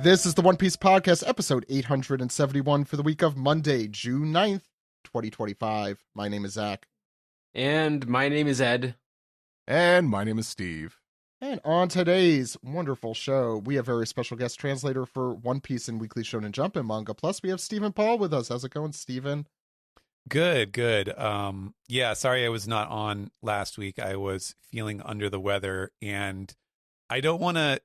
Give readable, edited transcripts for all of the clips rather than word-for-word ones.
This is the One Piece Podcast, episode 871 for the week of Monday, June 9th, 2025. My name is Zach. And my name is Ed. And my name is Steve. And on today's wonderful show, we have a very special guest translator for One Piece and Weekly Shonen Jump Manga Plus. We have Stephen Paul with us. How's it going, Stephen? Good. Yeah, sorry I was not on last week. I was feeling under the weather, and I don't want to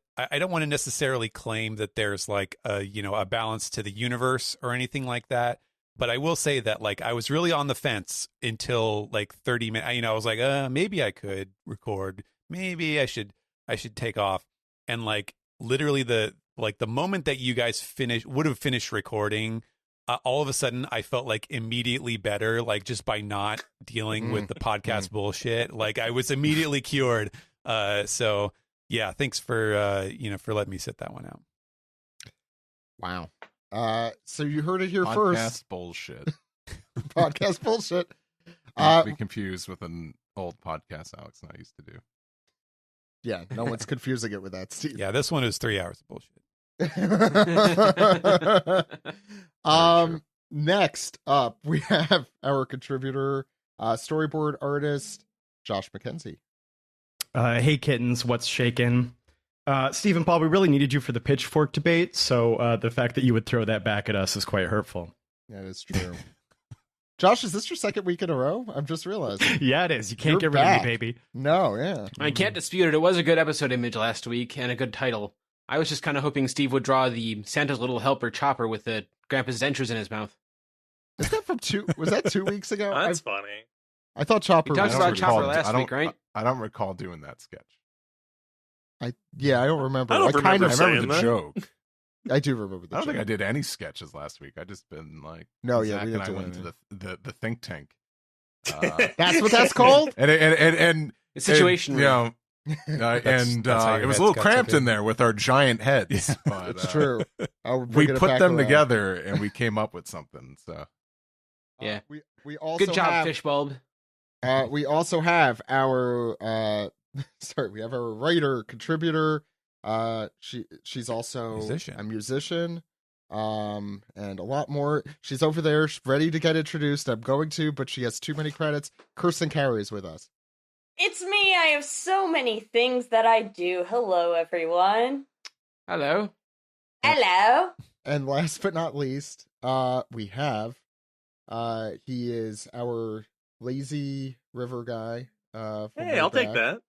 necessarily claim that there's like a balance to the universe or anything like that. But I will say that like I was really on the fence until like 30 minutes. I was like, maybe I could record. Maybe I should take off. And like literally the moment that you guys would have finished recording, all of a sudden I felt like immediately better, like just by not dealing with the podcast bullshit. Like I was immediately cured. So yeah, thanks for letting me sit that one out. Wow. So you heard it here Podcast first. Bullshit. Podcast bullshit. Not to be confused with an old podcast Alex and I used to do. Yeah, no one's confusing it with that, Steve. Yeah, this one is 3 hours of bullshit. Next up, we have our contributor, storyboard artist, Josh McKenzie. Hey kittens, what's shaking? Stephen Paul, we really needed you for the pitchfork debate, so the fact that you would throw that back at us is quite hurtful. That is true. Josh, is this your second week in a row? I'm just realizing. Yeah, it is. You can't You're get rid back. of me, baby. No, yeah. I can't dispute it. It was a good episode image last week and a good title. I was just kind of hoping Steve would draw the Santa's little helper Chopper with the Grandpa's dentures in his mouth. Is that from was that 2 weeks ago? That's funny. I thought Chopper We talked was... about Chopper last week, right? I don't recall doing that sketch. I don't remember. I don't remember I remember the that. joke. I do remember the I don't joke. think I did any sketches last week. I just been like, No, yeah, Zach we and didn't I do went anything. to the think tank. That's what that's called? And The situation you room. know, That's how your it was heads a little got cramped so in there with our giant heads. Yeah. But, It's true. We put them together and we came up with something. So Yeah. We also Good job, have, Fishbulb. we also have our we have our writer contributor. She's also a musician. And a lot more. She's over there, ready to get introduced. I'm going to, but she has too many credits. Kirsten Carey is with us. It's me. I have so many things that I do. Hello, everyone. Hello. Hello. And last but not least, we have he is our lazy river guy. From Hey, I'll take that.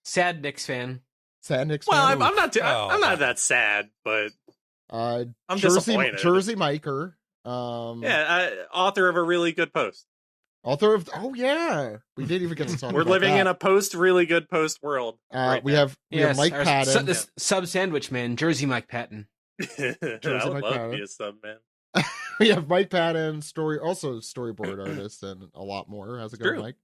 Sad Knicks fan. Sad Knicks Well, fan. I'm not. I'm Oh. not that sad, but I'm Jersey disappointed. Jersey Miker. Author of a really good post. Author of we didn't even get to talk We're about living that. in a really good post world. Right we now. have Mike our Patten. the sub sandwich man, Jersey Mike Patten. I would Mike love to Patten. be a sub man. We have Mike Patten, also storyboard artist, and a lot more. How's it going, True. Mike?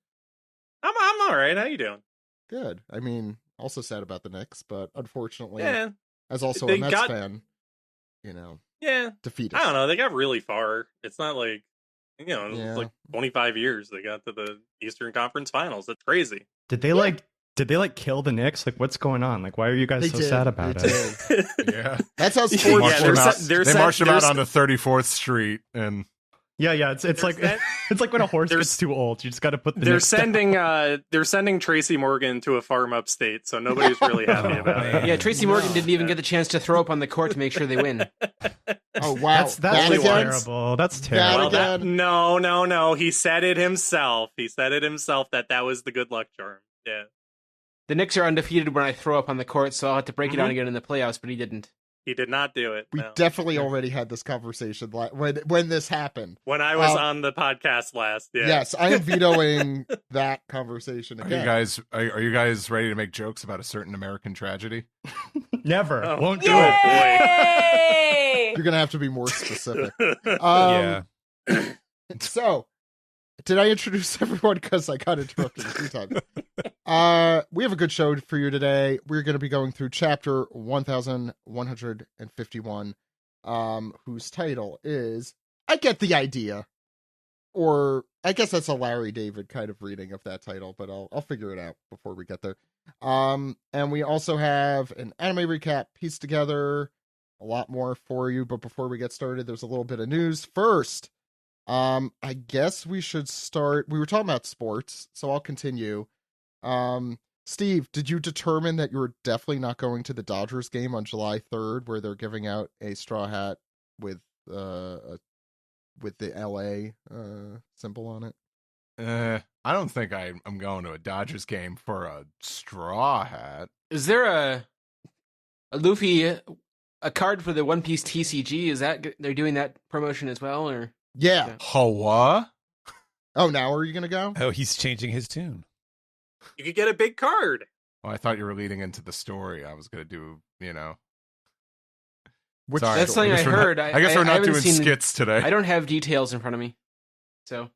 I'm all right. How you doing? Good. I mean, also sad about the Knicks, but unfortunately, Yeah, as also They a Mets got- fan, yeah. defeated. I don't know. They got really far. It's not like Yeah. it's like 25 years they got to the Eastern Conference Finals. That's crazy. Did they kill the Knicks? Like, what's going on? Like, why are you guys so sad about it? yeah, That's how Yeah, sports. they're they marched him they're out onto 34th Street and Yeah, it's like sen- it's like when a horse they're- gets too old. You just got to put the They're Knicks down. sending Tracy Morgan to a farm upstate, so nobody's really happy Oh, about man. it. Yeah, Tracy Morgan didn't even get the chance to throw up on the court to make sure they win. Oh wow, That's that really again? terrible. That's That terrible. Well, again? no. He said it himself. that was the good luck charm. Yeah. The Knicks are undefeated when I throw up on the court, so I'll have to break it down again in the playoffs, but he didn't. He did not do it. We no. definitely already had this conversation when this happened. When I was on the podcast last. Yeah. Yes, I am vetoing that conversation are again. you guys ready to make jokes about a certain American tragedy? Never. Oh. Won't do it. Yay! You're gonna have to be more specific. Yeah. So, did I introduce everyone? Because I got interrupted a few times. We have a good show for you today. We're going to be going through chapter 1151, whose title is "I Get the Idea." or I guess that's a Larry David kind of reading of that title, but I'll figure it out before we get there. And we also have an anime recap pieced together, a lot more for you. But before we get started, there's a little bit of news first. I guess we should start. We were talking about sports, so I'll continue. Steve, did you determine that you were definitely not going to the Dodgers game on July 3rd, where they're giving out a straw hat with the LA symbol on it? I don't think I'm going to a Dodgers game for a straw hat. Is there a Luffy a card for the One Piece TCG? Is that they're doing that promotion as well, or? Yeah. Hoa? Oh, now are you gonna go? Oh, he's changing his tune. You could get a big card. Oh, I thought you were leading into the story. I was going to do, Which Sorry, That's something I heard. I guess we're not doing skits today. I don't have details in front of me, so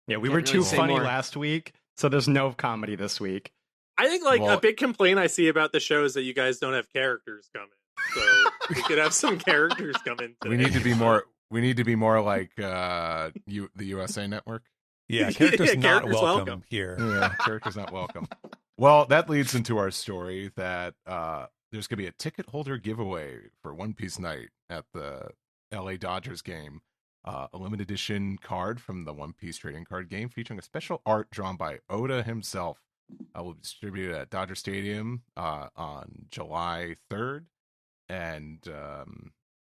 Yeah, we Can't were really too say funny more. last week, so there's no comedy this week. I think a big complaint I see about the show is that you guys don't have characters come in. So we could have some characters come in today. We need to be more. We need to be more like the USA Network. Yeah, characters Yeah, not characters welcome, welcome. here. Yeah, characters not welcome. Well, that leads into our story that there's going to be a ticket holder giveaway for One Piece Night at the LA Dodgers game. A limited edition card from the One Piece trading card game featuring a special art drawn by Oda himself. Will be distributed at Dodger Stadium on July 3rd. And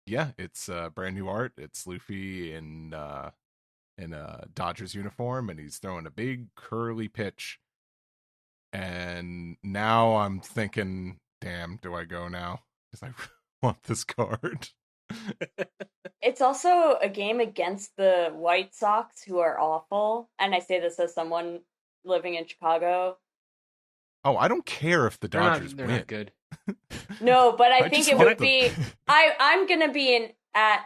it's brand new art. It's Luffy in a Dodgers uniform, and he's throwing a big curly pitch. And now I'm thinking, damn, do I go now? Because I want this card. It's also a game against the White Sox, who are awful. And I say this as someone living in Chicago. Oh, I don't care if the Dodgers they're win. not good. No, but I I think just it want would them. be. I'm gonna be I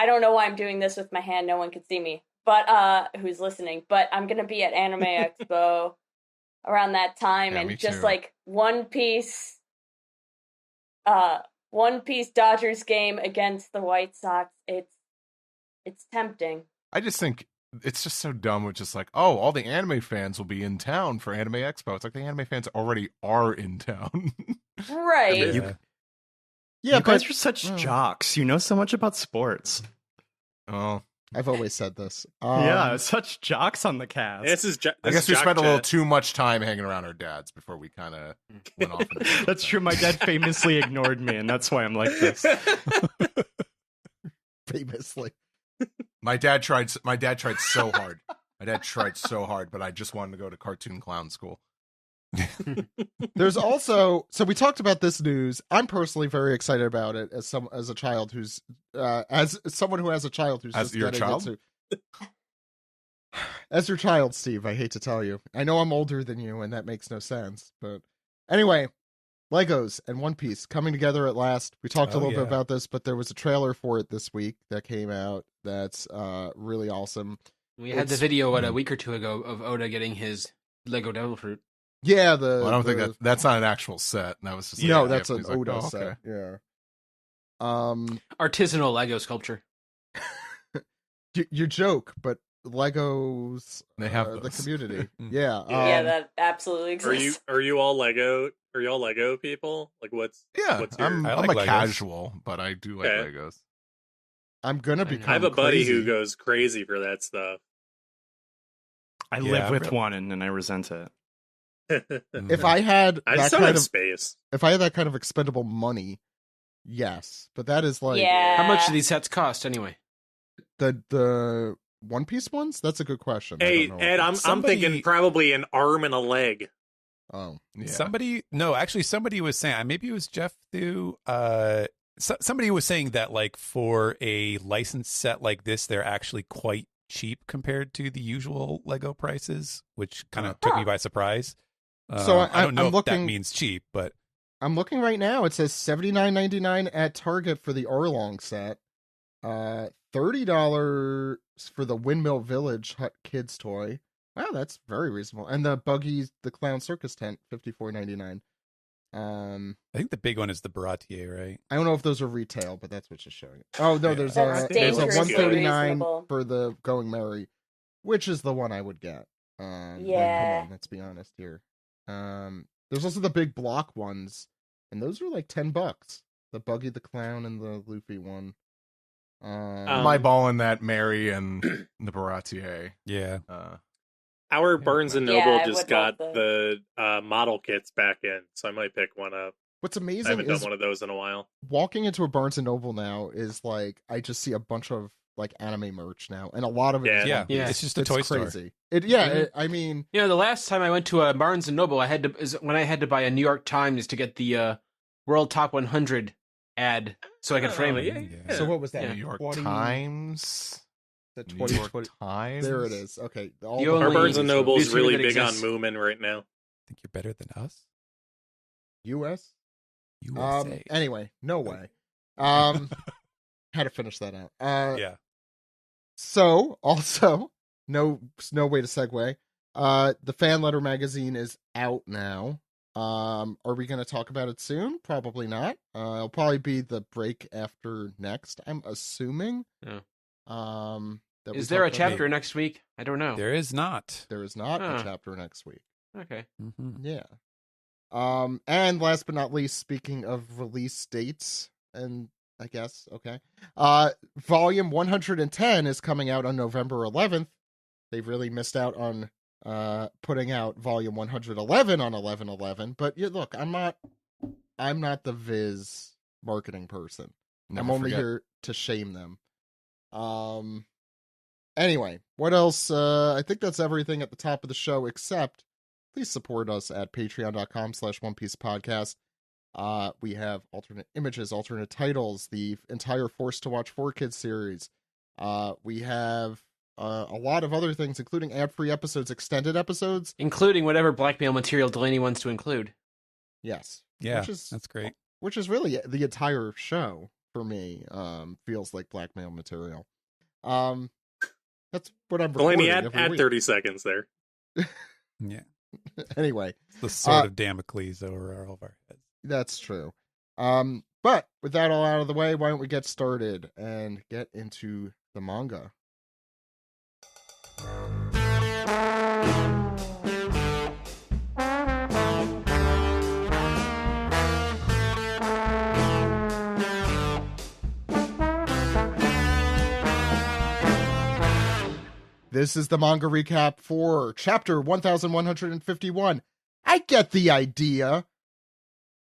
don't know why I'm doing this with my hand. No one can see me, but who's listening? But I'm gonna be at Anime Expo around that time, Yeah, me and just too. like One Piece Dodgers game against the White Sox. It's tempting. I just think it's just so dumb. It's just like, oh, all the anime fans will be in town for Anime Expo. It's like the anime fans already are in town. Right. Yeah. Yeah, You guys but are such jocks. You know so much about sports. Oh, I've always said this. Yeah, such jocks on the cast. This is I guess we spent a little too much time hanging around our dads before we kind of went off. into That's true. My dad famously ignored me, and that's why I'm like this. famously. My dad tried so hard. My dad tried so hard, but I just wanted to go to cartoon clown school. There's also, so we talked about this news. I'm personally very excited about it as a child who's as someone who has a child who's As just your getting child? into as your child, Steve. I hate to tell you. I know I'm older than you, and that makes no sense. But anyway, Legos and One Piece coming together at last. We talked a little bit about this, but there was a trailer for it this week that came out. That's really awesome. We had the video a week or two ago of Oda getting his Lego Devil Fruit. Yeah, I don't think that's not an actual set. That was just no, a that's gift. an He's like, Oda oh, set. okay. Yeah. Artisanal Lego sculpture. You joke, but Legos They have the those. community. Yeah. Yeah, that absolutely exists. Are you all Lego? Are you all Lego people? Like what's Yeah, What's your... I'm I a like Legos. casual, but I do like Okay. Legos. I'm gonna I know. become I have a buddy crazy. who goes crazy for that stuff. I Yeah, live with really. one, and I resent it. If I had I that just don't kind have of space. if I had that kind of expendable money, yes. But that is like Yeah. How much do these sets cost anyway? the One Piece ones? That's a good question. I Hey, don't know. Ed, I'm Somebody- thinking probably an arm and a leg. Oh. Yeah. Somebody was saying, maybe it was Jeff Thu. Somebody was saying that like for a licensed set like this, they're actually quite cheap compared to the usual Lego prices, which kind of took me by surprise. So I don't know I'm if looking- that means cheap, but I'm looking right now. It says $79.99 at Target for the Arlong set. $30 for the Windmill Village Hut Kids toy. Wow, that's very reasonable. And the Buggy the Clown Circus tent, $54.99. I think the big one is the Baratier, right? I don't know if those are retail, but that's what's just showing it. Oh no, Yeah. there's That's a there's a dangerously 139 reasonable. for the Going Merry. which is the one I would get. Yeah. Come on, let's be honest here. There's also the big block ones, and those are like $10. The Buggy the Clown and the Luffy one. My ball in that Mary and the Baratier. Yeah. Our Barnes and Yeah, Noble I just would got love the model kits back in, so I might pick one up. What's I amazing haven't done is one of those in a while. walking into a Barnes and Noble now is like I just see a bunch of like anime merch now, and a lot of it is Yeah. One Piece. Yeah. It's just a toy store. crazy. I mean, You know, the last time I went to a Barnes and Noble, is when I had to buy a New York Times to get the World Top 100 ad so I could frame it. Yeah. so what was that? New York 20 Times. The New York 2020. Times. There it is. Okay. All The the- only- Our Barnes and Noble is newspaper really that big on exists. Moomin right now. Think you're better than us? U.S. USA. Anyway, no way. Had to finish that out. Yeah. So also no way to segue. The fan letter magazine is out now. Are we going to talk about it soon? Probably not. It'll probably be the break after next, I'm assuming. Yeah. That we Is there a talked about chapter it. next week? I don't know. There is not. There is not a Huh. chapter next week. Okay. Mm-hmm. Yeah. And last but not least, speaking of release dates, and I guess, okay. Volume 110 is coming out on November 11th. They've really missed out on putting out volume 111 on 11/11. But yeah, look, I'm not the Viz marketing person. Never I'm only forget. here to shame them. Anyway, what else? I think that's everything at the top of the show, except please support us at patreon.com/One Piece Podcast. We have alternate images, alternate titles, the entire Forced to Watch 4Kids series. We have a lot of other things, including ad-free episodes, extended episodes. Including whatever blackmail material Delaney wants to include. Yes. Yeah, Which is that's great. Which is really the entire show for me. Feels like blackmail material. That's what I'm recording Delaney, every add week. 30 seconds there. Yeah. Anyway, It's the sword of Damocles over all of our heads. that's true. But with that all out of the way, why don't we get started and get into the manga? This is the manga recap for chapter 1151. I get the idea.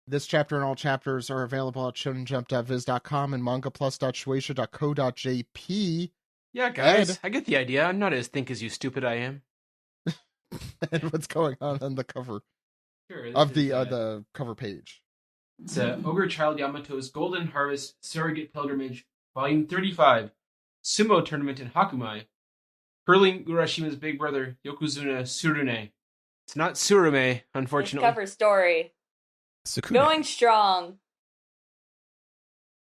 This chapter and all chapters are available at shonenjump.viz.com and mangaplus.shueisha.co.jp. Yeah, guys, Ed. I get the idea. I'm not as think as you stupid I am. And what's going on the cover Sure, of the cover page? It's Ogre Child Yamato's Golden Harvest Surrogate Pilgrimage, Volume 35, Sumo Tournament in Hakumai, Hurling Urashima's big brother, Yokozuna Tsurune. It's not Tsurume, unfortunately. Cover story. Sukune. Going strong.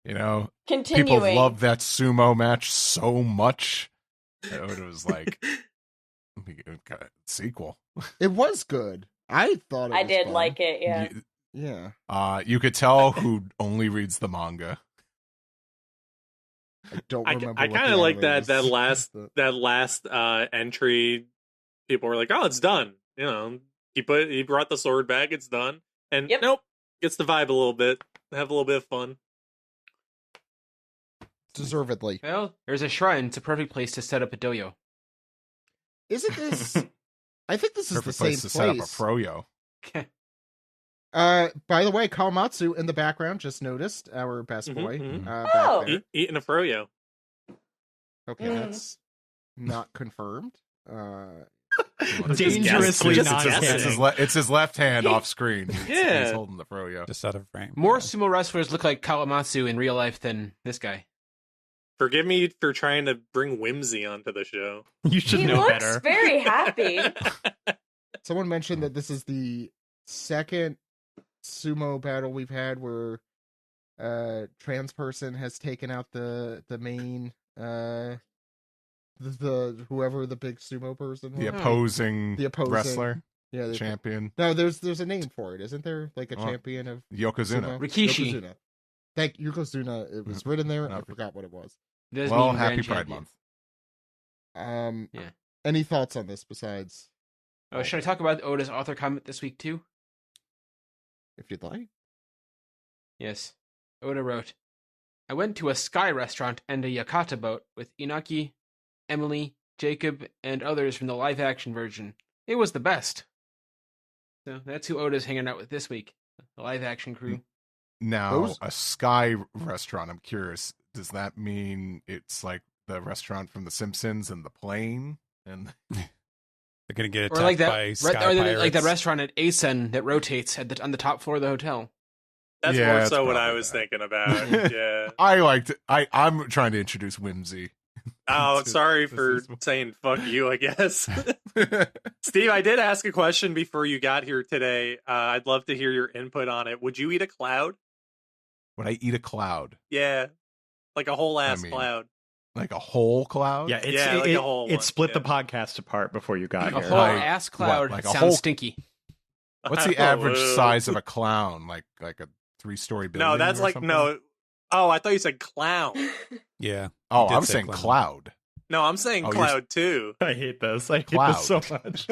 You know, Continuing. people love that sumo match so much. It was like sequel. It was good. I thought it was I did fun. like it, yeah. You, Yeah. you could tell who only reads the manga. I don't I remember. kind of like that last The- that last entry. People were like, "Oh, it's done." You know, he brought the sword back. It's done. And Yep. nope, gets the vibe a little bit. Have a little bit of fun. Deservedly. Well, there's a shrine. It's a perfect place to set up a doyo. Isn't this? I think this is Perfect the same place to set up a place. froyo. By the way, Kawamatsu in the background just noticed our best Mhm, boy. mhm. Back Oh. there. Eating a froyo. Okay, Mm. that's not confirmed. Dangerously Just not guessing. kidding. It's his left hand off screen. Yeah. He's holding the froyo. Just out of frame. More Yeah. sumo wrestlers look like Kawamatsu in real life than this guy. Forgive me for trying to bring whimsy onto the show. You should He know looks better. very happy. Someone mentioned that this is the second sumo battle we've had where trans person has taken out the main the whoever the big sumo person was. The opposing, The opposing wrestler, Yeah, champion, No, there's a name for it, isn't there? Like a Oh. champion of Yokozuna. sumo? Rikishi. Yokozuna. Thank you, Yokozuna. It was written there. I Okay. forgot what it was. Does Well, mean happy Grand Pride Champion. Month. Yeah. Any thoughts on this besides? Should I talk about Oda's author comment this week too? If you'd like. Yes. Oda wrote, I went to a sky restaurant and a Yakata boat with Inaki, Emily, Jacob, and others from the live-action version. It was the best. So that's who Oda's hanging out with this week. The live-action crew. Now, a sky restaurant, I'm curious, does that mean it's like the restaurant from The Simpsons and the plane? And they're going to get attacked or like that, by sky pirates? Like that restaurant at Asen that rotates on the top floor of the hotel. That's more so what I was thinking about. Yeah. I liked it. I'm trying to introduce whimsy. Oh, sorry for saying fuck you, I guess. Steve, I did ask a question before you got here today. I'd love to hear your input on it. Would you eat a cloud? Would I eat a cloud? Yeah. Like a whole ass cloud. Like a whole cloud? Yeah, like a whole it split the podcast apart before you got here. A whole ass cloud like sounds stinky. What's the average size of a clown? Like a 3-story building? No, that's like something? No. Oh, I thought you said clown. Yeah. Oh, I'm saying cloud. No, I'm saying cloud too. I hate this. I hate this so much.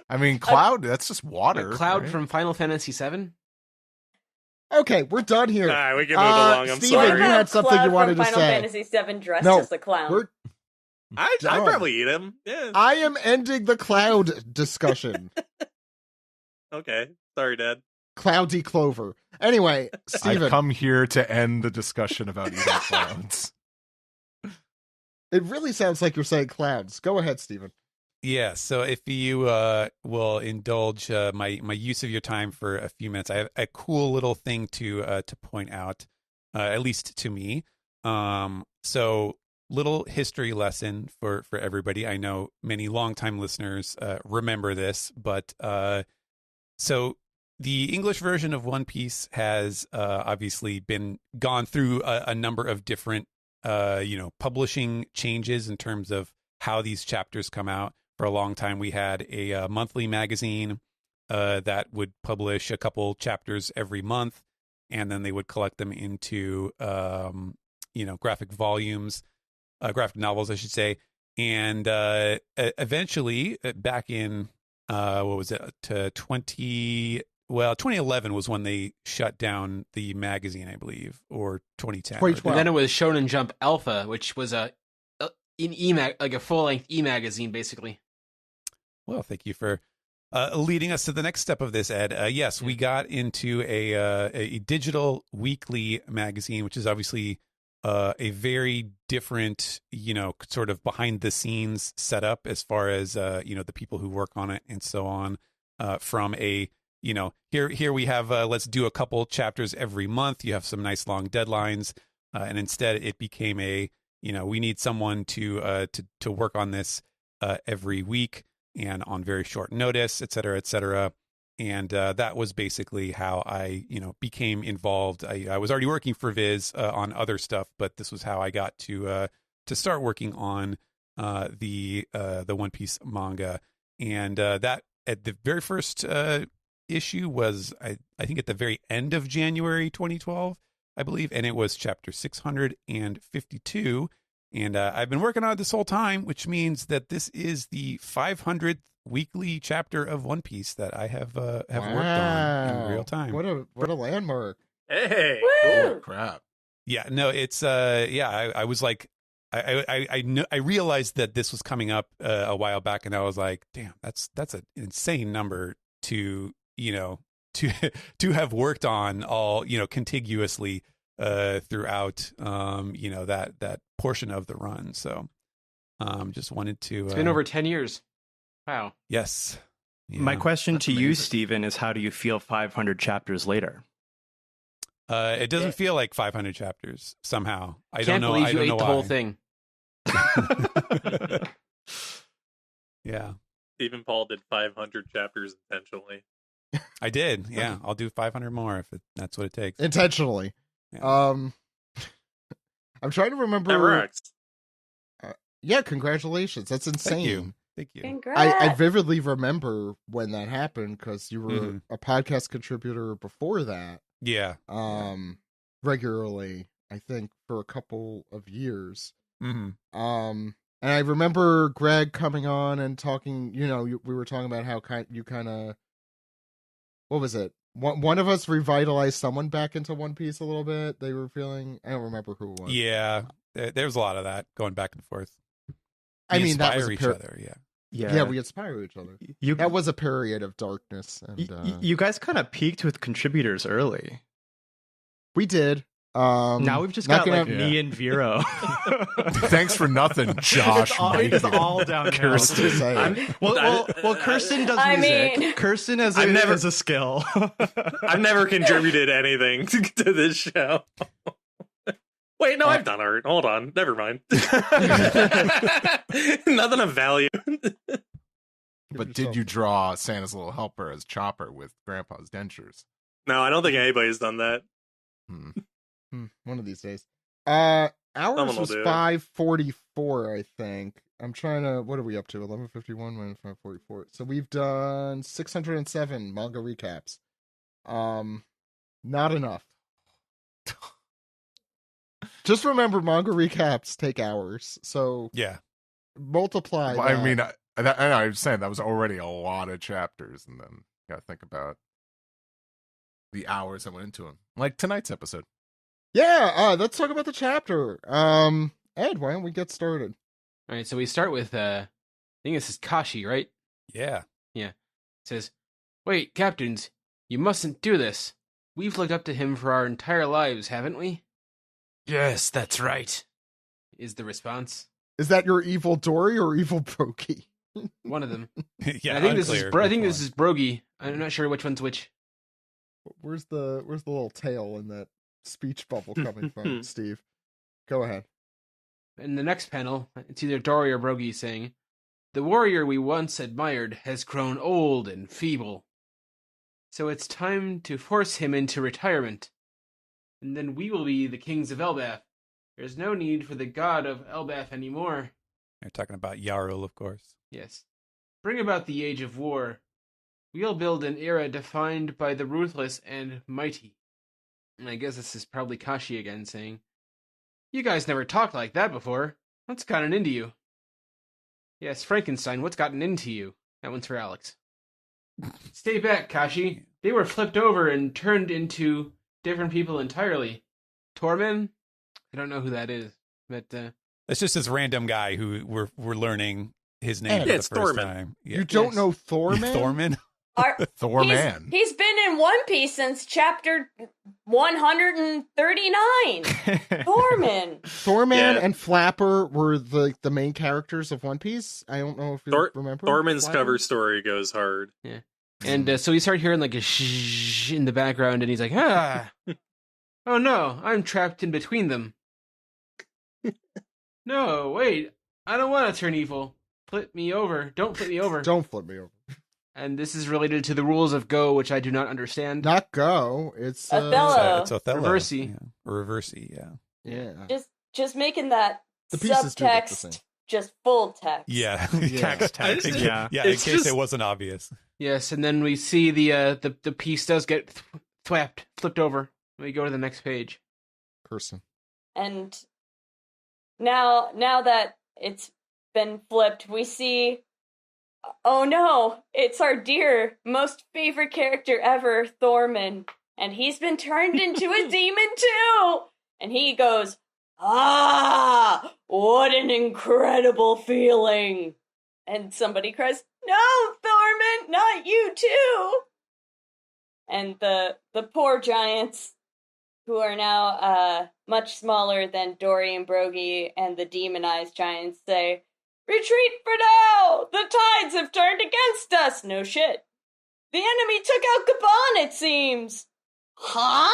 I mean, cloud, that's just water. A cloud right? from Final Fantasy VII? Okay, we're done here. All right, we can move along. I'm Steven, sorry. you had something you wanted to say. Final Fantasy VII dressed as a clown. I'd probably eat him. Yeah. I am ending the cloud discussion. Okay. Sorry, Dad. Cloudy Clover. Anyway, Steven. I've come here to end the discussion about eating clouds. It really sounds like you're saying clouds. Go ahead, Steven. Yeah, so if you will indulge my use of your time for a few minutes, I have a cool little thing to point out, at least to me. So little history lesson for everybody. I know many longtime listeners remember this, but so the English version of One Piece has obviously been gone through a number of different publishing changes in terms of how these chapters come out. For a long time, we had a monthly magazine that would publish a couple chapters every month, and then they would collect them into, graphic volumes, graphic novels, I should say. And eventually, back in, 2011 was when they shut down the magazine, I believe, or 2010. 2012. And then it was Shonen Jump Alpha, which was a full-length e-magazine, basically. Well, thank you for leading us to the next step of this, Ed. Yes, we got into a digital weekly magazine, which is obviously a very different, sort of behind-the-scenes setup as far as, the people who work on it and so on, from a, here we have, let's do a couple chapters every month. You have some nice long deadlines, and instead it became a, we need someone to work on this every week and on very short notice, et cetera, et cetera. And that was basically how I, became involved. I was already working for Viz on other stuff, but this was how I got to start working on the One Piece manga. And that at the very first issue was, I think, at the very end of January 2012, I believe, and it was chapter 652. And I've been working on it this whole time, which means that this is the 500th weekly chapter of One Piece that I have worked on in real time. What a landmark! Hey, oh, crap! Yeah, no, it's I was like, I realized that this was coming up a while back, and I was like, damn, that's an insane number to to have worked on all contiguously throughout that portion of the run. So just wanted to it's been over 10 years. Wow. Yes. Yeah, my question to amazing. you, Steven, is how do you feel 500 chapters later? It doesn't feel like 500 chapters somehow. I Can't don't know. believe I you don't ate know the why. whole thing. Yeah. Stephen Paul did 500 chapters intentionally. I did. Yeah. I'll do 500 more if that's what it takes. Intentionally. Yeah. I'm trying to remember. That works. Yeah, congratulations. That's insane. Thank you. Congrats. I vividly remember when that happened because you were a podcast contributor before that. Yeah. Regularly, I think, for a couple of years. Mm-hmm. And I remember Greg coming on and talking, we were talking about how you kind of, what was it? One of us revitalized someone back into One Piece a little bit. They were feeling, I don't remember who it was. Yeah, there's a lot of that going back and forth. I mean, that was each other, yeah. Yeah, we inspire each other. That was a period of darkness. And you guys kind of peaked with contributors early. We did. Now we've just got me and Vero. Thanks for nothing, Josh. It's all down Kirsten. Well, Kirsten does music. Kirsten has a skill. I've never contributed anything to this show. Wait, no, I've done art. Hold on. Never mind. Nothing of value. But did you draw Santa's Little Helper as Chopper with Grandpa's dentures? No, I don't think anybody's done that. One of these days. Ours was 544, I think. I'm trying to. What are we up to? 1151 minus 544. So we've done 607 manga recaps. Not enough. Just remember, manga recaps take hours. So yeah, multiply. Well, I mean, I was saying that was already a lot of chapters, and then you got to think about the hours that went into them. Like tonight's episode. Yeah, let's talk about the chapter. Ed, why don't we get started? All right, so we start with, I think this is Kashi, right? Yeah. Yeah. It says, "Wait, captains, you mustn't do this. We've looked up to him for our entire lives, haven't we?" "Yes, that's right," is the response. Is that your evil Dory or evil Brokey? One of them. Yeah, I think this is Brogy. I'm not sure which one's which. Where's the little tail in that speech bubble coming from, Steve? Go ahead. In the next panel, it's either Dory or Brogy saying, "The warrior we once admired has grown old and feeble. So it's time to force him into retirement. And then we will be the kings of Elbaf. There's no need for the god of Elbaf anymore." You're talking about Yarul, of course. Yes. "Bring about the age of war. We'll build an era defined by the ruthless and mighty." And I guess this is probably Kashi again saying, "You guys never talked like that before. What's gotten into you?" "Yes, Frankenstein, what's gotten into you?" That one's for Alex. "Stay back, Kashi. They were flipped over and turned into different people entirely. Tormen? I don't know who that is, but it's just this random guy who we're learning his name for the first Thorman. time. Yeah. You don't know Thorman? Thorman? Thorman. He's been in One Piece since chapter 139. Thorman and Flapper were the main characters of One Piece. I don't know if you remember. Thorman's Flapper? cover story goes hard. Yeah. And so we start hearing like a shh in the background, and he's like, "Ah, oh no, I'm trapped in between them. No, wait, I don't want to turn evil. Flip me over. Don't flip me over. Don't flip me over." And this is related to the rules of Go, which I do not understand. Not Go. It's Othello. It's Othello. Reversey. Yeah. Reversey, yeah. Yeah. Just making that The pieces do look the subtext same. just full text. Yeah. Text. Yeah, in case it wasn't obvious. Yes, and then we see the piece does get flipped over. We go to the next page. Person. And now that it's been flipped, we see, oh no, it's our dear, most favorite character ever, Thorman. And he's been turned into a demon too! And he goes, "Ah, what an incredible feeling!" And somebody cries, "No, Thorman, not you too!" And the poor giants, who are now much smaller than Dory and Brogy and the demonized giants, say, "Retreat for now! The tides have turned against us!" No shit. "The enemy took out Gabon, it seems!" Huh?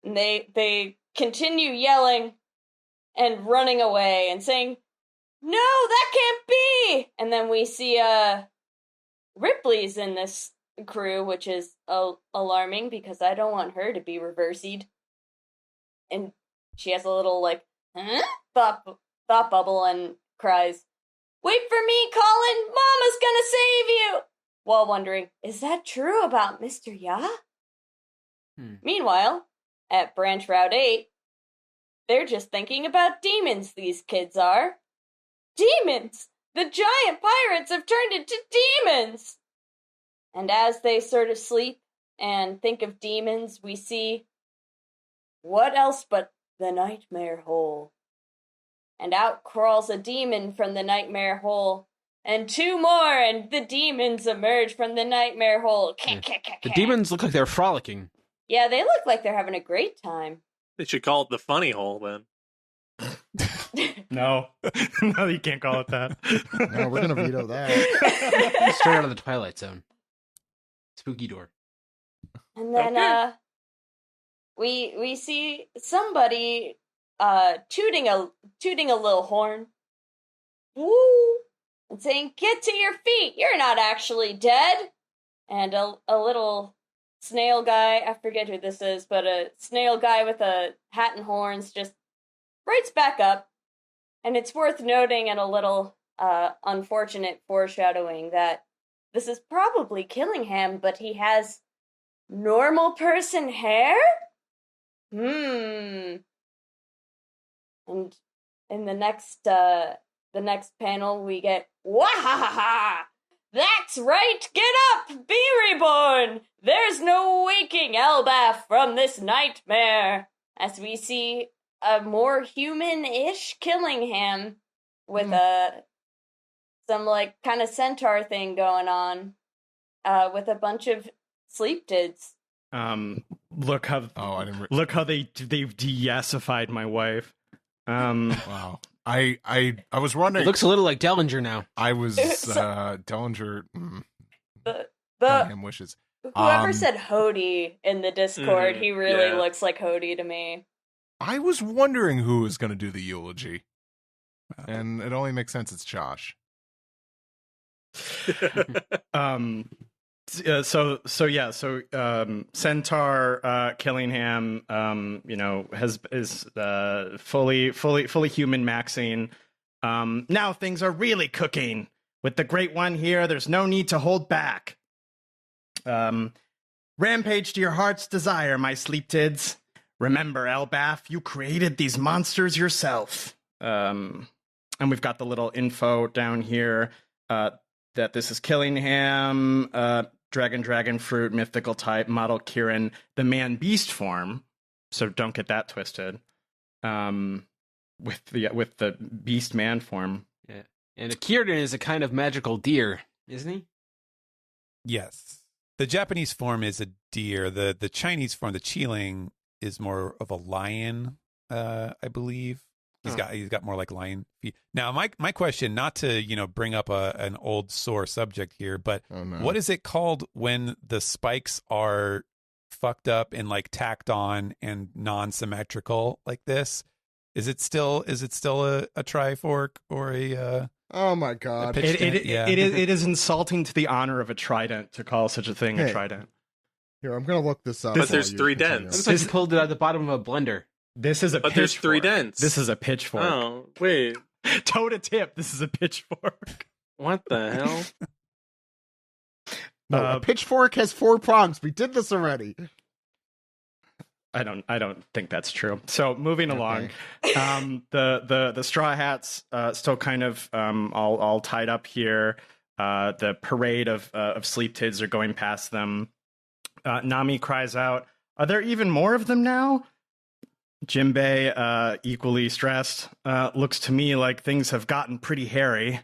And they continue yelling and running away and saying, "No, that can't be!" And then we see Ripley's in this crew, which is alarming because I don't want her to be reversied. And she has a little thought bubble and cries, "Wait for me, Colin! Mama's gonna save you!" While wondering, is that true about Mr. Ya? Meanwhile, at Branch Route 8, they're just thinking about demons, these kids are. Demons! The giant pirates have turned into demons! And as they sort of sleep and think of demons, we see what else but the nightmare hole. And out crawls a demon from the nightmare hole. And two more, and the demons emerge from the nightmare hole. The demons look like they're frolicking. Yeah, they look like they're having a great time. They should call it the funny hole then. No. No, you can't call it that. No, we're going to veto that. Straight out of the Twilight Zone. Spooky door. And then we see somebody tooting a little horn. Woo! And saying, "Get to your feet! You're not actually dead!" And a little snail guy, I forget who this is, but a snail guy with a hat and horns just rights back up. And it's worth noting and a little unfortunate foreshadowing that this is probably Killingham, but he has normal person hair? And in the next panel we get, "Wahahaha! That's right! Get up! Be reborn! There's no waking Elbaf from this nightmare!" As we see a more human-ish Killingham with some like kind of centaur thing going on, with a bunch of sleep tids. Look how they've deyassified my wife. Wow. I was wondering. It looks a little like Dellinger now. I was Dellinger. The wishes. Whoever said Hody in the Discord, he really yeah. looks like Hody to me. I was wondering who was going to do the eulogy, and it only makes sense it's Josh. Centaur Killingham, is fully human maxing. Now things are really cooking with the Great One here. There's no need to hold back. Rampage to your heart's desire, my sleep tids. Remember, Elbaf, you created these monsters yourself. And we've got the little info down here that this is Killingham, dragon fruit, mythical type, model Kieran, the man-beast form. So don't get that twisted. With the beast man form. Yeah. And a Kieran is a kind of magical deer, isn't he? Yes. The Japanese form is a deer. The Chinese form, the Qiling, is more of a lion, I believe. He's got more like lion feet. Now, my question, not to bring up an old sore subject here, but what is it called when the spikes are fucked up and like tacked on and non-symmetrical like this? Is it still a trifork or a? Oh my god! It is insulting to the honor of a trident to call such a thing a trident. Here, I'm gonna look this up. But there's 3 dents. It looks like you pulled it out of the bottom of a blender. This is a pitchfork. There's 3 dents. This is a pitchfork. Oh, wait. Toe to tip, this is a pitchfork. What the hell? No, a pitchfork has 4 prongs. We did this already. I don't think that's true. So moving along, the straw hats still kind of all tied up here. The parade of sleep tids are going past them. Nami cries out, "Are there even more of them now?" Jinbei, equally stressed, looks to me like things have gotten pretty hairy.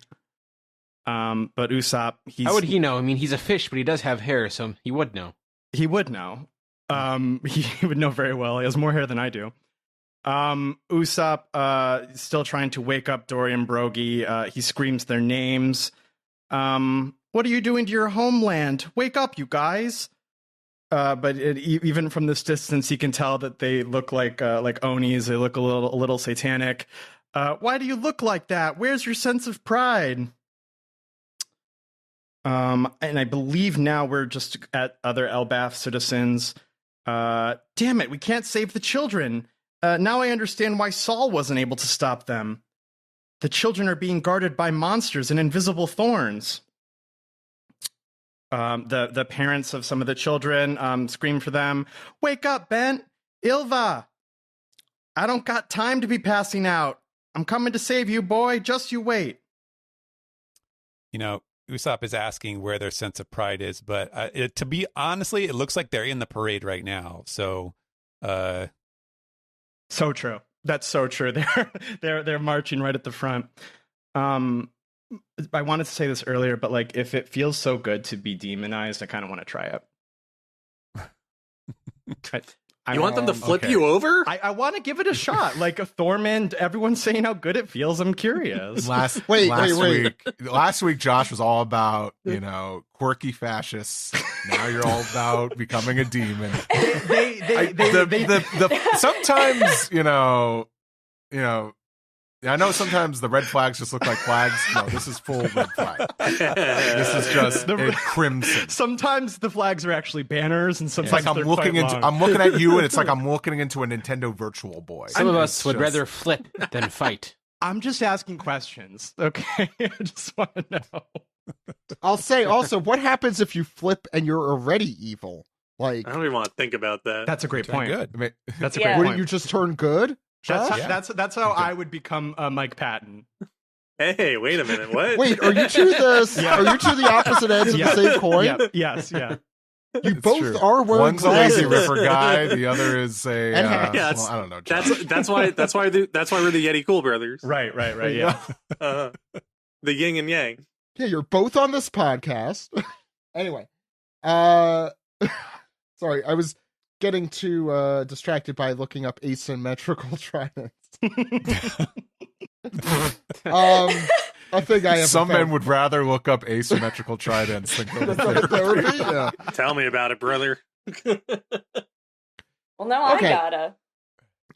But Usopp, how would he know? I mean, he's a fish, but he does have hair, so he would know. He would know. He would know very well. He has more hair than I do. Usopp, still trying to wake up Dory and Brogy. He screams their names. What are you doing to your homeland? Wake up, you guys! But even from this distance, you can tell that they look like Onis. They look a little satanic. Why do you look like that? Where's your sense of pride? And I believe now we're just at other Elbaf citizens. Damn it, we can't save the children. Now I understand why Saul wasn't able to stop them. The children are being guarded by monsters and invisible thorns. The parents of some of the children scream for them. Wake up, Bent! Ilva! I don't got time to be passing out. I'm coming to save you, boy. Just you wait. Usopp is asking where their sense of pride is, but to be honestly, it looks like they're in the parade right now. So, so true. That's so true. They're marching right at the front. I wanted to say this earlier, but like, if it feels so good to be demonized, I kind of want to try it. You want them to flip you over? I want to give it a shot. Like a Thorman, everyone's saying how good it feels. I'm curious. Last week, Josh was all about, quirky fascists. Now you're all about becoming a demon. Sometimes, I know sometimes the red flags just look like flags. No, this is full red flag. This is just crimson. Sometimes the flags are actually banners, and sometimes I'm looking at you, and it's like I'm looking into a Nintendo Virtual Boy. Some of us would rather flip than fight. I'm just asking questions, okay? I just want to know. I'll say also, what happens if you flip and you're already evil? Like, I don't even want to think about that. That's a great point. Good. I mean, that's a great point. Wouldn't you just turn good? That's how I would become Mike Patten. Hey, wait a minute. What? Wait, are you two the opposite ends of the same coin? Yes. You both are wearing One's a lazy ripper guy. The other is a. I don't know. That's why we're the Yeti Cool Brothers. Right. Yeah. The yin and yang. Yeah, you're both on this podcast. Anyway, sorry, I was getting too distracted by looking up asymmetrical tridents. I think I have. Some men would rather look up asymmetrical tridents than go to therapy. Yeah. Tell me about it, brother. Well, now I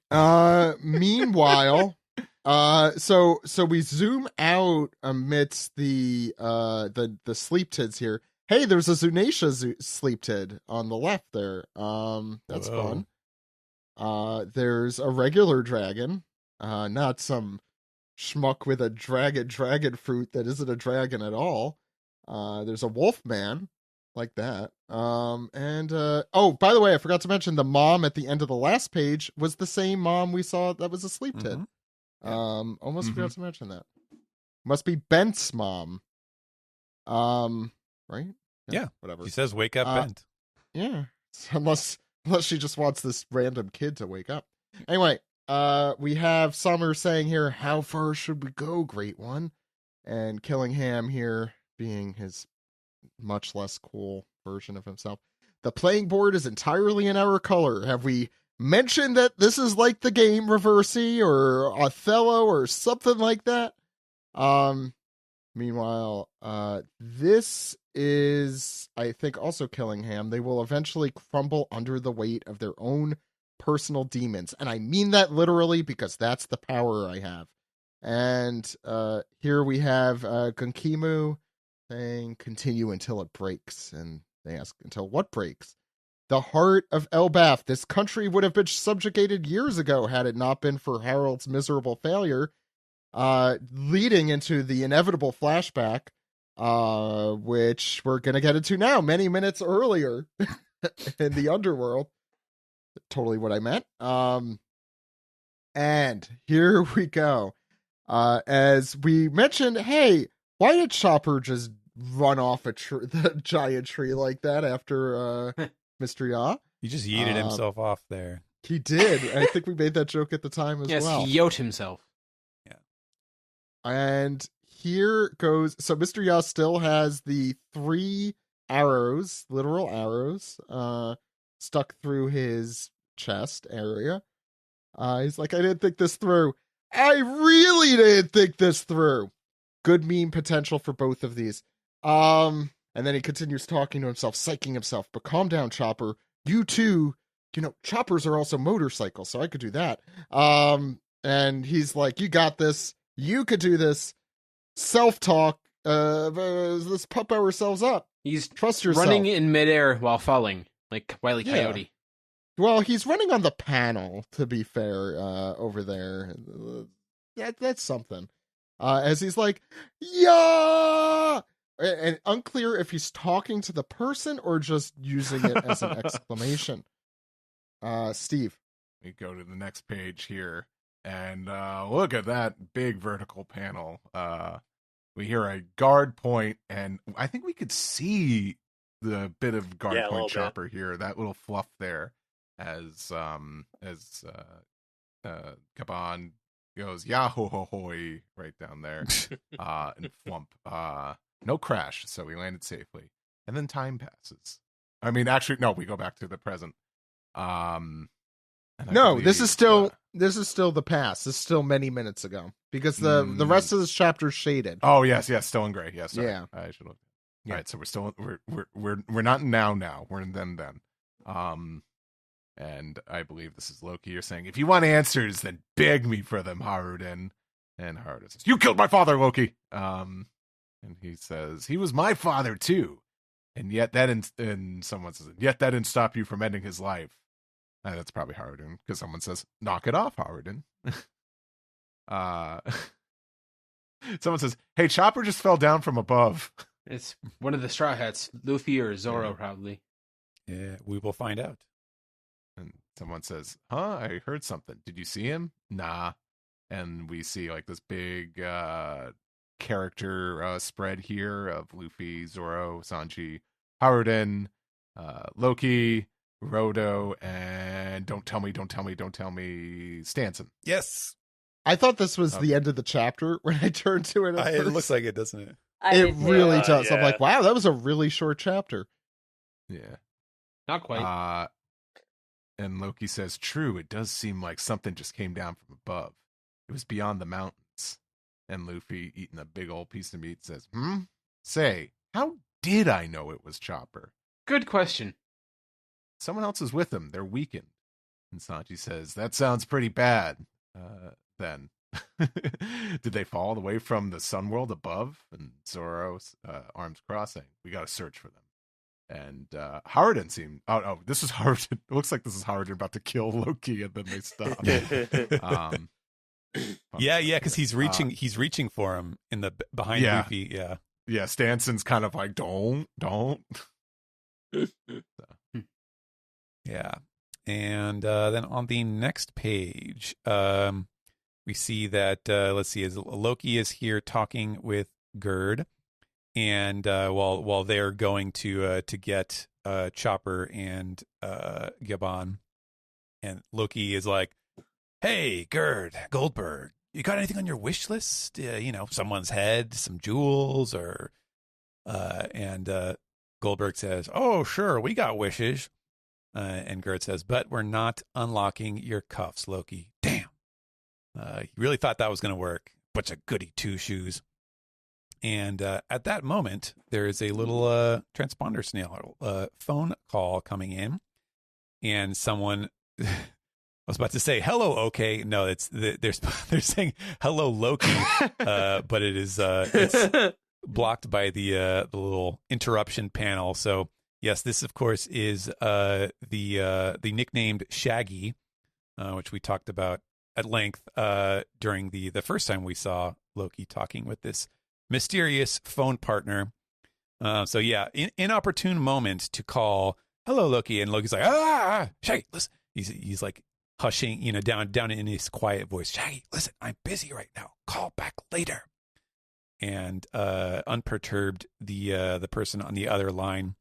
gotta. Meanwhile, so we zoom out amidst the sleep tids here. Hey, there's a Zunatia sleep tid on the left there. That's fun. There's a regular dragon, not some schmuck with a dragon fruit that isn't a dragon at all. There's a wolf man like that. Oh, by the way, I forgot to mention the mom at the end of the last page was the same mom we saw that was a sleep tid. Almost forgot to mention that. Must be Bent's mom. Right? Yeah. Whatever. She says, "Wake up, Bent." Yeah. Unless she just wants this random kid to wake up. Anyway, we have Summer saying here, "How far should we go, Great One?" And Killingham here being his much less cool version of himself. The playing board is entirely in our color. Have we mentioned that this is like the game Reversi or Othello or something like that? Meanwhile, this is, I think, also Killingham. They will eventually crumble under the weight of their own personal demons. And I mean that literally because that's the power I have. And here we have Gunkimu saying, "Continue until it breaks." And they ask, until what breaks? The heart of Elbaf. This country would have been subjugated years ago had it not been for Harold's miserable failure. Leading into the inevitable flashback, which we're going to get into now, many minutes earlier in the underworld. Totally what I meant. And here we go. As we mentioned, hey, why did Chopper just run off the giant tree like that after Mr. Ya? He just yeeted himself off there. He did. I think we made that joke at the time as well. Yes, he yote himself. Yeah. And here goes. So Mr. Ya still has the 3 arrows, literal arrows, stuck through his chest area. He's like, "I didn't think this through. I really didn't think this through." Good meme potential for both of these. And then he continues talking to himself, psyching himself. "But calm down, Chopper. You too. Choppers are also motorcycles, so I could do that." And he's like, "You got this. You could do this." Self-talk. Let's pump ourselves up. He's Trust yourself. running in midair while falling, like Wile E. Coyote. Well, he's running on the panel, to be fair, over there. That's something. As he's like, "Yeah!" And unclear if he's talking to the person or just using it as an exclamation. Steve. We go to the next page here, and look at that big vertical panel we hear a guard point, and I think we could see the bit of guard point chopper here, that little fluff there, as Kaban goes yahohoy right down there, and flump. No crash, so we landed safely, and then time passes. I mean, actually, no, we go back to the present. This is still the past. This is still many minutes ago because the rest of this chapter is shaded. Oh yes, still in gray. Yes, yeah. I should look. Yeah. All right, so we're still we're not in now. We're in then. And I believe this is Loki. You're saying, if you want answers, then beg me for them, Haruden. And Haruden says, "You killed my father, Loki." And he says, "He was my father too." And yet and someone says, "Yet that didn't stop you from ending his life." That's probably Haruden, because someone says, "Knock it off, Haruden." Someone says, "Hey, Chopper just fell down from above." It's one of the Straw Hats, Luffy or Zoro, probably. Yeah, we will find out. And someone says, "Huh, I heard something. Did you see him?" Nah. And we see like this big character spread here of Luffy, Zoro, Sanji, Haruden, Loki, Rodo, and don't tell me, Stanson. Yes. I thought this was the end of the chapter when I turned to it. It looks like it, doesn't it? It really does. Yeah. I'm like, wow, that was a really short chapter. Yeah. Not quite. And Loki says, "True, it does seem like something just came down from above. It was beyond the mountains." And Luffy, eating a big old piece of meat, says, "Say, how did I know it was Chopper?" Good question. "Someone else is with him. They're weakened." And Sanji says, "That sounds pretty bad. Then." "Did they fall away from the sun world above?" And Zoro's arms crossing. "We got to search for them." And Haruden seemed... Oh, this is Haruden. It looks like this is Haruden about to kill Loki, and then they stop. Because he's reaching for him in the behind Luffy. Yeah. Stanson's kind of like, don't. Yeah, and then on the next page, we see that Loki is here talking with Gerd, and while they're going to get Chopper and Gabon, and Loki is like, "Hey, Gerd, Goldberg, you got anything on your wish list? Someone's head, some jewels, or..." And Goldberg says, "Oh, sure, we got wishes." And Gerd says, "But we're not unlocking your cuffs, Loki. Damn. You really thought that was going to work. Bunch of goody two-shoes." And at that moment, there is a little transponder snail phone call coming in. And someone... I was about to say, "Hello, okay." No, they're saying, "Hello, Loki," but it's blocked by the little interruption panel. So yes, this of course is the nicknamed Shaggy, which we talked about at length during the first time we saw Loki talking with this mysterious phone partner. So yeah, inopportune moment to call, "Hello, Loki," and Loki's like, Shaggy, listen. He's like hushing, down in his quiet voice, "Shaggy, listen, I'm busy right now. Call back later." And unperturbed, the person on the other line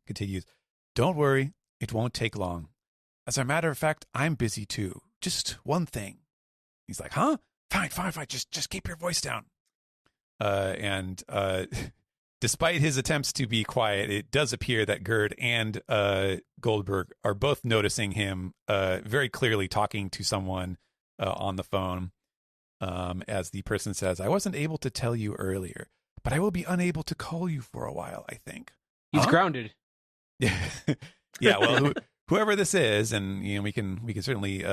continues, "Don't worry, it won't take long. As a matter of fact, I'm busy too. Just one thing." He's like, "Huh? Fine. Just keep your voice down." And despite his attempts to be quiet, it does appear that Gerd and Goldberg are both noticing him very clearly talking to someone on the phone. As the person says, "I wasn't able to tell you earlier, but I will be unable to call you for a while, I think." He's grounded. Yeah, well, whoever this is, and we can certainly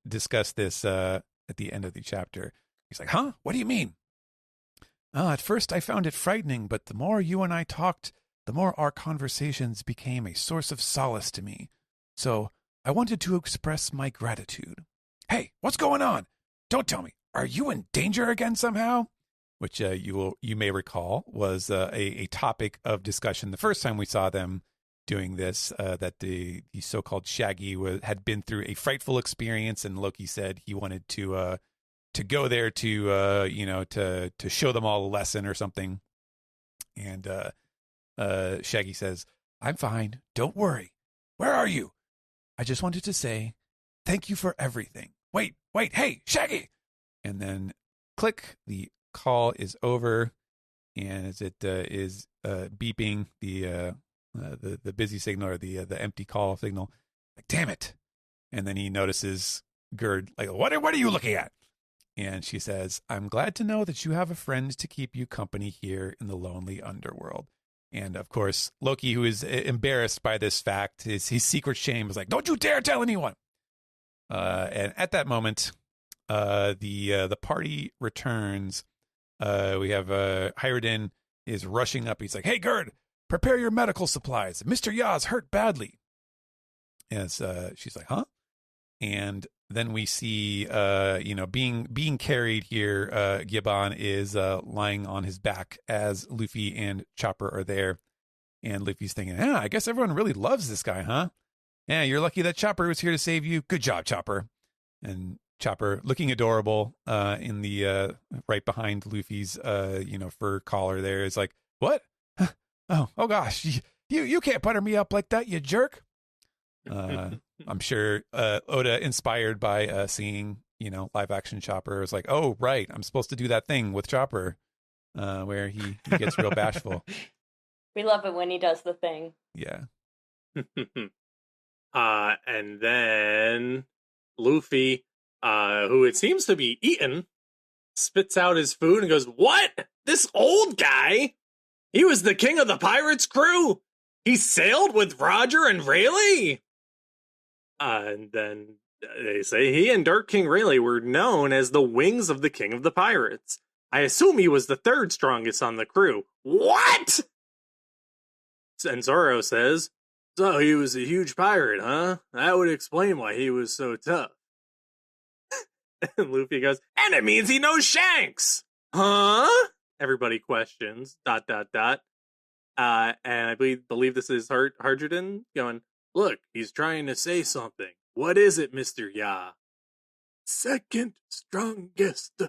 discuss this at the end of the chapter. He's like, "Huh? What do you mean?" At first I found it frightening, but the more you and I talked, the more our conversations became a source of solace to me. So I wanted to express my gratitude." "Hey, what's going on? Don't tell me. Are you in danger again somehow?" Which you may recall was a topic of discussion the first time we saw them doing this, that the so-called Shaggy had been through a frightful experience, and Loki said he wanted to go there to to show them all a lesson or something. And Shaggy says, "I'm fine. Don't worry. Where are you? I just wanted to say thank you for everything. Wait, hey, Shaggy!" And then click, the call is over, and as it is beeping the busy signal, or the empty call signal, like, damn it. And then he notices Gerd, like, what are you looking at? And she says, "I'm glad to know that you have a friend to keep you company here in the lonely underworld." And of course, Loki, who is embarrassed by this fact, his secret shame is like, "Don't you dare tell anyone." And at that moment, the party returns. We have Hyrodin is rushing up. He's like, "Hey, Gerd, prepare your medical supplies. Mr. Ya's hurt badly." As she's like, "Huh?" And then we see, being carried here, Gibbon is lying on his back as Luffy and Chopper are there. And Luffy's thinking, I guess everyone really loves this guy, huh? Yeah, you're lucky that Chopper was here to save you. Good job, Chopper. And Chopper, looking adorable in the right behind Luffy's, fur collar there, is like, "What? Oh gosh, you can't butter me up like that, you jerk." I'm sure Oda, inspired by seeing live action Chopper, is like, "Oh right, I'm supposed to do that thing with Chopper where he gets real bashful." We love it when he does the thing. Yeah. And then Luffy, who it seems to be eaten, spits out his food and goes, "What? This old guy? He was the king of the pirates' crew. He sailed with Roger and Rayleigh." And then they say he and Dark King Rayleigh were known as the wings of the king of the pirates. I assume he was the third strongest on the crew. What? And Zoro says, "So he was a huge pirate, huh? That would explain why he was so tough." And Luffy goes, "And it means he knows Shanks!" Huh? Everybody questions, ... And I believe this is Harjuden going, "Look, he's trying to say something. What is it, Mr. Ya?" "Second strongest."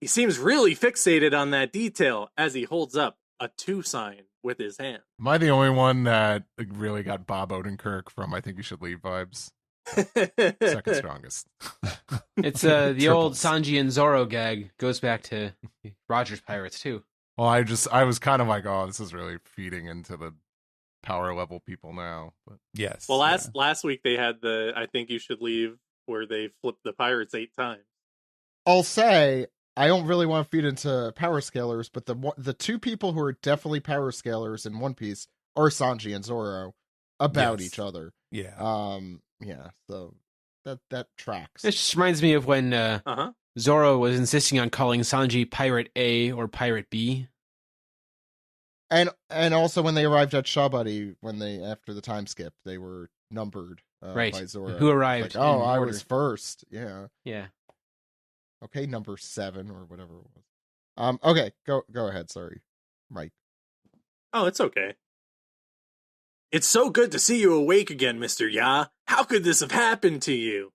He seems really fixated on that detail as he holds up a 2 sign with his hand. Am I the only one that really got Bob Odenkirk from I Think You Should Leave vibes? Second strongest. It's the old Sanji and Zoro gag. Goes back to Roger's Pirates too. Well, I was kind of like, oh, this is really feeding into the power level people now. But yes. Well, last week they had the I Think You Should Leave where they flipped the pirates 8 times. I'll say I don't really want to feed into power scalers, but the 2 people who are definitely power scalers in One Piece are Sanji and Zoro about each other. Yeah. Yeah. So that tracks. This just reminds me of when Zoro was insisting on calling Sanji Pirate A or Pirate B. And also when they arrived at Shabari, after the time skip, they were numbered by Zoro. Who arrived? Like, I was first. Yeah. Yeah. Okay, number 7 or whatever it was. Okay, go ahead. Sorry, Mike. Oh, it's okay. "It's so good to see you awake again, Mr. Ya. How could this have happened to you?"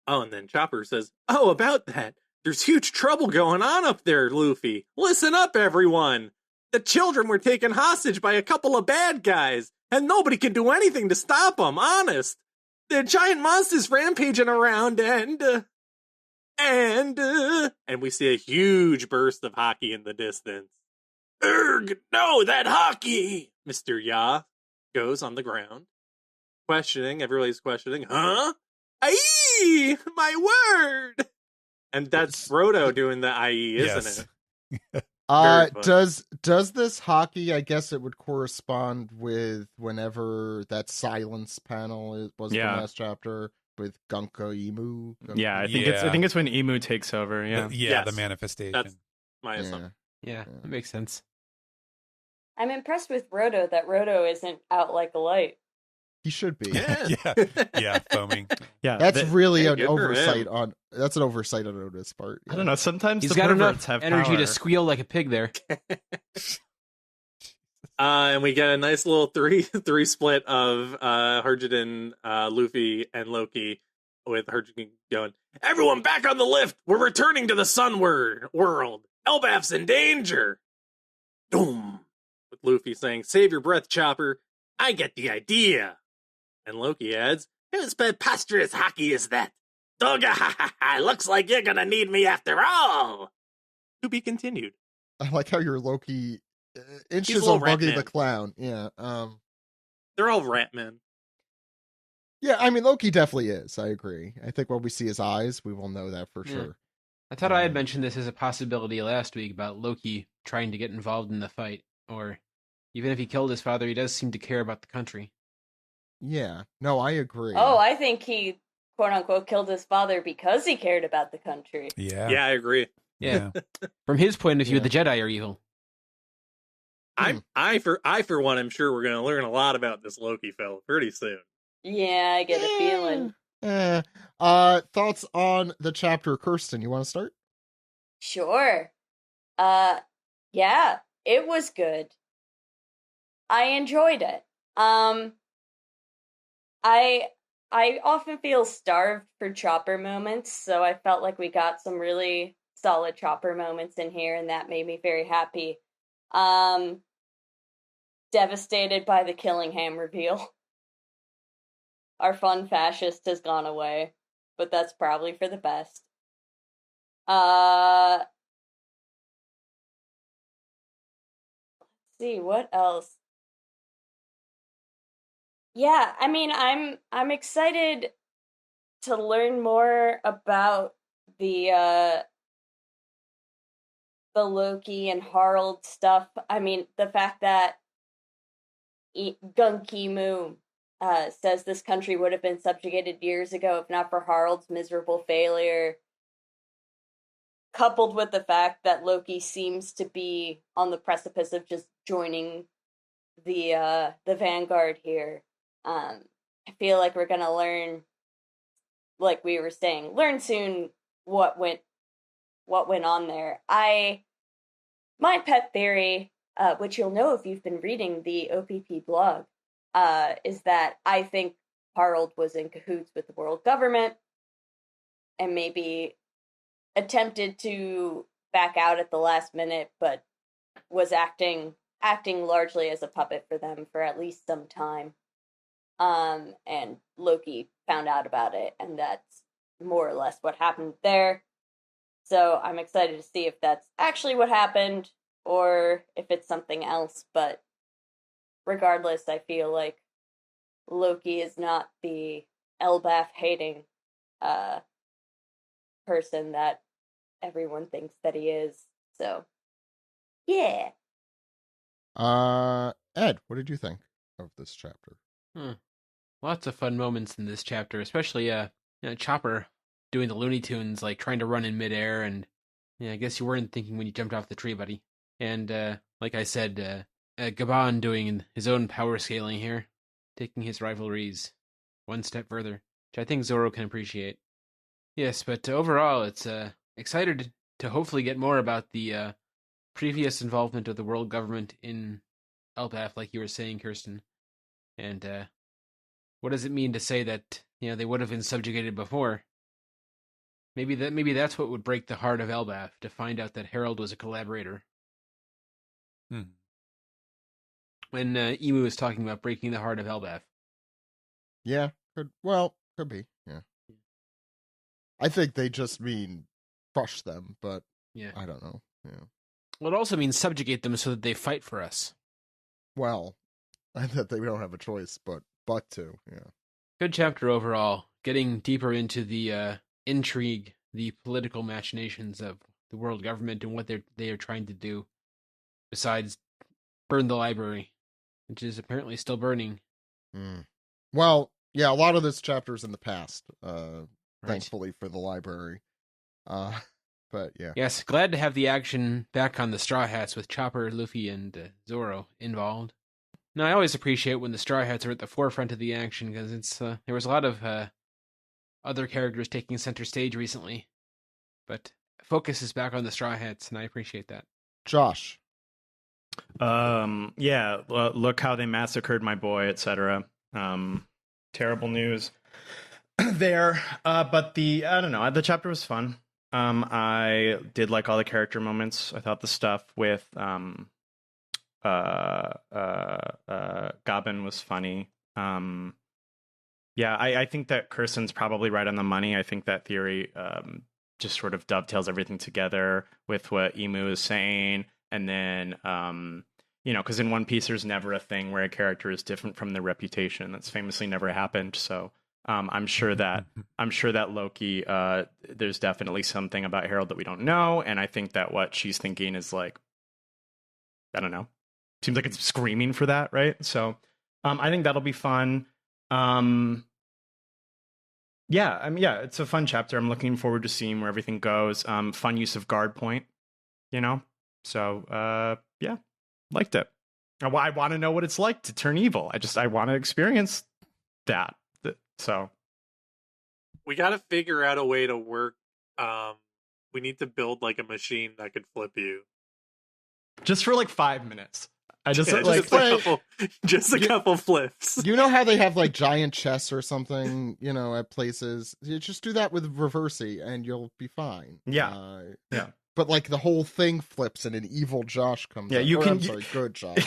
Oh, and then Chopper says, "Oh, about that. There's huge trouble going on up there, Luffy. Listen up, everyone. The children were taken hostage by a couple of bad guys, and nobody can do anything to stop them, honest. They're giant monsters rampaging around, and we see a huge burst of hockey in the distance. "Erg, no, that hockey!" Mr. Ya goes on the ground. Everybody's questioning, "Huh? Aye, my word!" And that's Frodo doing the IE, isn't it? Does this hockey, I guess it would correspond with whenever that silence panel was the last chapter with Gunka Emu. I think it's when Emu takes over. Yeah. The manifestation. That's my assumption. Yeah, that makes sense. I'm impressed with Roto that Roto isn't out like a light. He should be. Yeah, foaming. Yeah, that's really an oversight on Oda's part. I don't know. Sometimes he's got enough energy to squeal like a pig there. And we get a nice little three split of Harjuden, Luffy, and Loki with her going, "Everyone back on the lift! We're returning to the sun world! Elbaf's in danger!" Boom! With Luffy saying, "Save your breath, Chopper. I get the idea." And Loki adds, "Whose preposterous hockey is that? Doga, looks like you're gonna need me after all." To be continued. I like how your Loki inches on Buggy the Clown. Yeah. They're all rat men. Yeah, I mean, Loki definitely is. I agree. I think when we see his eyes, we will know that for sure. I thought I had mentioned this as a possibility last week about Loki trying to get involved in the fight, or even if he killed his father, he does seem to care about the country. Yeah, no, I agree. Oh, I think he, quote unquote, killed his father because he cared about the country. Yeah, I agree. Yeah. From his point of view, the Jedi are evil. I for one, I'm sure we're going to learn a lot about this Loki fellow pretty soon. Yeah, I get a feeling. Thoughts on the chapter, Kirsten? You want to start? Sure. Yeah, it was good. I enjoyed it. I often feel starved for Chopper moments, so I felt like we got some really solid Chopper moments in here, and that made me very happy. Devastated by the Killingham reveal. Our fun fascist has gone away, but that's probably for the best. Let's see, what else? Yeah, I mean, I'm excited to learn more about the Loki and Harald stuff. I mean, the fact that Gunkimu says this country would have been subjugated years ago if not for Harald's miserable failure, coupled with the fact that Loki seems to be on the precipice of just joining the Vanguard here. I feel like we're gonna learn, like we were saying, learn soon what went on there. My pet theory, which you'll know if you've been reading the OPP blog, is that I think Harald was in cahoots with the world government and maybe attempted to back out at the last minute, but was acting largely as a puppet for them for at least some time. And Loki found out about it, and that's more or less what happened there. So I'm excited to see if that's actually what happened, or if it's something else, but regardless, I feel like Loki is not the Elbaf-hating person that everyone thinks that he is. So, yeah. Ed, what did you think of this chapter? Lots of fun moments in this chapter, especially Chopper doing the Looney Tunes, like trying to run in midair, and I guess you weren't thinking when you jumped off the tree, buddy. And like I said, Gaban doing his own power scaling here, taking his rivalries one step further, which I think Zoro can appreciate. Yes, but overall, it's excited to hopefully get more about the previous involvement of the world government in Elbaf, like you were saying, Kirsten. And what does it mean to say that they would have been subjugated before? Maybe that's what would break the heart of Elbaf, to find out that Harald was a collaborator. When Emu was talking about breaking the heart of Elbaf. Yeah, could be. Yeah, I think they just mean crush them, but I don't know. Yeah. Well, it also means subjugate them so that they fight for us. Well, that they don't have a choice, but to, yeah. Good chapter overall. Getting deeper into the intrigue, the political machinations of the world government and what they are trying to do, besides burn the library, which is apparently still burning. Well, yeah, a lot of this chapter is in the past, thankfully for the library. But yeah. Yes, glad to have the action back on the Straw Hats with Chopper, Luffy, and Zoro involved. Now, I always appreciate when the Straw Hats are at the forefront of the action, because it's there was a lot of other characters taking center stage recently. But focus is back on the Straw Hats, and I appreciate that. Josh. Yeah, look how they massacred my boy, etc. Terrible news. there. But I don't know. The chapter was fun. I did like all the character moments. I thought the stuff with Gabin was funny. Yeah, I think that Kirsten's probably right on the money. I think that theory just sort of dovetails everything together with what Emu is saying. And then, because in One Piece, there's never a thing where a character is different from their reputation. That's famously never happened. So I'm sure that Loki, there's definitely something about Harold that we don't know. And I think that what she's thinking is like, I don't know. Seems like it's screaming for that, right? So I think that'll be fun. It's a fun chapter. I'm looking forward to seeing where everything goes. Fun use of guard point, So liked it. I want to know what it's like to turn evil. I want to experience that. So we got to figure out a way to work. We need to build like a machine that could flip you. Just for like 5 minutes. Just a couple flips. You know how they have like giant chests or something, at places? You just do that with Reversey and you'll be fine. Yeah. But like the whole thing flips and an evil Josh comes. Yeah, good Josh.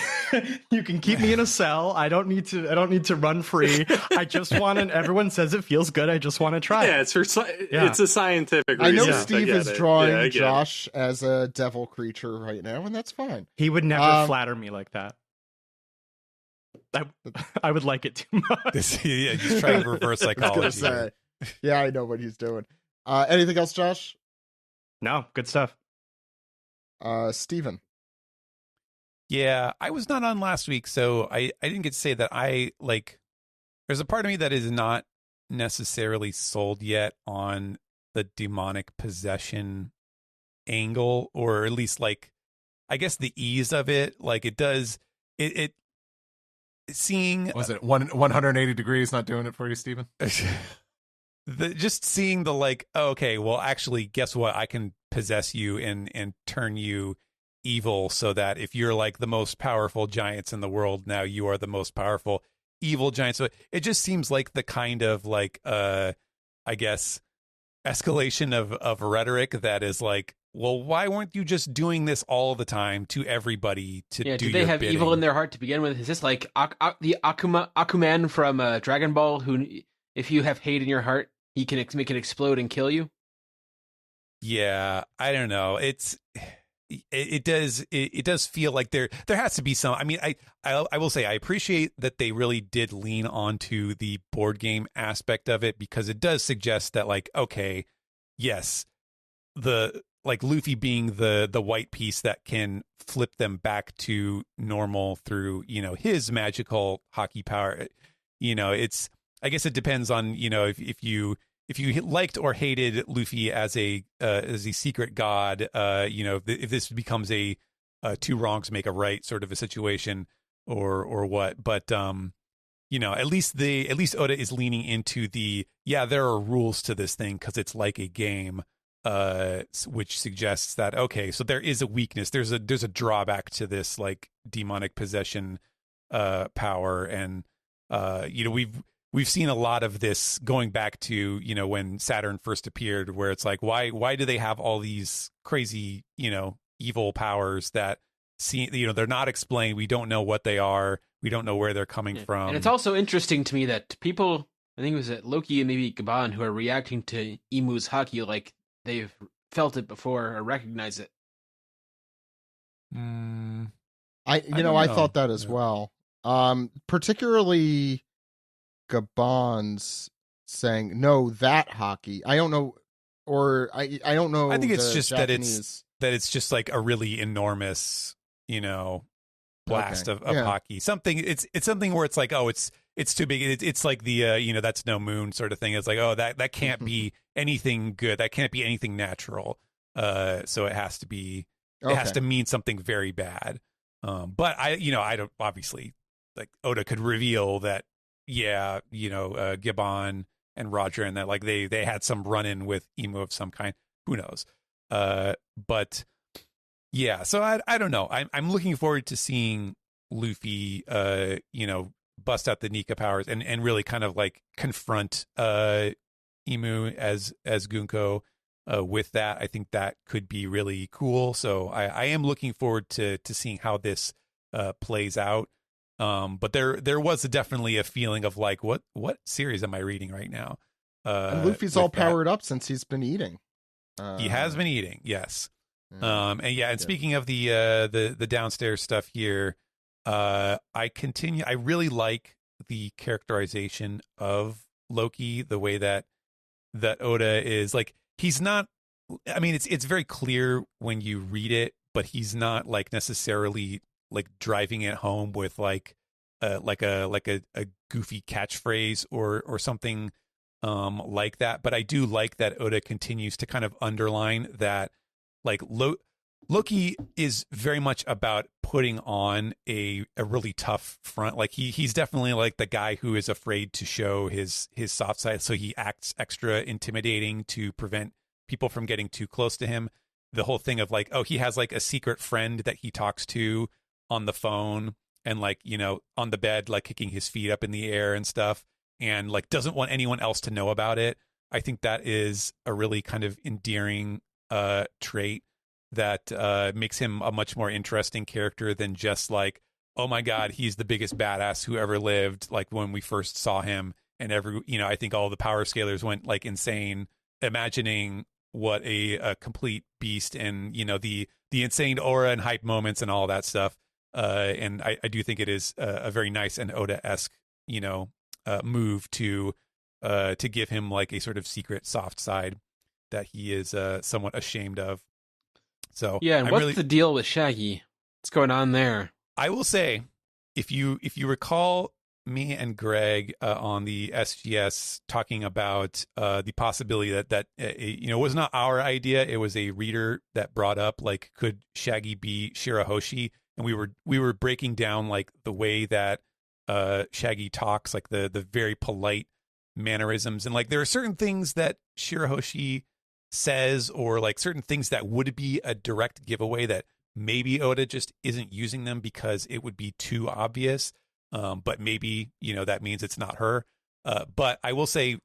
You can keep me in a cell. I don't need to run free. I just want to. Everyone says it feels good. I just want to try. Yeah, it's a scientific reason. I know Steve is drawing Josh as a devil creature right now, and that's fine. He would never flatter me like that. I would like it too much. He's trying to reverse psychology. Yeah, I know what he's doing. Anything else, Josh? No, good stuff. Steven. Yeah, I was not on last week, so I didn't get to say that there's a part of me that is not necessarily sold yet on the demonic possession angle, or at least I guess the ease of it. It seeing, was it 180 degrees not doing it for you, Steven? Just seeing okay, well, actually, guess what? I can possess you and turn you evil, so that if you're like the most powerful giants in the world, now you are the most powerful evil giant. So it just seems like the kind of I guess escalation of rhetoric that is like, well, why weren't you just doing this all the time to everybody to do do they have bidding? Evil in their heart to begin with? Is this like the Akuman from Dragon Ball, who, if you have hate in your heart, he can make it explode and kill you? Yeah, I don't know. It does feel like there has to be some. I mean, I will say I appreciate that they really did lean onto the board game aspect of it, because it does suggest that okay, yes, Luffy being the white piece that can flip them back to normal through his magical hockey power. I guess it depends on if you liked or hated Luffy as a secret god, if this becomes a two wrongs make a right sort of a situation or what. But at least Oda is leaning into there are rules to this thing because it's like a game, which suggests that okay, so there is a weakness, there's a drawback to this demonic possession power, and we've seen a lot of this going back to when Saturn first appeared, where it's like why do they have all these crazy evil powers that they're not explained, we don't know what they are, we don't know where they're coming from. And it's also interesting to me that people, I think it was Loki and maybe Gaban, who are reacting to Emu's haki like they've felt it before or recognize it. I thought that as well. Particularly Gaban's saying no, that hockey. I don't know, or I don't know. I think it's just Japanese... that it's just like a really enormous, blast of hockey. Something it's something where it's like, oh, it's too big. It's like the that's no moon sort of thing. It's like, oh, that can't be anything good. That can't be anything natural. So it has to be. It has to mean something very bad. But I don't, obviously, Oda could reveal that. Yeah, Gibbon and Roger, and that they had some run-in with Emu of some kind. Who knows? But yeah, so I don't know. I'm looking forward to seeing Luffy, bust out the Nika powers and really kind of like confront Imu as Gunko with that. I think that could be really cool. So I am looking forward to seeing how this plays out. But there was definitely a feeling of like, what series am I reading right now? And Luffy's all powered up since he's been eating. He has been eating, yes. And speaking of the downstairs stuff here, I really like the characterization of Loki, the way that Oda is like, he's not, I mean, it's very clear when you read it, but he's not like necessarily like driving it home with like a goofy catchphrase or something like that. But I do like that Oda continues to kind of underline that like Loki is very much about putting on a really tough front. Like he's definitely like the guy who is afraid to show his soft side, so he acts extra intimidating to prevent people from getting too close to him. The whole thing of like, oh, he has like a secret friend that he talks to on the phone and like, you know, on the bed, like kicking his feet up in the air and stuff, and like doesn't want anyone else to know about it. I think that is a really kind of endearing trait that makes him a much more interesting character than just like, oh my God, he's the biggest badass who ever lived. Like when we first saw him, and I think all the power scalers went like insane imagining what a complete beast, and you know the insane aura and hype moments and all that stuff. And I do think it is a very nice and Oda-esque, move to give him like a sort of secret soft side that he is somewhat ashamed of. So yeah, and what's the deal with Shaggy? What's going on there? I will say, if you recall me and Greg on the SGS talking about the possibility that it was not our idea, it was a reader that brought up like, could Shaggy be Shirahoshi? And we were breaking down like the way that Shaggy talks, like the very polite mannerisms, and like there are certain things that Shirahoshi says, or like certain things that would be a direct giveaway that maybe Oda just isn't using them because it would be too obvious. But maybe, that means it's not her. But I will say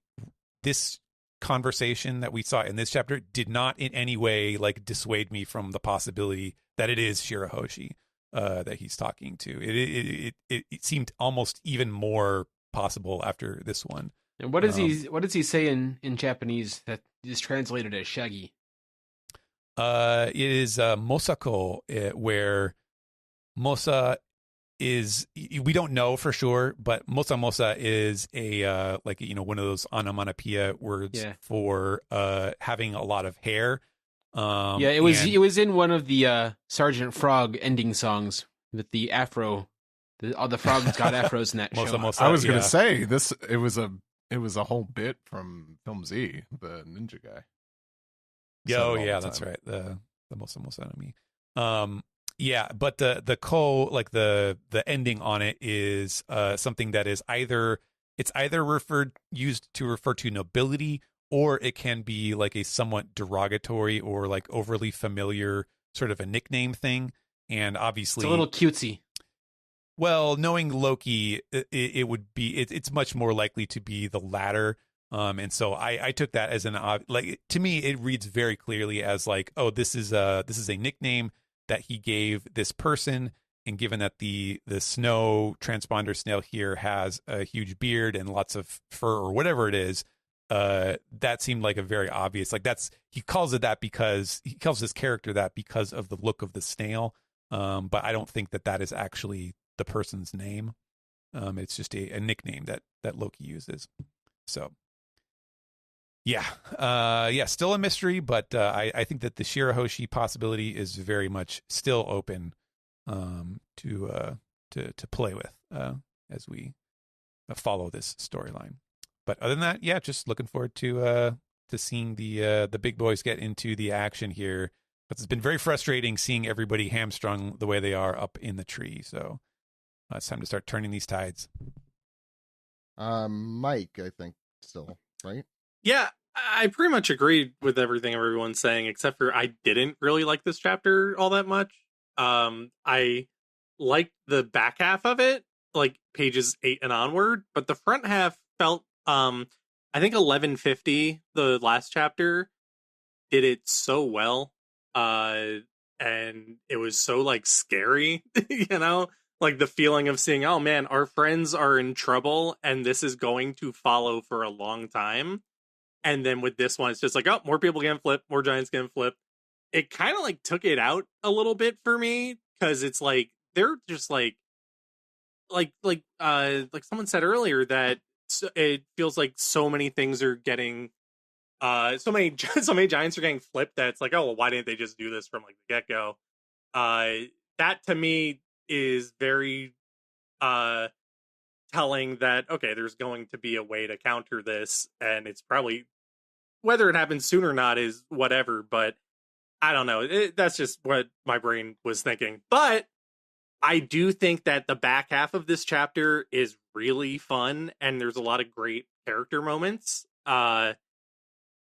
this conversation that we saw in this chapter did not in any way like dissuade me from the possibility that it is Shirahoshi that he's talking to. It seemed almost even more possible after this one. And what does he say in Japanese that is translated as Shaggy? It is Mosako, where Mosa is, we don't know for sure, but Mosa is a one of those onomatopoeia words for having a lot of hair. It was in one of the Sergeant Frog ending songs with the afro. All the frogs got afros in that show. I was going to say this. It was a whole bit from Film Z, the ninja guy. That's right. The Mosa enemy. But the ending on it is something that is either used to refer to nobility, or it can be like a somewhat derogatory or like overly familiar sort of a nickname thing. And obviously it's a little cutesy. Well, knowing Loki, it would be, it's much more likely to be the latter. And so I took that as to me, it reads very clearly as like, oh, this is a nickname that he gave this person. And given that the snow transponder snail here has a huge beard and lots of fur or whatever it is, that seemed like a very obvious, like he calls it that because he calls this character that because of the look of the snail. But I don't think that is actually the person's name. It's just a nickname that Loki uses. So still a mystery, but I think that the Shirahoshi possibility is very much still open to play with as we follow this storyline. But other than that, just looking forward to seeing the big boys get into the action here. But it's been very frustrating seeing everybody hamstrung the way they are up in the tree. So it's time to start turning these tides. Mike, I think still, right? Yeah, I pretty much agreed with everything everyone's saying, except for I didn't really like this chapter all that much. I liked the back half of it. like pages 8 and onward, but the front half felt I think 1150, the last chapter, did it so well. And it was so like scary, you know, like the feeling of seeing, oh man, our friends are in trouble and this is going to follow for a long time. And then with this one, it's just like, oh, more people getting flipped, more giants getting flipped. It kind of like took it out a little bit for me, because it's like they're just like someone said earlier that it feels like so many things are getting so many giants are getting flipped that it's like, oh well, why didn't they just do this from like the get-go? That to me is very telling that okay, there's going to be a way to counter this, and it's probably, whether it happens soon or not is whatever, but I don't know. That's just what my brain was thinking. But I do think that the back half of this chapter is really fun, and there's a lot of great character moments.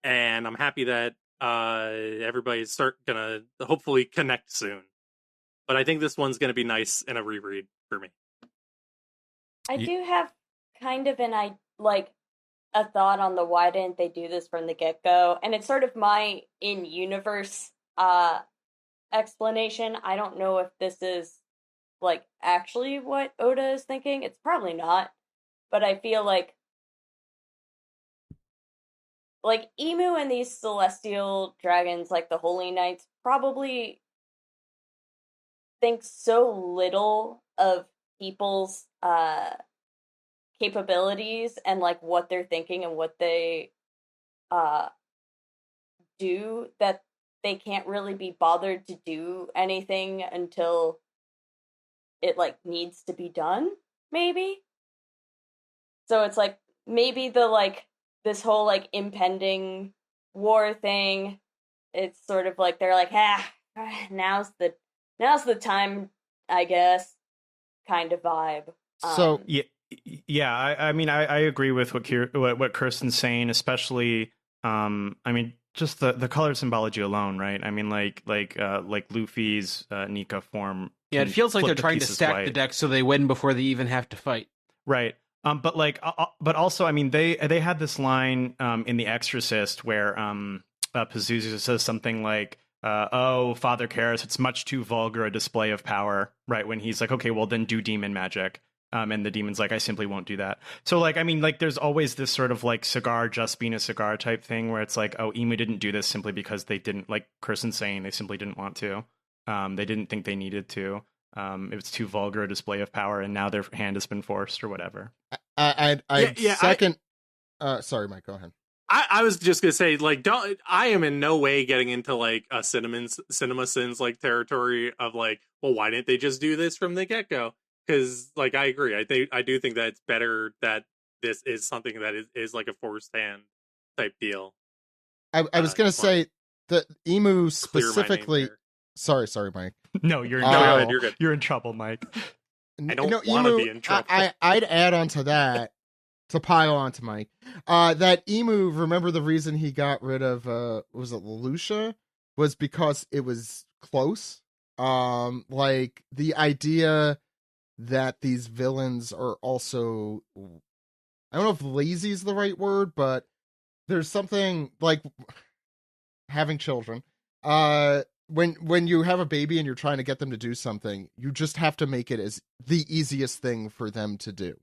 And I'm happy that everybody's gonna hopefully connect soon. But I think this one's gonna be nice in a reread for me. I do have kind of a thought on the why didn't they do this from the get-go, and it's sort of my in-universe explanation. I don't know if this is like actually what Oda is thinking. It's probably not, but I feel like Emu and these celestial dragons, like the Holy Knights, probably think so little of people's capabilities and like what they're thinking and what they do, that they can't really be bothered to do anything until it like needs to be done, maybe. So it's like maybe the like this whole like impending war thing, it's sort of like they're like, now's the time, I guess, kind of vibe. So yeah, I mean, I agree with what Kirsten's saying, especially, I mean, just the color symbology alone, right? I mean, like Luffy's Nika form. Yeah, it feels like they're trying to stack the deck so they win before they even have to fight. Right. But also, I mean, they had this line in The Exorcist where Pazuzu says something like, "Oh, Father Karras, it's much too vulgar a display of power." Right, when he's like, "Okay, well then do demon magic." And the demon's like, I simply won't do that. So, like, I mean, like, there's always this sort of, like, cigar just being a cigar type thing where it's like, oh, Emu didn't do this simply because they didn't, like Kirsten's saying, they simply didn't want to. They didn't think they needed to. It was too vulgar a display of power, and now their hand has been forced or whatever. Sorry, Mike, go ahead. I was just gonna say, like, I am in no way getting into like a cinema sins like territory of like, well, why didn't they just do this from the get go? Because like I agree, I do think that it's better that this is something that is like a forced hand type deal. I was gonna say the Emu specifically. Sorry, Mike. No, you're you're good. You're in trouble, Mike. I don't want to be in trouble. I'd add on to that, to pile on to Mike. That Emu, remember the reason he got rid of was it Lelouch? Was because it was close. Like the idea that these villains are also, I don't know if lazy is the right word, but there's something like having children. When you have a baby and you're trying to get them to do something, you just have to make it as the easiest thing for them to do.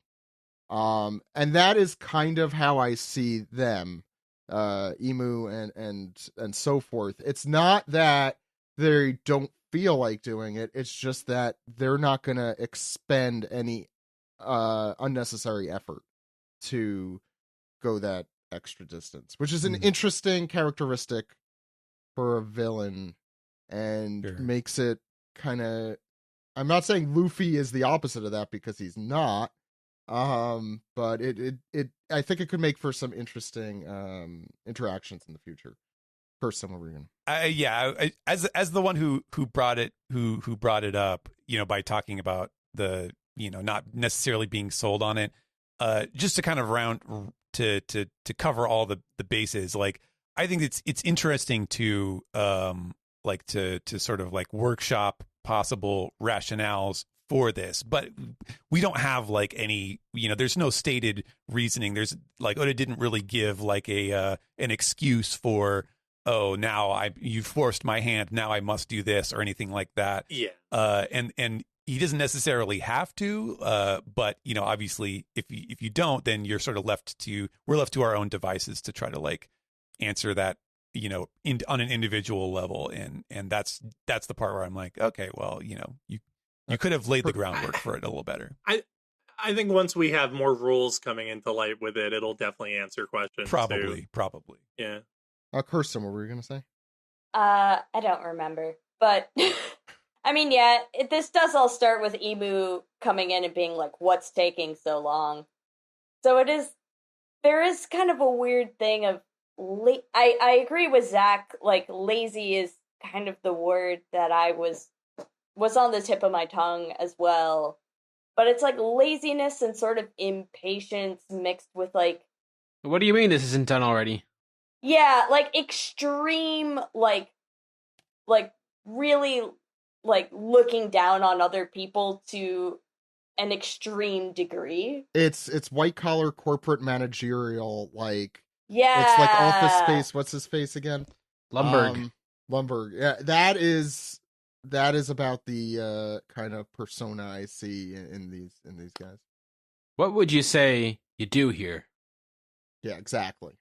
And that is kind of how I see them, Emu and so forth. It's not that they don't feel like doing it. It's just that they're not going to expend any unnecessary effort to go that extra distance, which is an interesting characteristic for a villain, and makes it kind of, I'm not saying Luffy is the opposite of that because he's not, but it I think it could make for some interesting interactions in the future. Kirsten, what were you gonna? As the one who brought it up, you know, by talking about the, you know, not necessarily being sold on it, just to kind of round to cover all the bases. Like, I think it's interesting to like to sort of like workshop possible rationales for this, but we don't have like any, there's no stated reasoning. There's like, Oda didn't really give like an excuse for, oh, now you forced my hand, now I must do this or anything like that. Yeah. And he doesn't necessarily have to, but obviously if you don't, then you're sort of we're left to our own devices to try to like answer that, on an individual level. And that's the part where I'm like, okay, well, you could have laid the groundwork for it a little better. I think once we have more rules coming into light with it, it'll definitely answer questions. Probably. Yeah. Kirsten, what were you going to say? I don't remember, but I mean, yeah, this does all start with Emu coming in and being like, what's taking so long? So there is kind of a weird thing of, I agree with Zach, like, lazy is kind of the word that I was on the tip of my tongue as well. But it's like laziness and sort of impatience mixed with like... What do you mean this isn't done already? Yeah, like extreme, like really, like looking down on other people to an extreme degree. It's white collar corporate managerial, like, yeah, it's like Office Space. What's his face again? Lumberg. Lumberg. Yeah, that is about the kind of persona I see in these guys. What would you say you do here? Yeah, exactly.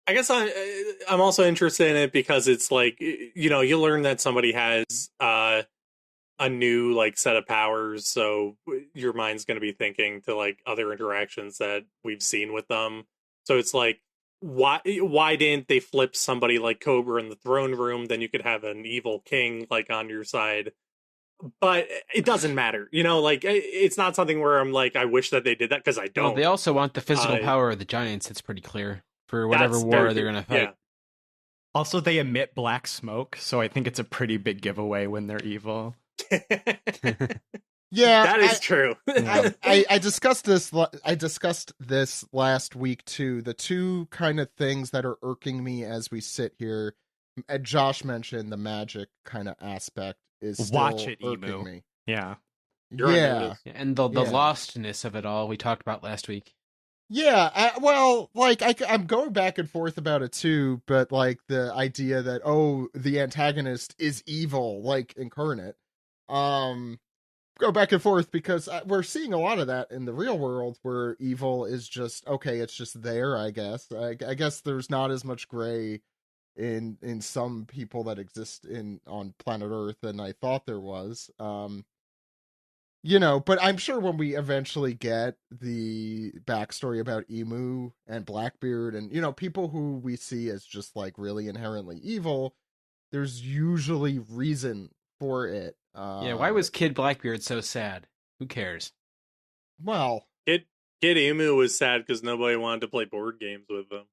I guess I'm also interested in it because it's like, you learn that somebody has a new like set of powers, so your mind's going to be thinking to like other interactions that we've seen with them. So it's like, why didn't they flip somebody like Cobra in the throne room? Then you could have an evil king like on your side. But it doesn't matter, like it's not something where I'm like, I wish that they did that, because I don't. Well, they also want the physical power of the giants. It's pretty clear for whatever war they're going to fight. Yeah. Also, they emit black smoke, so I think it's a pretty big giveaway when they're evil. Yeah, that is true. I discussed this. I discussed this last week too. The two kind of things that are irking me as we sit here. Josh mentioned the magic kind of aspect is still watch it, irking Emu. me. Yeah, yeah, and the lostness of it all we talked about last week. Yeah, I'm going back and forth about it too, but like the idea that the antagonist is evil, like incarnate. Go back and forth because we're seeing a lot of that in the real world where evil is just it's just there. I guess there's not as much gray in some people that exist on planet Earth than I thought there was. But I'm sure when we eventually get the backstory about Emu and Blackbeard and, people who we see as just like really inherently evil, there's usually reason for it. Why was Kid Blackbeard so sad? Who cares? Well, Kid Emu was sad because nobody wanted to play board games with them.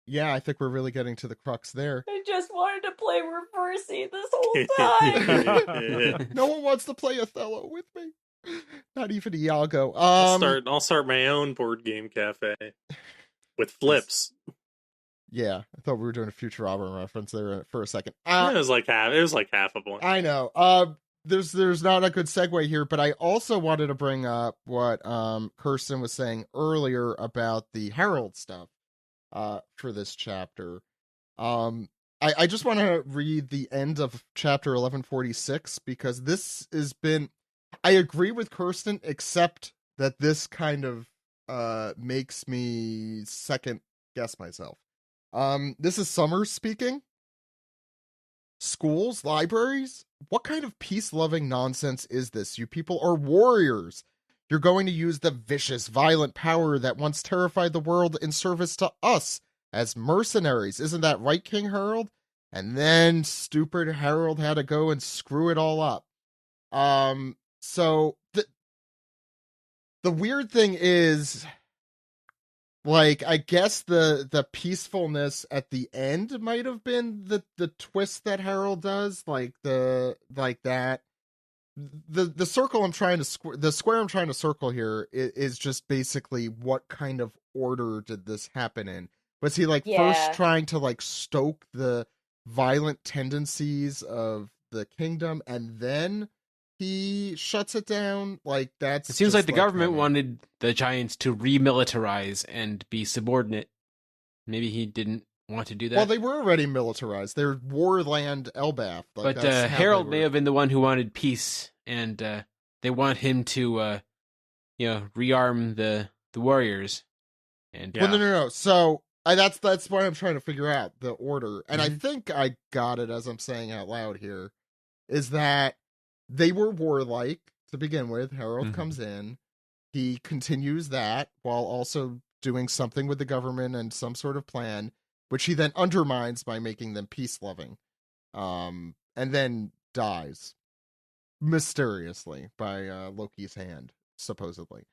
Yeah, I think we're really getting to the crux there. I just wanted to play Reversi this whole time. No one wants to play Othello with me. Not even Iago. I'll start my own board game cafe with flips. Yeah, I thought we were doing a Futurama reference there for a second. It was like half of one. I know. There's not a good segue here, but I also wanted to bring up what Kirsten was saying earlier about the Herald stuff for this chapter. I just want to read the end of chapter 1146 because this has been. I agree with Kirsten, except that this kind of makes me second guess myself. This is Summers speaking. Schools, libraries? What kind of peace-loving nonsense is this? You people are warriors. You're going to use the vicious, violent power that once terrified the world in service to us as mercenaries. Isn't that right, King Harold? And then stupid Harold had to go and screw it all up. So the weird thing is, like, I guess the peacefulness at the end might have been the twist that Harold does, the circle I'm trying to the square I'm trying to circle here is just basically what kind of order did this happen in? Was he first trying to stoke the violent tendencies of the kingdom and then he shuts it down. Like that's. It seems like the government money. wanted the giants to remilitarize and be subordinate. Maybe he didn't want to do that. Well, they were already militarized. They're warland Elbath. Like, but Harold may have been the one who wanted peace, and they want him to, rearm the warriors. And well, no. So that's what I'm trying to figure out, the order. And I think I got it as I'm saying out loud here, is that they were warlike to begin with. Harold comes in. He continues that while also doing something with the government and some sort of plan, which he then undermines by making them peace-loving. And then dies mysteriously by Loki's hand, supposedly.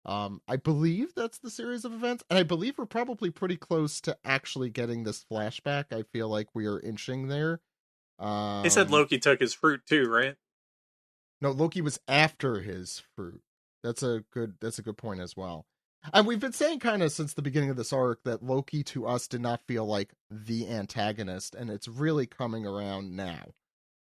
I believe that's the series of events, and I believe we're probably pretty close to actually getting this flashback. I feel like we are inching there. They said Loki took his fruit too, right? No, Loki was after his fruit. That's a good point as well. And we've been saying kind of since the beginning of this arc that Loki to us did not feel like the antagonist, and it's really coming around now.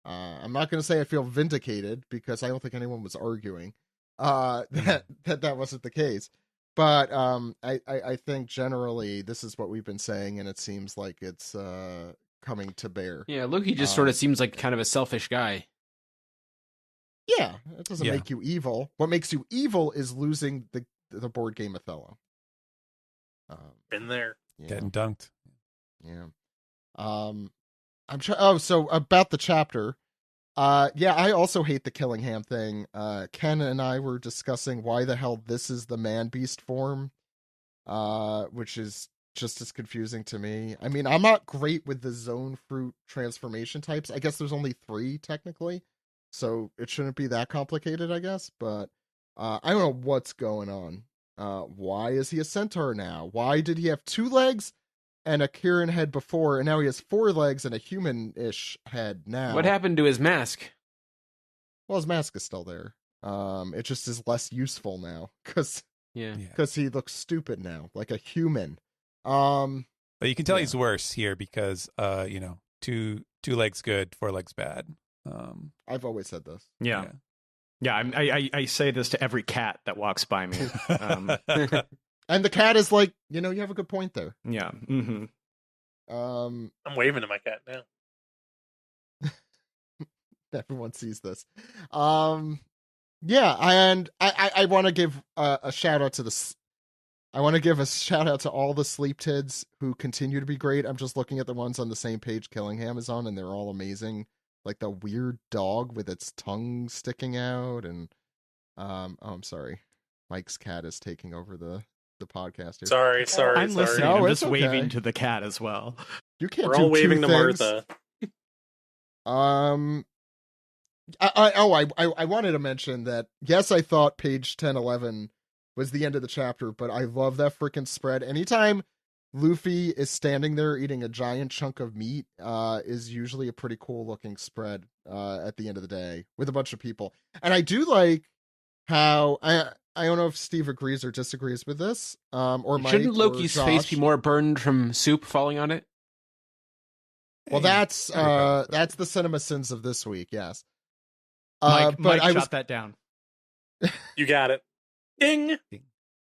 I'm not going to say I feel vindicated, because I don't think anyone was arguing that wasn't the case. But I think generally this is what we've been saying, and it seems like it's coming to bear. Yeah, Loki just sort of seems like kind of a selfish guy. Yeah, it doesn't make you evil. What makes you evil is losing the board game Othello. Been there. Getting dunked. Yeah. So about the chapter. I also hate the Killingham thing. Ken and I were discussing why the hell this is the man-beast form, which is just as confusing to me. I mean, I'm not great with the zone fruit transformation types. I guess there's only 3 technically, so it shouldn't be that complicated, I guess. But I don't know what's going on. Why is he a centaur now? Why did he have 2 legs and a Kieran head before, and now he has 4 legs and a human-ish head now? What happened to his mask? Well, his mask is still there. It just is less useful now, because he looks stupid now, like a human. But you can tell he's worse here because, 2 legs good, 4 legs bad. I've always said this. Yeah. I say this to every cat that walks by me. And the cat is like, you have a good point there. Yeah. I'm waving to my cat now. Everyone sees this. And I want to give a shout out to this. I want to give a shout out to all the sleep tids who continue to be great. I'm just looking at the ones on the same page Killingham is on, and they're all amazing. Like the weird dog with its tongue sticking out, and I'm sorry, Mike's cat is taking over the podcast here. Sorry. I'm listening. No, I'm just okay. waving to the cat as well. You can't. We're do all waving 2 to things. Martha. I wanted to mention that, yes, I thought page 10-11 was the end of the chapter, but I love that freaking spread. Anytime Luffy is standing there eating a giant chunk of meat, is usually a pretty cool looking spread at the end of the day with a bunch of people. And I do like how I don't know if Steve agrees or disagrees with this, or Mike. Shouldn't Loki's or face be more burned from soup falling on it? Well, that's the cinema sins of this week. Yes. Mike, but I shot that down. You got it. Ding.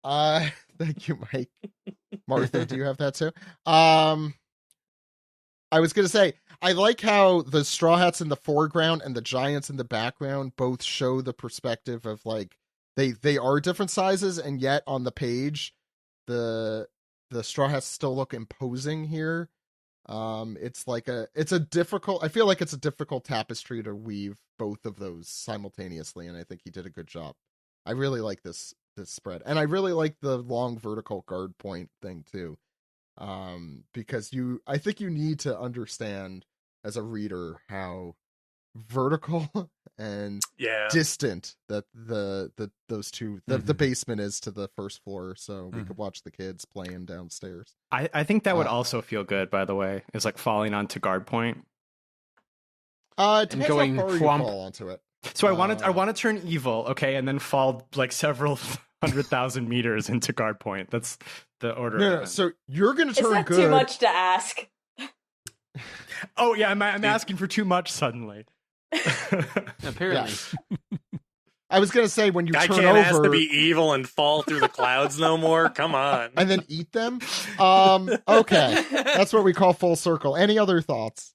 Thank you, Mike. Martha, do you have that too? I was gonna say, I like how the Straw Hats in the foreground and the Giants in the background both show the perspective of like they are different sizes, and yet on the page the Straw Hats still look imposing here. It's a difficult, I feel like it's a difficult tapestry to weave both of those simultaneously, and I think he did a good job. I really like this spread, and I really like the long vertical guard point thing too, because I think you need to understand as a reader how vertical and distant that those two the basement is to the first floor, so we could watch the kids playing downstairs. I think that would also feel good, by the way, is like falling onto guard point. It depends going how far you flump. fall onto it. So I want to turn evil, okay, and then fall like several 100,000 meters into guard point. That's the order. No, so you're gonna turn Is that good. too much to ask? Oh yeah, I'm asking for too much suddenly. Apparently. I was gonna say when you I turn can't over ask to be evil and fall through the clouds no more. Come on. and then eat them. Okay, that's what we call full circle. Any other thoughts?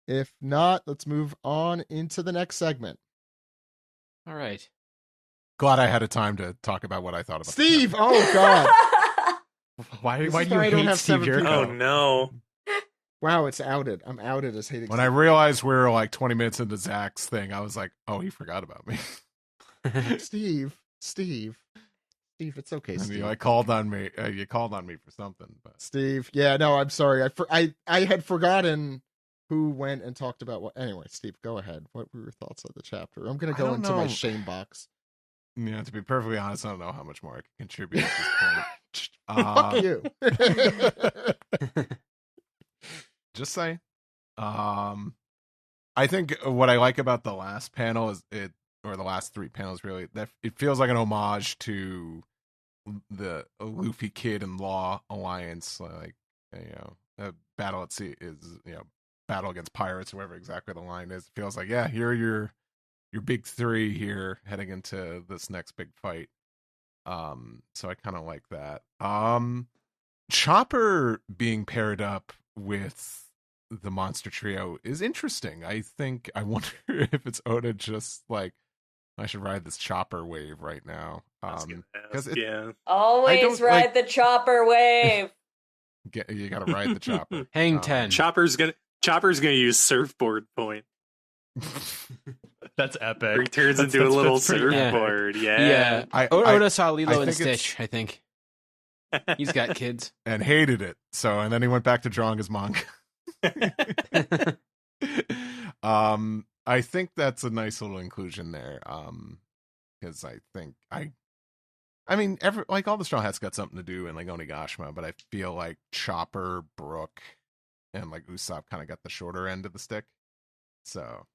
If not, let's move on into the next segment. All right. Glad I had a time to talk about what I thought about Steve. Oh God. Why This do is you why I don't hate have Steve 7 people. Oh Yurko? no. Wow, it's outed. I'm outed as hating. When I realized we were like 20 minutes into Zach's thing, I was like, oh, he forgot about me. Steve, it's okay, And Steve. you like called on me. You called on me for something. But Steve, yeah, no, I'm sorry. I had forgotten who went and talked about what. Anyway, Steve, go ahead. What were your thoughts on the chapter? I'm gonna I go don't into my know. shame box. yeah, to be perfectly honest, I don't know how much more I can contribute at this Fuck you. point. Just saying. I think what I like about the last panel is or the last 3 panels really, that it feels like an homage to the Luffy Kid and Law alliance, like, a battle at sea is, battle against pirates, or whatever exactly the line is. It feels like, yeah, here are your big 3 here heading into this next big fight. So I kind of like that. Chopper being paired up with the monster trio is interesting. I wonder if it's Oda just like, I should ride this Chopper wave right now. Yeah. Always ride the chopper wave. You gotta ride the Chopper. Hang 10. Chopper's gonna use surfboard point. That's epic. He turns into a little surfboard. Yeah. Oda saw Lilo and think Stitch, I think. He's got kids. And hated it. And then he went back to drawing his manga. I think that's a nice little inclusion there. Because I think I mean, all the Straw Hats got something to do in like Onigashima, but I feel like Chopper, Brook, and like Usopp kind of got the shorter end of the stick. So,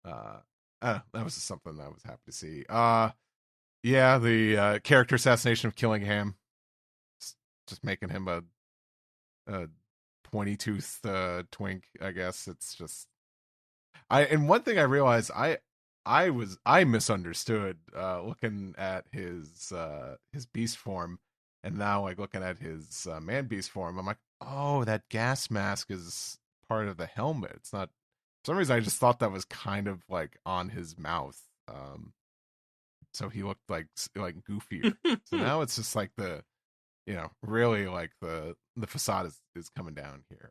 that was just something that I was happy to see. Yeah, the character assassination of Killingham, just making him a pointy-toothed twink. I guess it's just and one thing I realized I misunderstood looking at his beast form, and now like looking at his man beast form, I'm like, oh, that gas mask is part of the helmet. It's not. For some reason, I just thought that was kind of like on his mouth, so he looked like goofier. So now it's just like the, really like the facade is coming down here.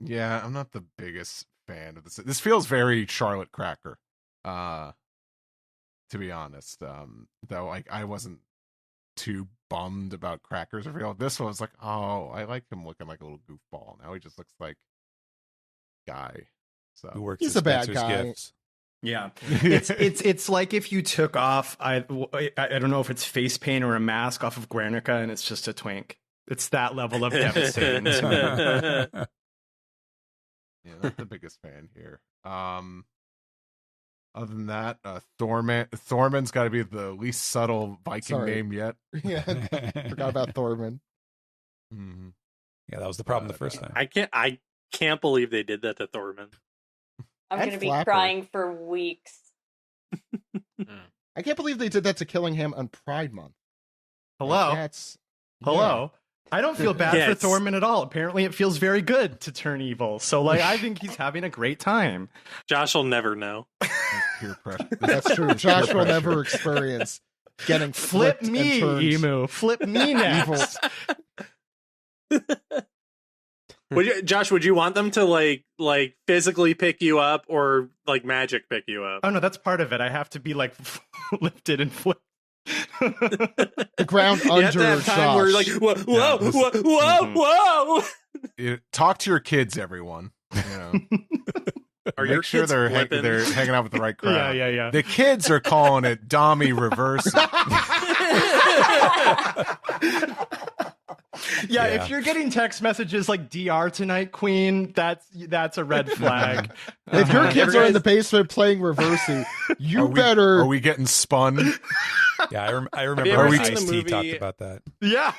Yeah, I'm not the biggest fan of this. This feels very Charlotte Cracker, to be honest. Though I wasn't too bummed about Cracker's reveal. This one was like, oh, I like him looking like a little goofball. Now he just looks like a guy. So Who works he's at a bad Spencer's guy. Gifts. Yeah, it's like if you took off I don't know if it's face paint or a mask off of Guernica and it's just a twink. It's that level of devastating. Yeah, not the biggest fan here. Other than that, Thorman's got to be the least subtle Viking name yet. Yeah, forgot about Thorman. Mm-hmm. Yeah, that was the problem the first time. I can't believe they did that to Thorman. I'm And going to be Flapper. crying for weeks. I can't believe they did that to Killingham on Pride Month. Hello. That's Hello. I don't feel bad Yeah, for it's- Thorman at all. Apparently it feels very good to turn evil. So like I think he's having a great time. Josh will never know. Peer pressure. That's true. Josh will never experience getting Flip flipped me, and turned Emu. Flip me next. Josh, would you want them to like physically pick you up or like magic pick you up? Oh no, that's part of it. I have to be like lifted and flipped. the ground You under have to have time Josh. where you're like, whoa. Talk to your kids, everyone. Are your Make sure kids they're flipping? they're hanging out with the right crowd. Yeah. The kids are calling it Dommy reverse. Yeah, if you're getting text messages like "DR tonight, Queen," that's a red flag. If your kids are in the basement playing Reversi, you better. Are we getting spun? Yeah, I you remember ever when seen the Ice-T movie- talked about that. Yeah.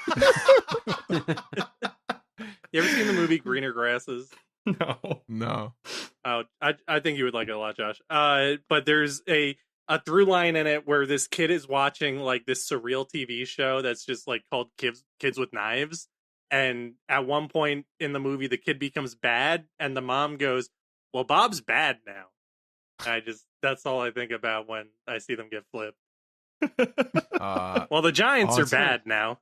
You ever seen the movie Greener Grasses? No. Oh, I think you would like it a lot, Josh. But there's a through line in it where this kid is watching like this surreal TV show that's just like called Kids with Knives. And at one point in the movie, the kid becomes bad, and the mom goes, "Well, Bob's bad now." That's all I think about when I see them get flipped. Well, the Giants are bad now.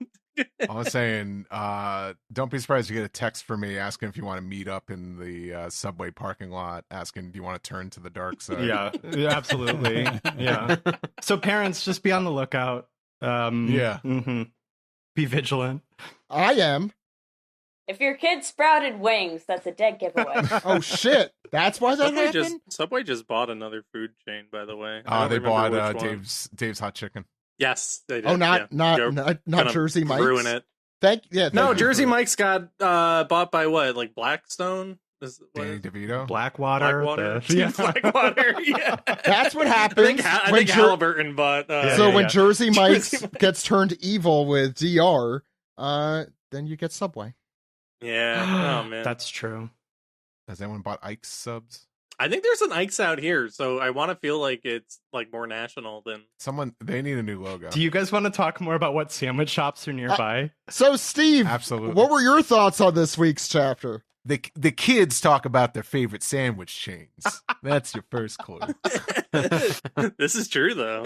I was saying, don't be surprised you get a text from me asking if you want to meet up in the subway parking lot, asking, do you want to turn to the dark side? Yeah, absolutely. Yeah. So parents, just be on the lookout. Yeah. Mm-hmm. Be vigilant. I am. If your kid sprouted wings, that's a dead giveaway. Oh, shit. That's why that happened? Subway just bought another food chain, by the way. They bought Dave's Hot Chicken. Yes, they did. Oh, not Jersey Mike's? Ruin it. Thank Jersey Mike's got bought by what? Like Blackstone? Danny DeVito? Blackwater. Blackwater, yeah. That's what happens. I think Halliburton bought... when Jersey Mike's gets turned evil with DR, then you get Subway. Yeah. Oh, man. That's true. Has anyone bought Ike's subs? I think there's an Ike's out here, so I want to feel like it's like more national than... They need a new logo. Do you guys want to talk more about what sandwich shops are nearby? So, Steve, absolutely. What were your thoughts on this week's chapter? The kids talk about their favorite sandwich chains. That's your first clue. This is true, though.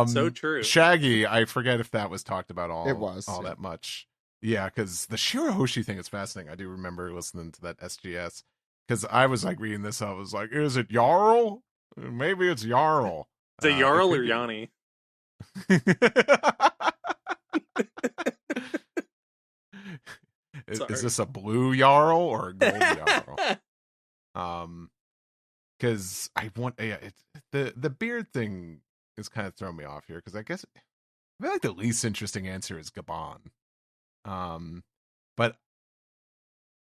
So true. Shaggy, I forget if that was talked about all that much. Yeah, because the Shirahoshi thing is fascinating. I do remember listening to that SGS. Because I was like reading this, I was like, is it Jarl? Maybe it's Jarl. Is it Jarl or Yanni? Is this a blue Jarl or a gold Jarl? Because I want the beard thing is kind of throwing me off here. Because I guess I feel like the least interesting answer is Gabon. But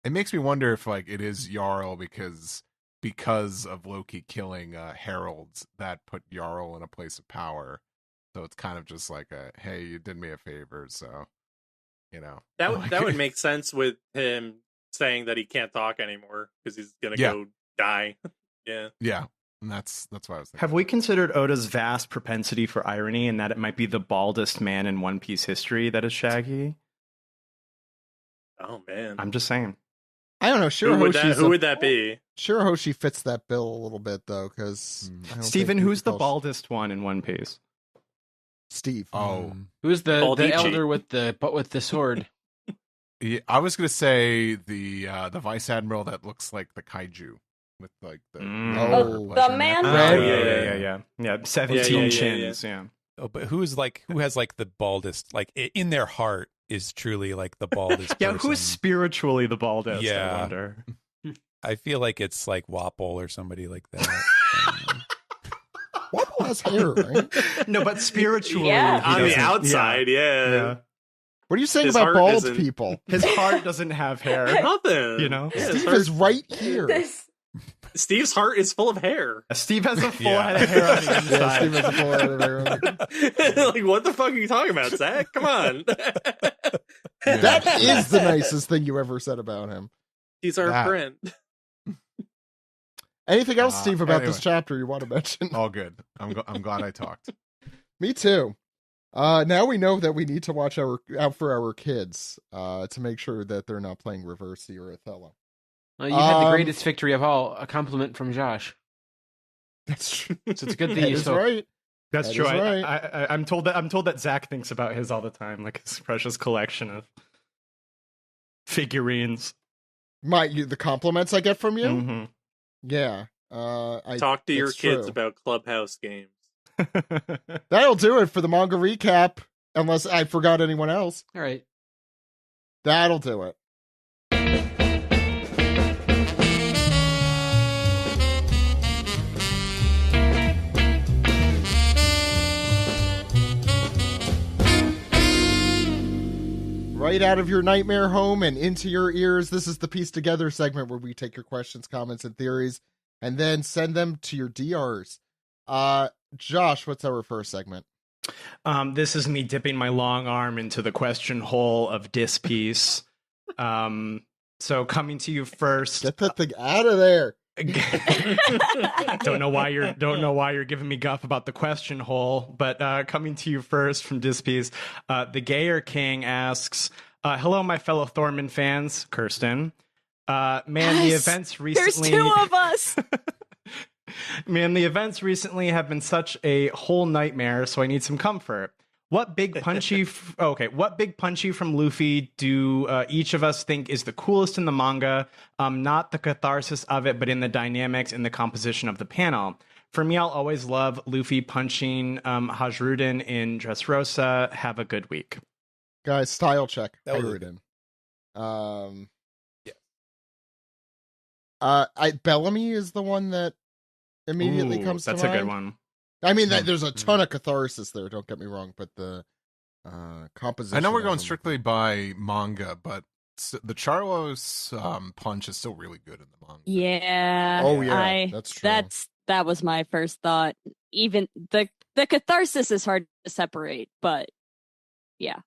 it makes me wonder if like it is Jarl because of Loki killing heralds that put Jarl in a place of power. So it's kind of just like hey, you did me a favor, so that would make sense with him saying that he can't talk anymore because he's gonna go die. Yeah, and that's what I was thinking. Have we considered Oda's vast propensity for irony and that it might be the baldest man in One Piece history that is Shaggy? Oh man, I'm just saying. I don't know. Who would that be? Shirahoshi fits that bill a little bit, though, because... Steven, who's the baldest one in One Piece? Steve. Oh. Who's the elder with the sword? Yeah, I was going to say the Vice Admiral that looks like the kaiju. With like the... the man? Yeah, 17 chins, yeah. Oh, but who has like the baldest, like in their heart is truly like the baldest Yeah, person. who's spiritually the baldest, Yeah. I wonder. I feel like it's like Wapple or somebody like that. Wapple has hair, right? No, but spiritually. Yeah. On the outside, yeah. What are you saying His about heart bald isn't- people? His heart doesn't have hair. Nothing. You know? Yeah, Steve is right here. Steve's heart is full of hair. Steve has a full head of hair on the inside. Yeah, Steve has a full head of hair. Like, what the fuck are you talking about, Zach? Come on. That is the nicest thing you ever said about him. He's our friend. Anything else, Steve, about this chapter you want to mention? All good. I'm glad I talked. Me too. Now we know that we need to watch out for our kids to make sure that they're not playing Reversi or Othello. Well, you had the greatest victory of all, a compliment from Josh. That's true. So it's a good thing you spoke. Right. That's true. I'm told that Zach thinks about his all the time, like his precious collection of figurines. The compliments I get from you? Mm-hmm. Yeah. Talk to your kids about Clubhouse games. That'll do it for the manga recap, unless I forgot anyone else. All right. That'll do it. Right out of your nightmare home and into your ears, this is the Piece Together segment where we take your questions, comments, and theories and then send them to your DRs. Josh, what's our first segment? This is me dipping my long arm into the question hole of Dis Piece. So coming to you first. Get that thing out of there. don't know why you're giving me guff about the question hole, but coming to you first from Dispiece, the Gayer King asks, hello, my fellow Thorman fans, Kirsten. The events recently... There's 2 of us! Man, the events recently have been such a whole nightmare, so I need some comfort. What big punchy from Luffy do each of us think is the coolest in the manga? Not the catharsis of it, but in the dynamics and the composition of the panel. For me, I'll always love Luffy punching Hajruden in Dressrosa. Have a good week. Guys, style check. That was Bellamy is the one that immediately comes to mind. That's a good one. I mean, there's a ton of catharsis there, don't get me wrong, but the composition... I know we're going strictly by manga, but the Charlos punch is still really good in the manga. Yeah. Oh, yeah, that's true. That was my first thought. Even the catharsis is hard to separate, but yeah.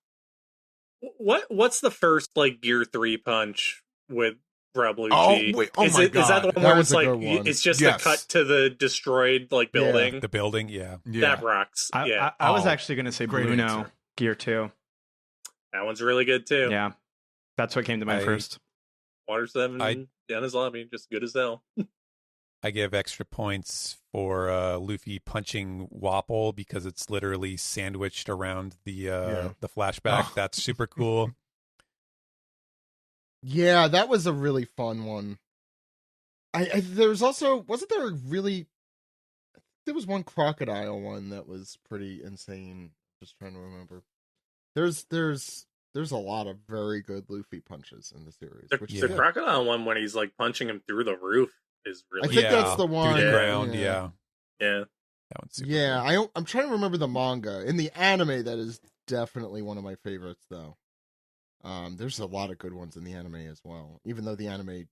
What's the first, like, Gear 3 punch with Rablucci? Oh, wait, oh my God. Is that the one That where was it's a like, good one. it's just Yes. a cut to the destroyed, like, building? The building, yeah. That rocks. Yeah. I was actually going to say Great Bruno, answer. Gear 2. That one's really good, too. Yeah. That's what came to mind first. Water 7 down his lobby, just good as hell. I give extra points for Luffy punching Wapol because it's literally sandwiched around the flashback. Oh. That's super cool. Yeah, that was a really fun one. There was also... Wasn't there there was one crocodile one that was pretty insane. Just trying to remember. There's a lot of very good Luffy punches in the series. The crocodile one when he's, like, punching him through the roof is really... I think that's the one. Through the ground, Yeah. That one's super Yeah, I'm trying to remember the manga. In the anime, that is definitely one of my favorites, though. There's a lot of good ones in the anime as well, even though the anime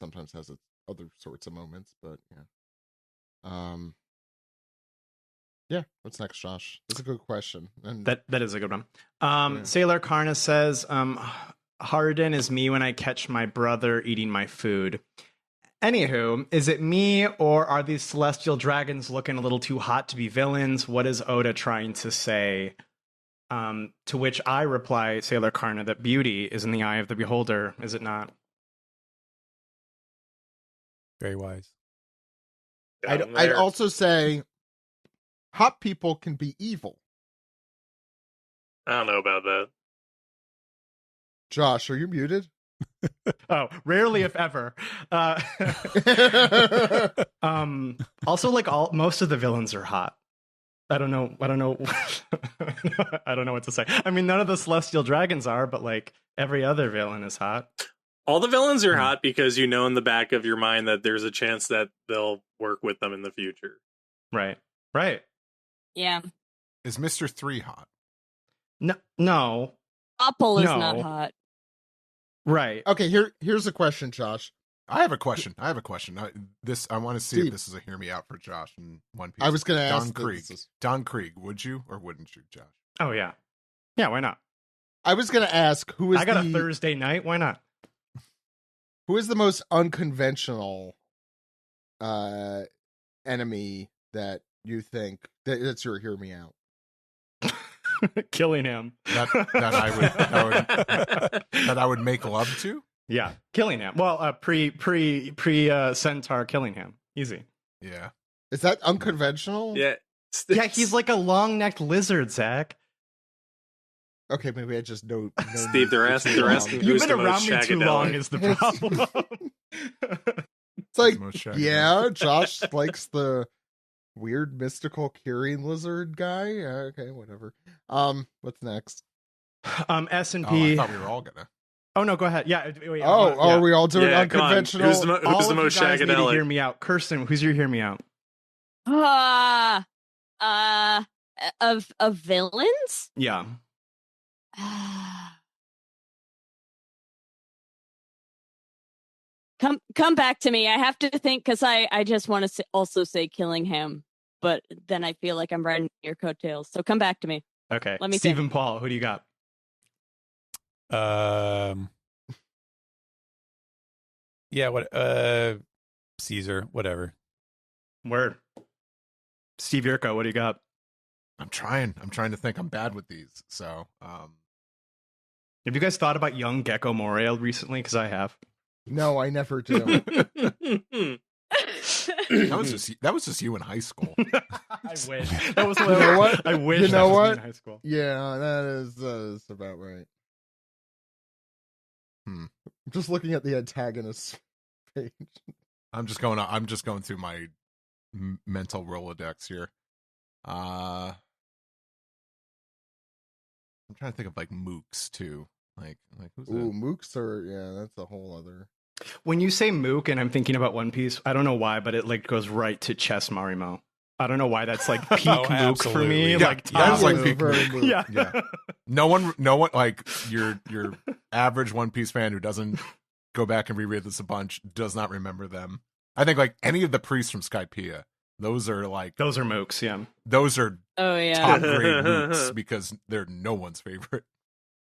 sometimes has its other sorts of moments, but yeah. Yeah, what's next, Josh? That's a good question. And That is a good one. Sailor Karna says, Harden is me when I catch my brother eating my food. Anywho, is it me, or are these celestial dragons looking a little too hot to be villains? What is Oda trying to say? To which I reply, Sailor Karna, that beauty is in the eye of the beholder, is it not? Very wise. I'd also say hot people can be evil. I don't know about that. Josh, are you muted? Oh, rarely if ever. Also, like most of the villains are hot. I don't know. I don't know what to say. I mean, none of the celestial dragons are, but like every other villain is hot. All the villains are hot because you know in the back of your mind that there's a chance that they'll work with them in the future. Right. Yeah. Is Mr. 3 hot? No. Apple is not hot. Right. Okay, here's a question, Josh. I have a question. I want to see Steve. if this is a hear me out for Josh in One Piece. I was going to ask Don Krieg, would you or wouldn't you, Josh? Oh, yeah. Yeah, why not? I was going to ask who is I got a Thursday night. Why not? Who is the most unconventional enemy that you think that's your hear me out? Killingham. That I would make love to? Yeah, Killingham. Well, pre Centaur Killingham. Easy. Yeah. Is that unconventional? Yeah. Yeah, he's like a long-necked lizard, Zach. Okay, maybe I just know. Steve, they're asking You've been around me too long is the problem. It's like, yeah, Josh likes the weird mystical carrying lizard guy. Okay, whatever. What's next? S&P. I thought we were all gonna. Oh no, go ahead. Yeah. Wait, are we all doing unconventional? Who's the most shagadelic? Hear me out, Kirsten. Who's your hear me out? Of villains? Yeah. Come back to me. I have to think because I just want to also say Killingham, but then I feel like I'm riding your coattails. So come back to me. Okay. Let me Stephen think. Paul, who do you got? Yeah, what Caesar, whatever. Word. Steve Yurko, what do you got? I'm trying to think. I'm bad with these. So, have you guys thought about young Gecko Morail recently? Because I have. No, I never do. that was just you in high school. I wish. That was You know what? I wish You know that was me what? in high school. Yeah, that is about right. I'm just looking at the antagonist page. I'm just going through my mental Rolodex here. I'm trying to think of like mooks too. Like who's that? Ooh, mooks are that's a whole other. When you say Mook and I'm thinking about One Piece, I don't know why, but it like goes right to Chess Marimo. I don't know why that's like peak Mook for me. absolutely. Like That's like Very, peak very Mook. mook. yeah. No one like your average One Piece fan who doesn't go back and reread this a bunch does not remember them. I think like any of the priests from Skypiea, those are Mooks, yeah. Those are Oh yeah. top grade mooks because they're no one's favorite.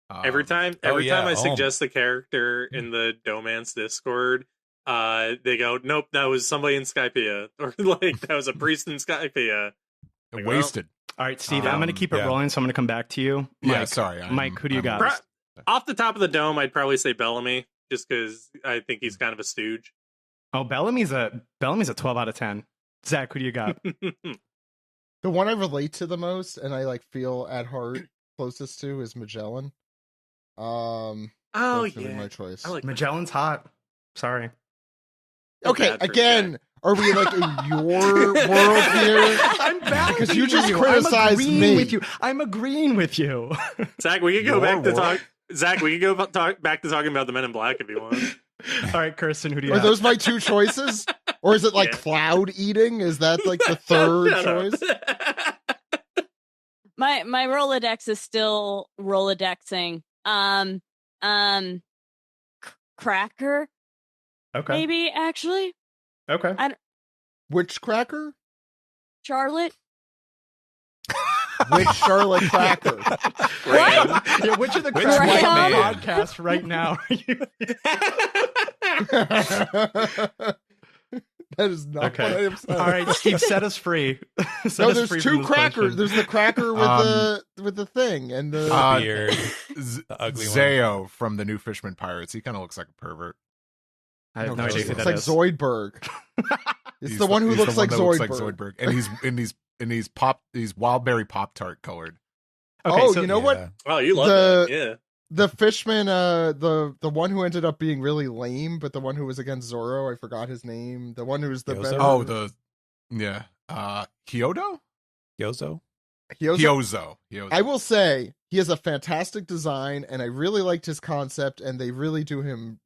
Every time I suggest the character in the Domance Discord, they go, "Nope, that was somebody in Skypiea," or like that was a priest in Skypiea. Like, wasted. All right, Steve, I'm going to keep it rolling, so I'm going to come back to you. Mike, Mike, who do you got? Off the top of the dome, I'd probably say Bellamy, just because I think he's kind of a stooge. Oh, Bellamy's a 12 out of 10. Zach, who do you got? The one I relate to the most and I like feel at heart closest to is Magellan. Oh that's yeah, really my choice. I like Magellan's hot. Sorry. Okay, again, are we like in your world here? I'm balancing because you just you. criticized me. With you. I'm agreeing with you. Zach, we could go back to talk. Zach, we could go back to talking about the Men in Black if you want. All right, Kirsten, who do you Are have? those my two choices? Or is it like cloud eating? Is that like the third choice? My Rolodex is still Rolodexing. Cracker. Okay. Maybe actually. Okay. Which cracker? Charlotte. Which Charlotte cracker? What? Yeah, which of the Which crackers white on the man? podcast right now are you? That is not what I am saying. All right, Steve, set us free. No, there's two crackers. There's the cracker with the thing and the beard, the ugly Zeo from the New Fishman Pirates. He kind of looks like a pervert. I have no idea who It's that like is. Zoidberg. It's the one who looks like Zoidberg. And he's in these wildberry Pop-Tart colored. Okay, you know what? Oh, you love that. Yeah. The Fishman, the one who ended up being really lame, but the one who was against Zoro, I forgot his name. The one who was the better. Oh, Kyoto? Hyozo. I will say he has a fantastic design, and I really liked his concept, and they really do him,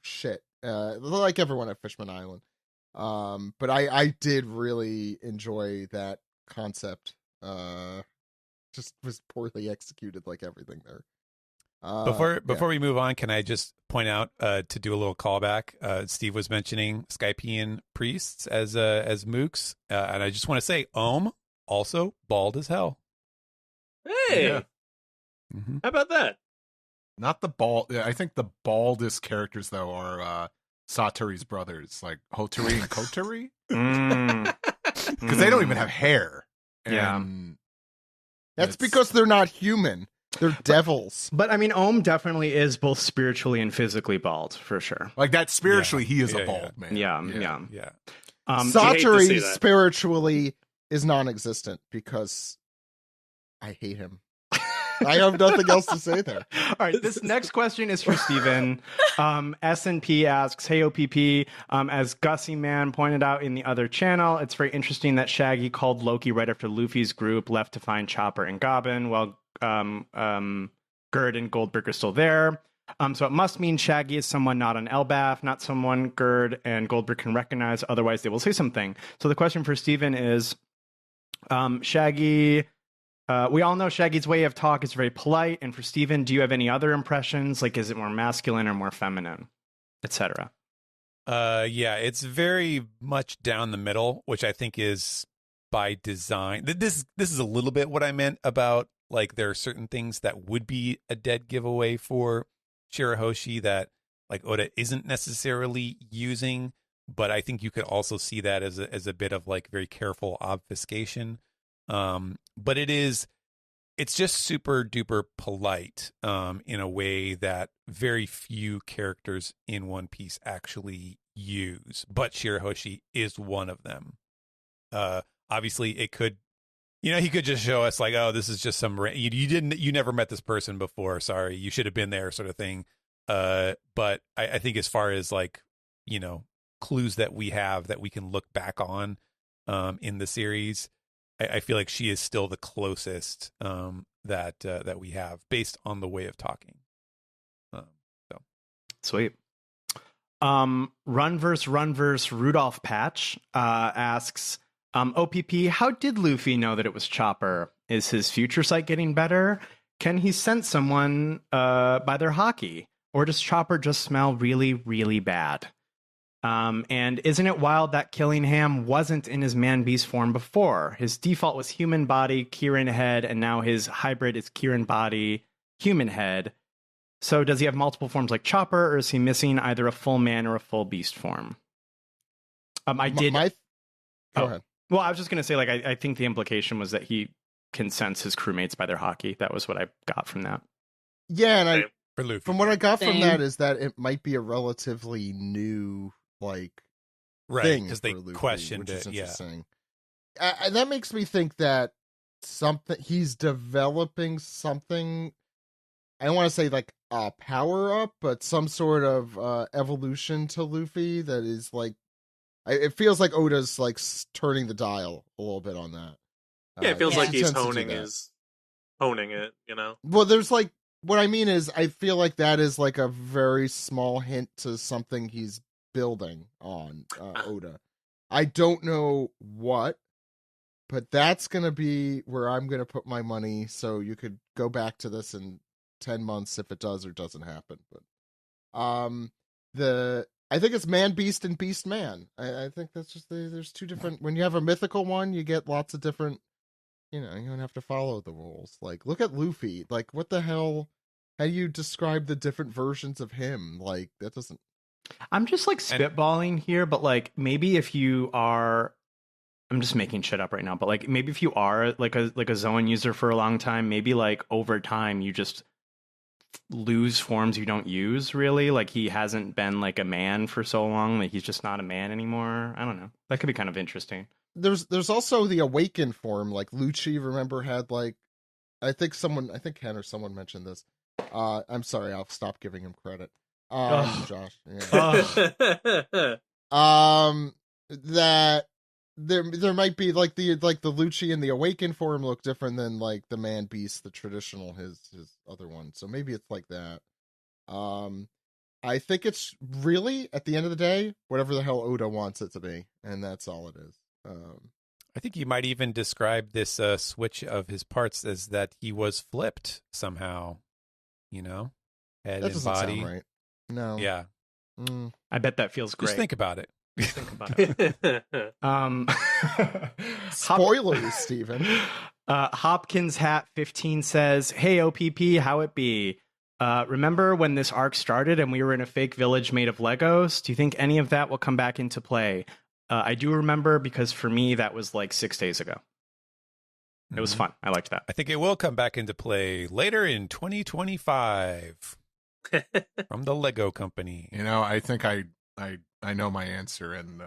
shit. Like everyone at Fishman Island. But I did really enjoy that concept. Just was poorly executed, like everything there. Before we move on, can I just point out to do a little callback? Steve was mentioning Skypian priests as mooks, and I just want to say Ohm also bald as hell. Hey, Yeah. How about that? Not the bald. I think the baldest characters though are Satoru's brothers, like Hotori and Kotori, because they don't even have hair. And that's because they're not human. They're devils. But I mean, Ohm definitely is both spiritually and physically bald, for sure. Like that spiritually, he is a bald man. Yeah. Satori spiritually is non-existent because I hate him. I have nothing else to say there. All right, this next question is for Steven. S&P asks, hey, OPP, as Gussie Man pointed out in the other channel, it's very interesting that Shaggy called Loki right after Luffy's group left to find Chopper and Gobbin, while Gerd and Goldberg are still there. So it must mean Shaggy is someone not on Elbaf, not someone Gerd and Goldberg can recognize, otherwise they will say something. So the question for Steven is, Shaggy... we all know Shaggy's way of talk is very polite, and for Steven, do you have any other impressions? Like, is it more masculine or more feminine, etc.? Yeah, it's very much down the middle, which I think is by design. This is a little bit what I meant about, like, there are certain things that would be a dead giveaway for Shirahoshi that, like Oda isn't necessarily using, but I think you could also see that as a bit of like very careful obfuscation. But it's just super duper polite in a way that very few characters in One Piece actually use, but Shirahoshi is one of them. Obviously it could, he could just show us like, oh, this is just some you never met this person before, sorry, you should have been there, sort of thing. But I think as far as like, clues that we have that we can look back on in the series, I feel like she is still the closest that we have based on the way of talking. So sweet. Runverse Rudolph Patch asks, OPP, how did Luffy know that it was Chopper? Is his future sight getting better? Can he sense someone by their hockey? Or does Chopper just smell really, really bad? And isn't it wild that Killingham wasn't in his man-beast form before? His default was human body, Kieran head, and now his hybrid is Kieran body, human head. So does he have multiple forms like Chopper, or is he missing either a full man or a full beast form? Go ahead. Well, I was just going to say, like, I think the implication was that he can sense his crewmates by their hockey. That was what I got from that. Yeah, and from what I got from that is that it might be a relatively new, like, thing because they Luffy, questioned which is it. interesting. Yeah, that makes me think that he's developing something. I don't want to say like a power up, but some sort of evolution to Luffy that is like. It feels like Oda's like turning the dial a little bit on that. Yeah, it feels like he's honing it, Well, there's like, what I mean is, I feel like that is like a very small hint to something he's building on, Oda. I don't know what, but that's going to be where I'm going to put my money, so you could go back to this in 10 months if it does or doesn't happen. But I think it's Man Beast and Beast Man. I think that's just there's two different. When you have a mythical one, you get lots of different. You don't have to follow the rules. Like, look at Luffy. Like, what the hell? How do you describe the different versions of him? Like, that doesn't. I'm just like spitballing here, but like maybe if you are, I'm just making shit up right now. But like maybe if you are like a Zoan user for a long time, maybe like over time you just lose forms you don't use, really. Like he hasn't been like a man for so long, like he's just not a man anymore. I don't know, that could be kind of interesting. There's also the awakened form, like Lucci, remember, had like I think Ken or someone mentioned this. I'm sorry, I'll stop giving him credit. Josh, yeah. That there might be like the Lucci and the awakened form look different than like the Man Beast, the traditional his other one. So maybe it's like that. I think it's really, at the end of the day, whatever the hell Oda wants it to be, and that's all it is. I think you might even describe this switch of his parts as that he was flipped somehow. Head that and body. Sound right. No. Yeah. I bet that feels great. Just think about it. Think about it. Spoilers, Steven. Hopkins Hat 15 says, "Hey OPP, how it be? Remember when this arc started and we were in a fake village made of Legos? Do you think any of that will come back into play?" I do remember, because for me that was like 6 days ago. It was fun. I liked that. I think it will come back into play later in 2025 from the Lego company. I think I know my answer, and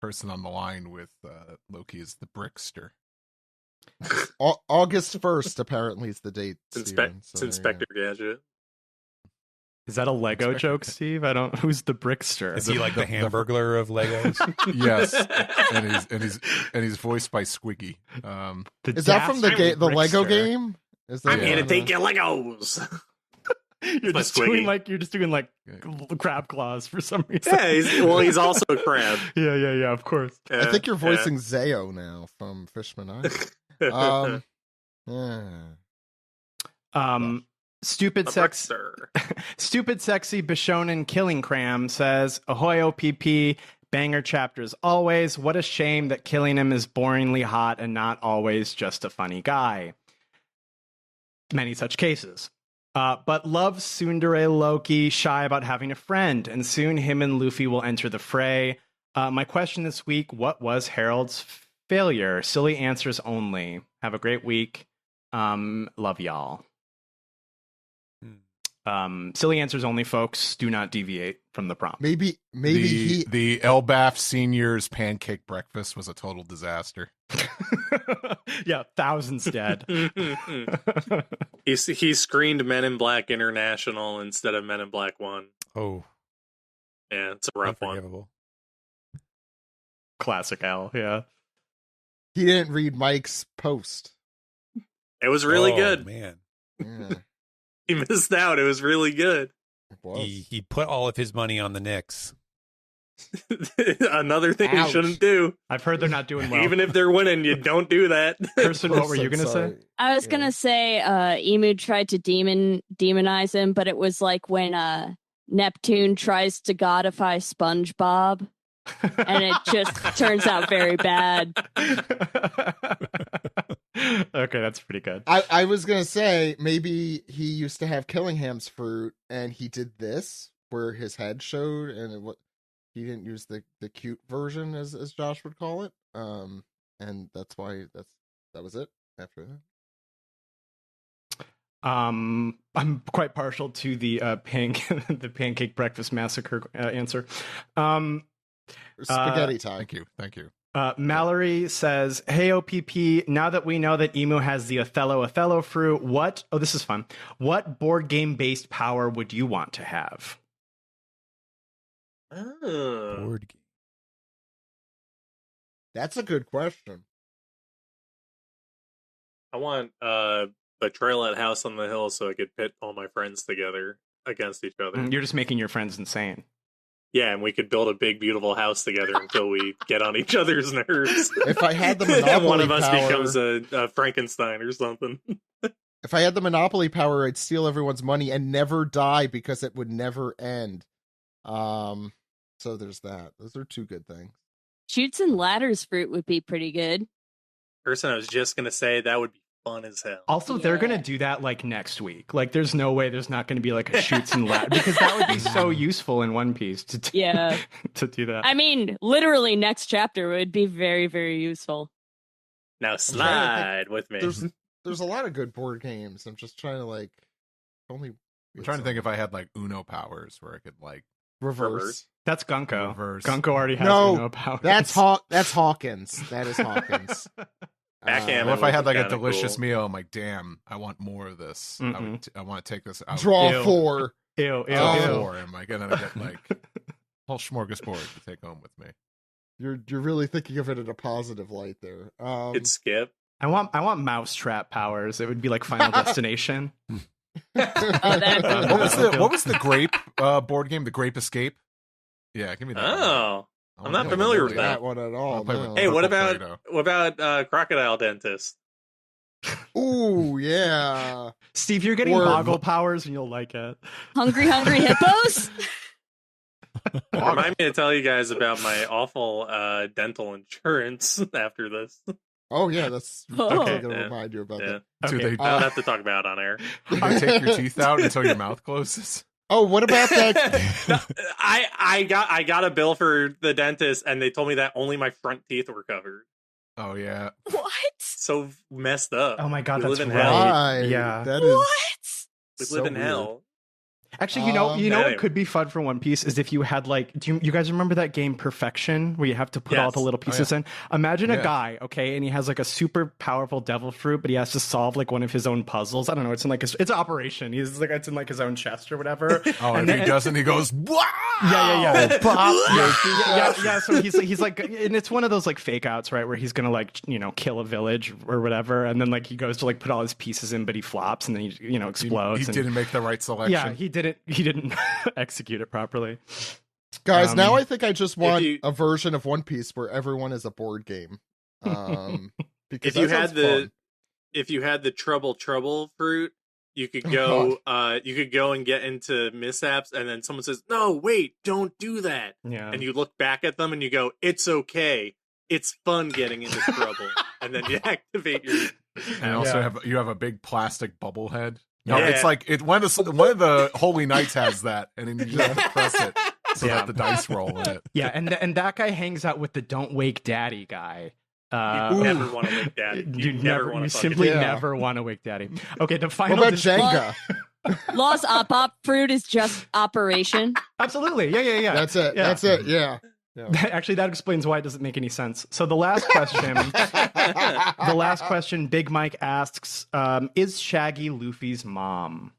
person on the line with Loki is the Brickster. August 1st apparently is the date. It's Inspector Gadget. Is that a Lego joke, Steve? I don't. Who's the Brickster? Is he like the Hamburglar of Legos? Yes, and he's voiced by Squiggy. Is that from the Lego game? I'm here to take your Legos. You're just doing like crab claws for some reason. Yeah, he's also a crab. Yeah, of course. I think you're voicing Zayo now from Fishman Island. Stupid sexy Bishonen Killingham says, "Ahoy OPP, banger chapters always. What a shame that Killingham is boringly hot and not always just a funny guy. Many such cases. But loves tsundere Loki, shy about having a friend, and soon him and Luffy will enter the fray. My question this week, what was Harold's failure? Silly answers only. Have a great week. Love y'all. Silly answers only, folks. Do not deviate from the prompt. Maybe the Elbaf Senior's pancake breakfast was a total disaster. Yeah, thousands dead. He screened Men in Black International instead of Men in Black 1. Oh. Yeah, it's a rough one. Classic Al, yeah. He didn't read Mike's post. It was really good. Man. Yeah. He missed out. It was really good. He put all of his money on the Knicks. Another thing Ouch. you shouldn't do. I've heard they're not doing well. Even if they're winning, you don't do that. Kirsten, what were you going to say? I was going to say Emu tried to demonize him, but it was like when Neptune tries to godify SpongeBob, and it just turns out very bad. Okay, that's pretty good. I was going to say, maybe he used to have Killingham's fruit, and he did this, where his head showed, and he didn't use the cute version, as Josh would call it. And that's why that was it after that. I'm quite partial to the the pancake breakfast massacre answer. Spaghetti time. Thank you. Mallory says, "Hey OPP, now that we know that Emu has the Othello fruit, this is fun. What board game based power would you want to have?" Board game. That's a good question. I want Betrayal at House on the Hill so I could pit all my friends together against each other. You're just making your friends insane. Yeah, and we could build a big, beautiful house together until we get on each other's nerves. If I had the Monopoly one of us power, becomes a Frankenstein or something. If I had the Monopoly power, I'd steal everyone's money and never die because it would never end. So there's that. Those are two good things. Chutes and Ladders fruit would be pretty good. Person, I was just gonna say that would be fun as hell. Also, they're gonna do that like next week. Like, there's no way there's not gonna be like a shoots and ladders because that would be so useful in One Piece to to do that. I mean, literally next chapter would be very, very useful. Now slide with me. There's a lot of good board games. I'm just trying to I'm trying to think if I had like Uno powers where I could like reverse. That's Gunko. Reverse. Gunko already has Uno powers. That's Hawkins. That is Hawkins. Backgammon. Well, if I had like a kinda delicious cool. meal, I'm like, damn, I want more of this. I want to take this out. Draw 4. Ew. Draw 4. Am I gonna get like a whole smorgasbord to take home with me? You're really thinking of it in a positive light there. It's Skip. I want mousetrap powers. It would be like Final Destination. What was the grape board game? The Grape Escape? Yeah, give me that. Oh, I'm not familiar with that one at all. No. Hey, what about Crocodile Dentist? Ooh, yeah. Steve, you're getting boggle powers and you'll like it. Hungry hippos? Remind me to tell you guys about my awful dental insurance after this. Oh, yeah, that's going to remind you about that. Okay. I don't have to talk about it on air. You take your teeth out until your mouth closes? Oh, what about that? I got a bill for the dentist, and they told me that only my front teeth were covered. Oh, yeah. What? So messed up. Oh, my God, we that's live in right. hell. Yeah. That What? We live in hell. Actually, you know what could be fun for One Piece is if you had like, do you guys remember that game Perfection where you have to put all the little pieces in? Imagine a guy, okay, and he has like a super powerful devil fruit, but he has to solve like one of his own puzzles. I don't know. It's in like it's Operation. He's like it's in like his own chest or whatever. Oh, and if he doesn't, he goes, wow! Yeah. So he's like, and it's one of those like fake outs, right, where he's gonna like kill a village or whatever, and then like he goes to like put all his pieces in, but he flops and then he explodes. He didn't make the right selection. Yeah, he didn't execute it properly. Guys, now I think I just want a version of One Piece where everyone is a board game. Because if you had the trouble fruit, you could go and get into mishaps, and then someone says, "No, wait, don't do that." Yeah. And you look back at them and you go, "It's okay. It's fun getting into trouble." And then you activate And also you have a big plastic bubble head. No, Yeah. it's like one of the Holy Knights has that, and then you just have to press it so that the dice roll in it. Yeah, and that guy hangs out with the "Don't Wake Daddy" guy. You never want to wake daddy. You simply never want to wake daddy. Okay, the final. What about Jenga? Lost op fruit is just operation. Absolutely. Yeah. That's it. Yeah. That's it. Yeah. Actually, that explains why it doesn't make any sense. So the last question, Big Mike asks, is Shaggy Luffy's mom?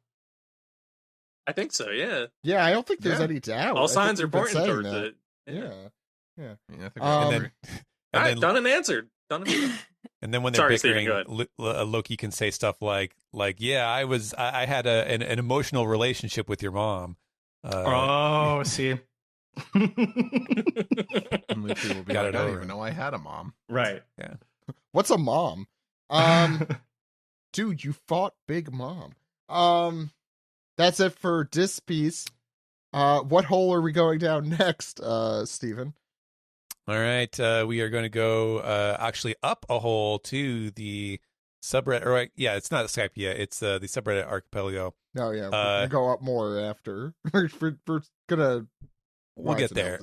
I think so, yeah. Yeah, I don't think there's any doubt. All signs are we've been pointing saying towards that. it. Yeah. I think Done and answered. And then when they're Sorry, Steven, bickering, Loki can say stuff like, yeah, I had an emotional relationship with your mom. See. And Luffy will be Got like, it I didn't over. even know I had a mom. Right. Yeah. What's a mom? Dude, you fought Big Mom. That's it for this piece. What hole are we going down next, Steven? All right, we are going to go actually up a hole to the subreddit. Or it's not Skypea. It's the subreddit Archipelago. No, yeah, we're gonna go up more after. we're gonna. We'll get there.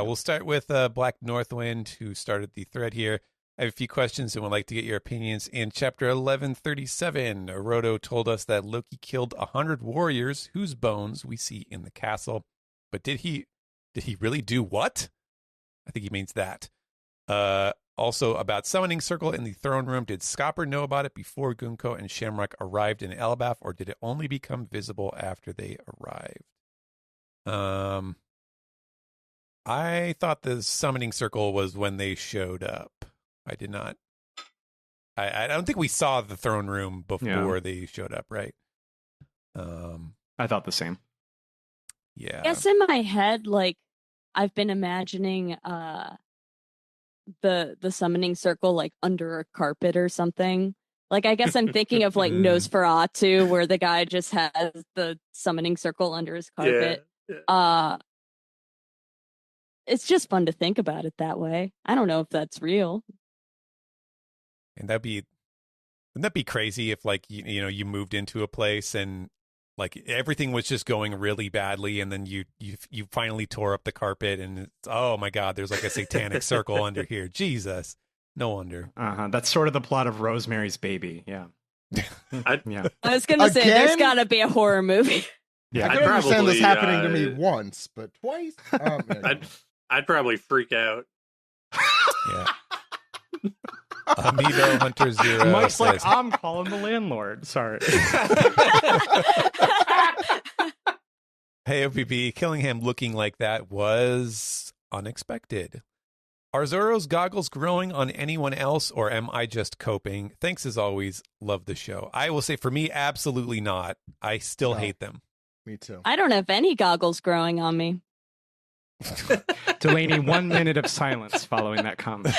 We'll start with Black Northwind, who started the thread here. I have a few questions and would like to get your opinions. In chapter 1137, Rodo told us that Loki killed 100 warriors whose bones we see in the castle. But did he really do what? I think he means that. Also about Summoning Circle in the throne room. Did Scopper know about it before Gunko and Shamrock arrived in Elbaf, or did it only become visible after they arrived? I thought the Summoning Circle was when they showed up. I did not. I don't think we saw the throne room before they showed up, right? I thought the same. Yeah. I guess in my head, like, I've been imagining the Summoning Circle like under a carpet or something. Like, I guess I'm thinking of like Nosferatu, where the guy just has the Summoning Circle under his carpet. Yeah. It's just fun to think about it that way. I don't know if that's real. And wouldn't that be crazy if like you moved into a place and like everything was just going really badly, and then you finally tore up the carpet and it's, oh my God, there's like a satanic circle under here. Jesus, no wonder. That's sort of the plot of Rosemary's Baby. Yeah. I was gonna say there's gotta be a horror movie. Yeah, I can understand this happening to me once, but twice. I'd probably freak out. Yeah. Amiibo Hunter Zero. Mike's like, I'm calling the landlord. Sorry. Hey, OPP, Killingham looking like that was unexpected. Are Zoro's goggles growing on anyone else, or am I just coping? Thanks as always. Love the show. I will say for me, absolutely not. I still hate them. Me too. I don't have any goggles growing on me. Delaney, 1 minute of silence following that comment.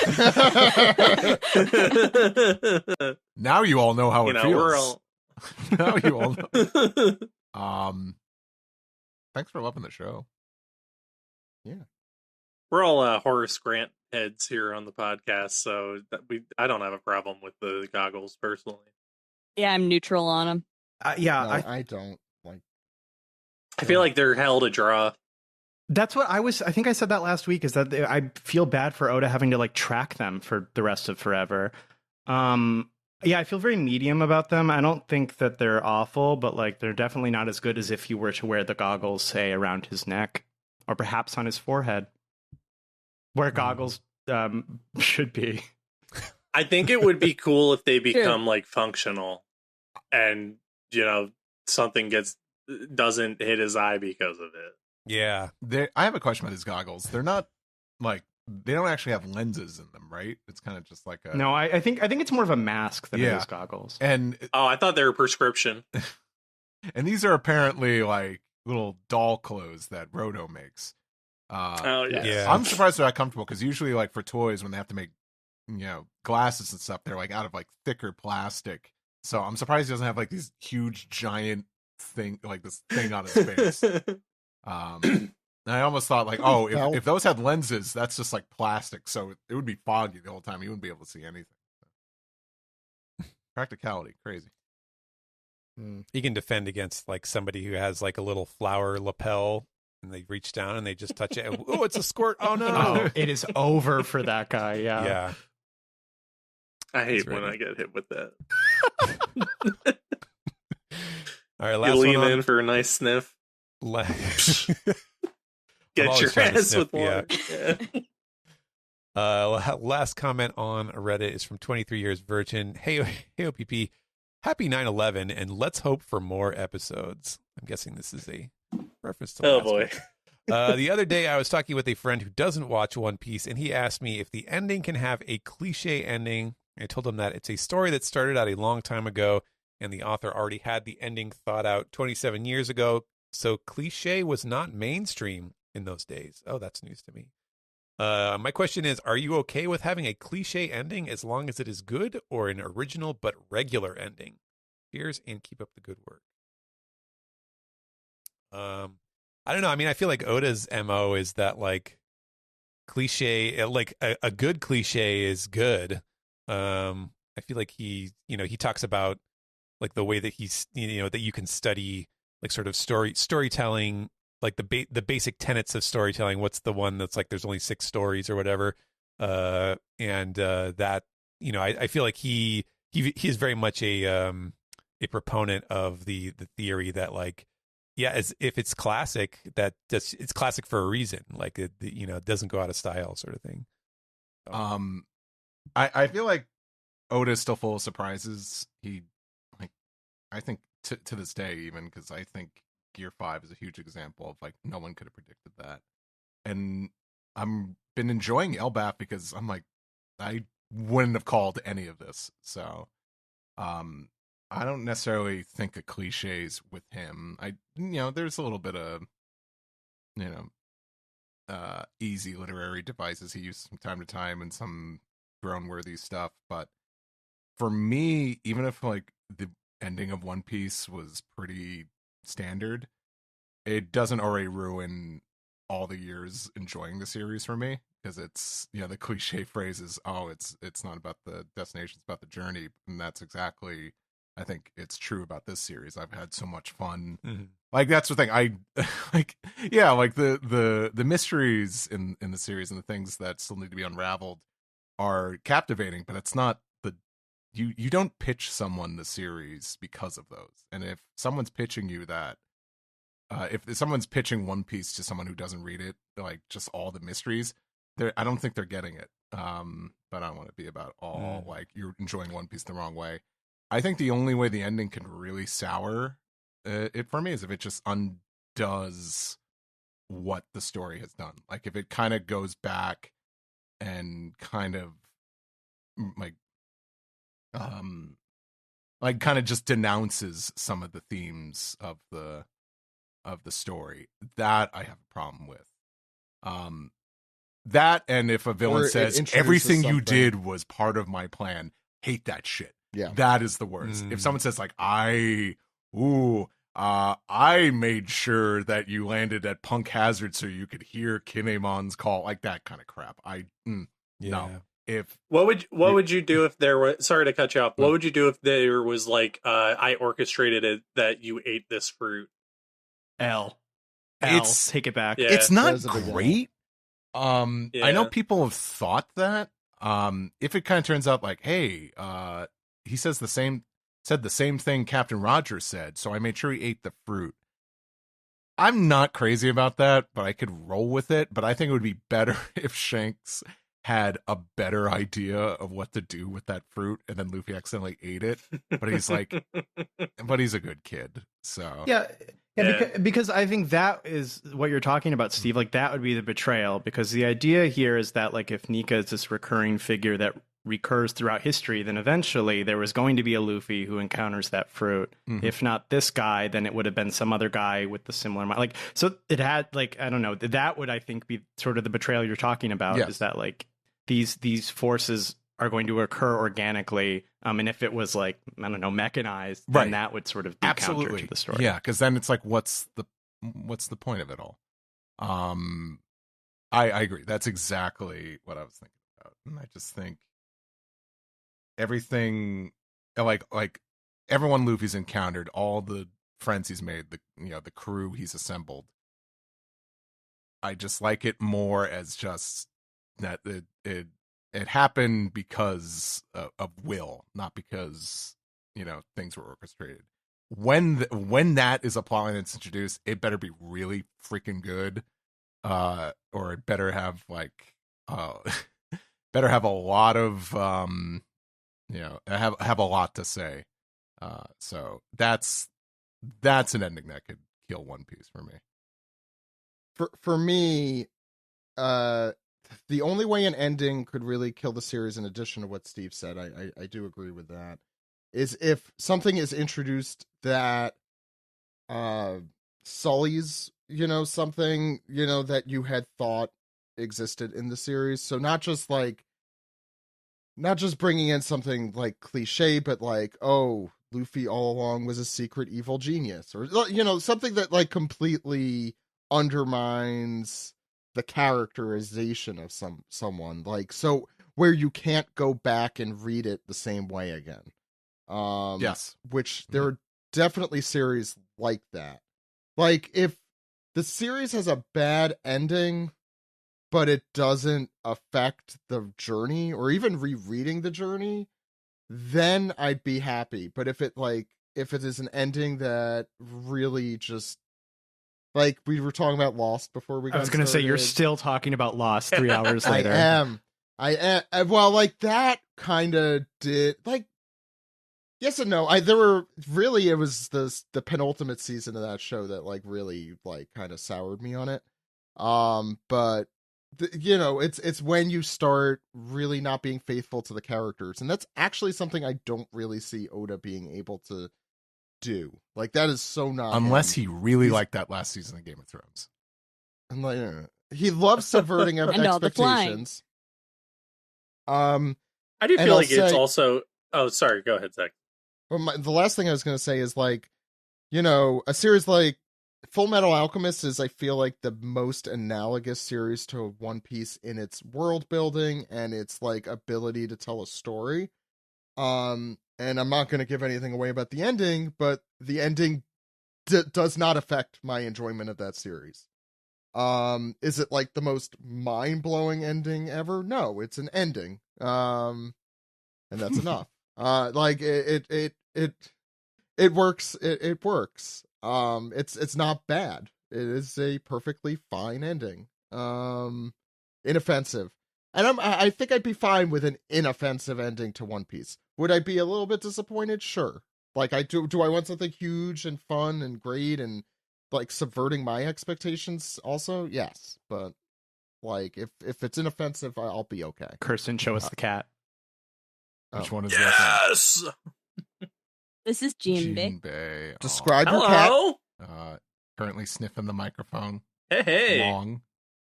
Now you all know how it feels. Now you all know. Thanks for loving the show. Yeah. We're all Horace Grant heads here on the podcast, so I don't have a problem with the goggles personally. Yeah, I'm neutral on them. I don't like. I feel like they're hell to draw. That's what I think I said that last week, is that I feel bad for Oda having to like track them for the rest of forever. I feel very medium about them. I don't think that they're awful, but like they're definitely not as good as if he were to wear the goggles, say, around his neck or perhaps on his forehead, where goggles should be. I think it would be cool if they become like functional and, something doesn't hit his eye because of it. Yeah. I have a question about his goggles. They're not like, they don't actually have lenses in them, right? It's kind of just like a... No, I think it's more of a mask than it is goggles. And I thought they were prescription. And these are apparently like little doll clothes that Roto makes. Yeah. I'm surprised they're not comfortable, because usually like for toys, when they have to make glasses and stuff, they're like out of like thicker plastic. So I'm surprised he doesn't have like these huge giant thing, like this thing on his face. I almost thought like, if those had lenses, that's just like plastic, so it would be foggy the whole time. You wouldn't be able to see anything. Practicality, crazy. He can defend against like somebody who has like a little flower lapel and they reach down and they just touch it. And, oh, it's a squirt. Oh no. Oh, it is over for that guy. Yeah. Yeah. I hate when I get hit with that. All right, last you lean one in for a nice sniff. Get your ass with water. Yeah. Last comment on Reddit is from 23 Years Virgin. Hey, OPP, happy 9/11, and let's hope for more episodes. I'm guessing this is a reference to last week. The other day, I was talking with a friend who doesn't watch One Piece, and he asked me if the ending can have a cliche ending. I told him that it's a story that started out a long time ago, and the author already had the ending thought out 27 years ago, so cliche was not mainstream in those days. Oh, that's news to me. My question is, are you okay with having a cliche ending as long as it is good, or an original but regular ending? Cheers and keep up the good work. I don't know. I mean, I feel like Oda's MO is that like cliche, like a good cliche is good. I feel like he talks about like the way that he's, that you can study like sort of storytelling, like the basic tenets of storytelling. What's the one that's like there's only 6 stories or whatever, and that I feel like he is very much a proponent of the theory that like, yeah, as if it's classic, it's classic for a reason. Like it doesn't go out of style, sort of thing. So. I feel like Oda's still full of surprises. I think to this day, even, because I think Gear 5 is a huge example of like no one could have predicted that. And I'm been enjoying Elbaf because I'm like, I wouldn't have called any of this. So I don't necessarily think of cliches with him. There's a little bit of easy literary devices he uses from time to time and some grown-worthy stuff, but for me, even if like the ending of One Piece was pretty standard, it doesn't already ruin all the years enjoying the series for me, because it's the cliche phrase is, oh, it's not about the destination, it's about the journey, and that's exactly, I think it's true about this series. I've had so much fun. Mm-hmm. Like that's the thing. I like, yeah, like the mysteries in the series and the things that still need to be unraveled are captivating, but it's not you don't pitch someone the series because of those. And if someone's pitching you that, if someone's pitching One Piece to someone who doesn't read it, like just all the mysteries, I don't think they're getting it. But I don't want to be about all like you're enjoying One Piece the wrong way. I think the only way the ending can really sour it for me is if it just undoes what the story has done. Like if it kind of goes back and kind of like kind of just denounces some of the themes of the story, that I have a problem with. That, and if a villain says everything you did was part of my plan, hate that shit. Yeah, that is the worst. If someone says like I made sure that you landed at Punk Hazard so you could hear Kinemon's call, like that kind of crap. No. If what would you do if there was, sorry to cut you off, what would you do if there was like I orchestrated it that you ate this fruit? Take it back. Yeah. It's not great. I know people have thought that. If it kind of turns out like, hey, he said the same thing Captain Rogers said, so I made sure he ate the fruit. I'm not crazy about that, but I could roll with it. But I think it would be better if Shanks had a better idea of what to do with that fruit, and then Luffy accidentally ate it. But he's like, but he's a good kid, so yeah. Because I think that is what you're talking about, Steve. Like that would be the betrayal, because the idea here is that like if Nika is this recurring figure that recurs throughout history, then eventually there was going to be a Luffy who encounters that fruit. Mm-hmm. If not this guy, then it would have been some other guy with the similar mind. Like, so it had like, I don't know, that would I think be sort of the betrayal you're talking about. Yes. Is that like these forces are going to occur organically, and if it was like, I don't know, mechanized, then that would sort of be counter to the story. Yeah, because then it's like, what's the point of it all? I agree. That's exactly what I was thinking about, and I just think everything like everyone Luffy's encountered, all the friends he's made, the crew he's assembled. I just like it more as just that it happened because of will, not because things were orchestrated. When that is a plot line that's introduced, it better be really freaking good, or it better have better have a lot of have a lot to say. So that's an ending that could kill One Piece for me. For me, the only way an ending could really kill the series, in addition to what Steve said, I do agree with that, is if something is introduced that sullies, something, that you had thought existed in the series. So not just bringing in something like cliche, but like, oh, Luffy all along was a secret evil genius, or, something that completely undermines the characterization of someone, so where you can't go back and read it the same way again. Yes. Which there are definitely series like that. Like, if the series has a bad ending, but it doesn't affect the journey, or even rereading the journey, then I'd be happy. But if it is an ending that really just, like we were talking about Lost before we got I was going to say, you're still talking about Lost 3 hours later. I am. Well, that kind of did, yes and no. It was the penultimate season of that show that really kind of soured me on it. But it's when you start really not being faithful to the characters, and that's actually something I don't really see Oda being able to do. That is so not unless him. He really liked that last season of Game of Thrones. And he loves subverting expectations. I do feel it's also. Oh, sorry. Go ahead, Zach. Well, the last thing I was going to say is a series like Full Metal Alchemist is, I feel like, the most analogous series to One Piece in its world building and its ability to tell a story. And I'm not going to give anything away about the ending, but the ending does not affect my enjoyment of that series. Is it the most mind-blowing ending ever? No, it's an ending. And that's enough. It works. It works. It's not bad. It is a perfectly fine ending. Inoffensive. And I think I'd be fine with an inoffensive ending to One Piece. Would I be a little bit disappointed? Sure. Do I want something huge and fun and great and subverting my expectations also? Yes. But if it's inoffensive, I'll be okay. Kirsten, show us the cat. Which one is yes! This is Jinbei. Jinbei. Describe your cat. Currently sniffing the microphone. Hey. Long.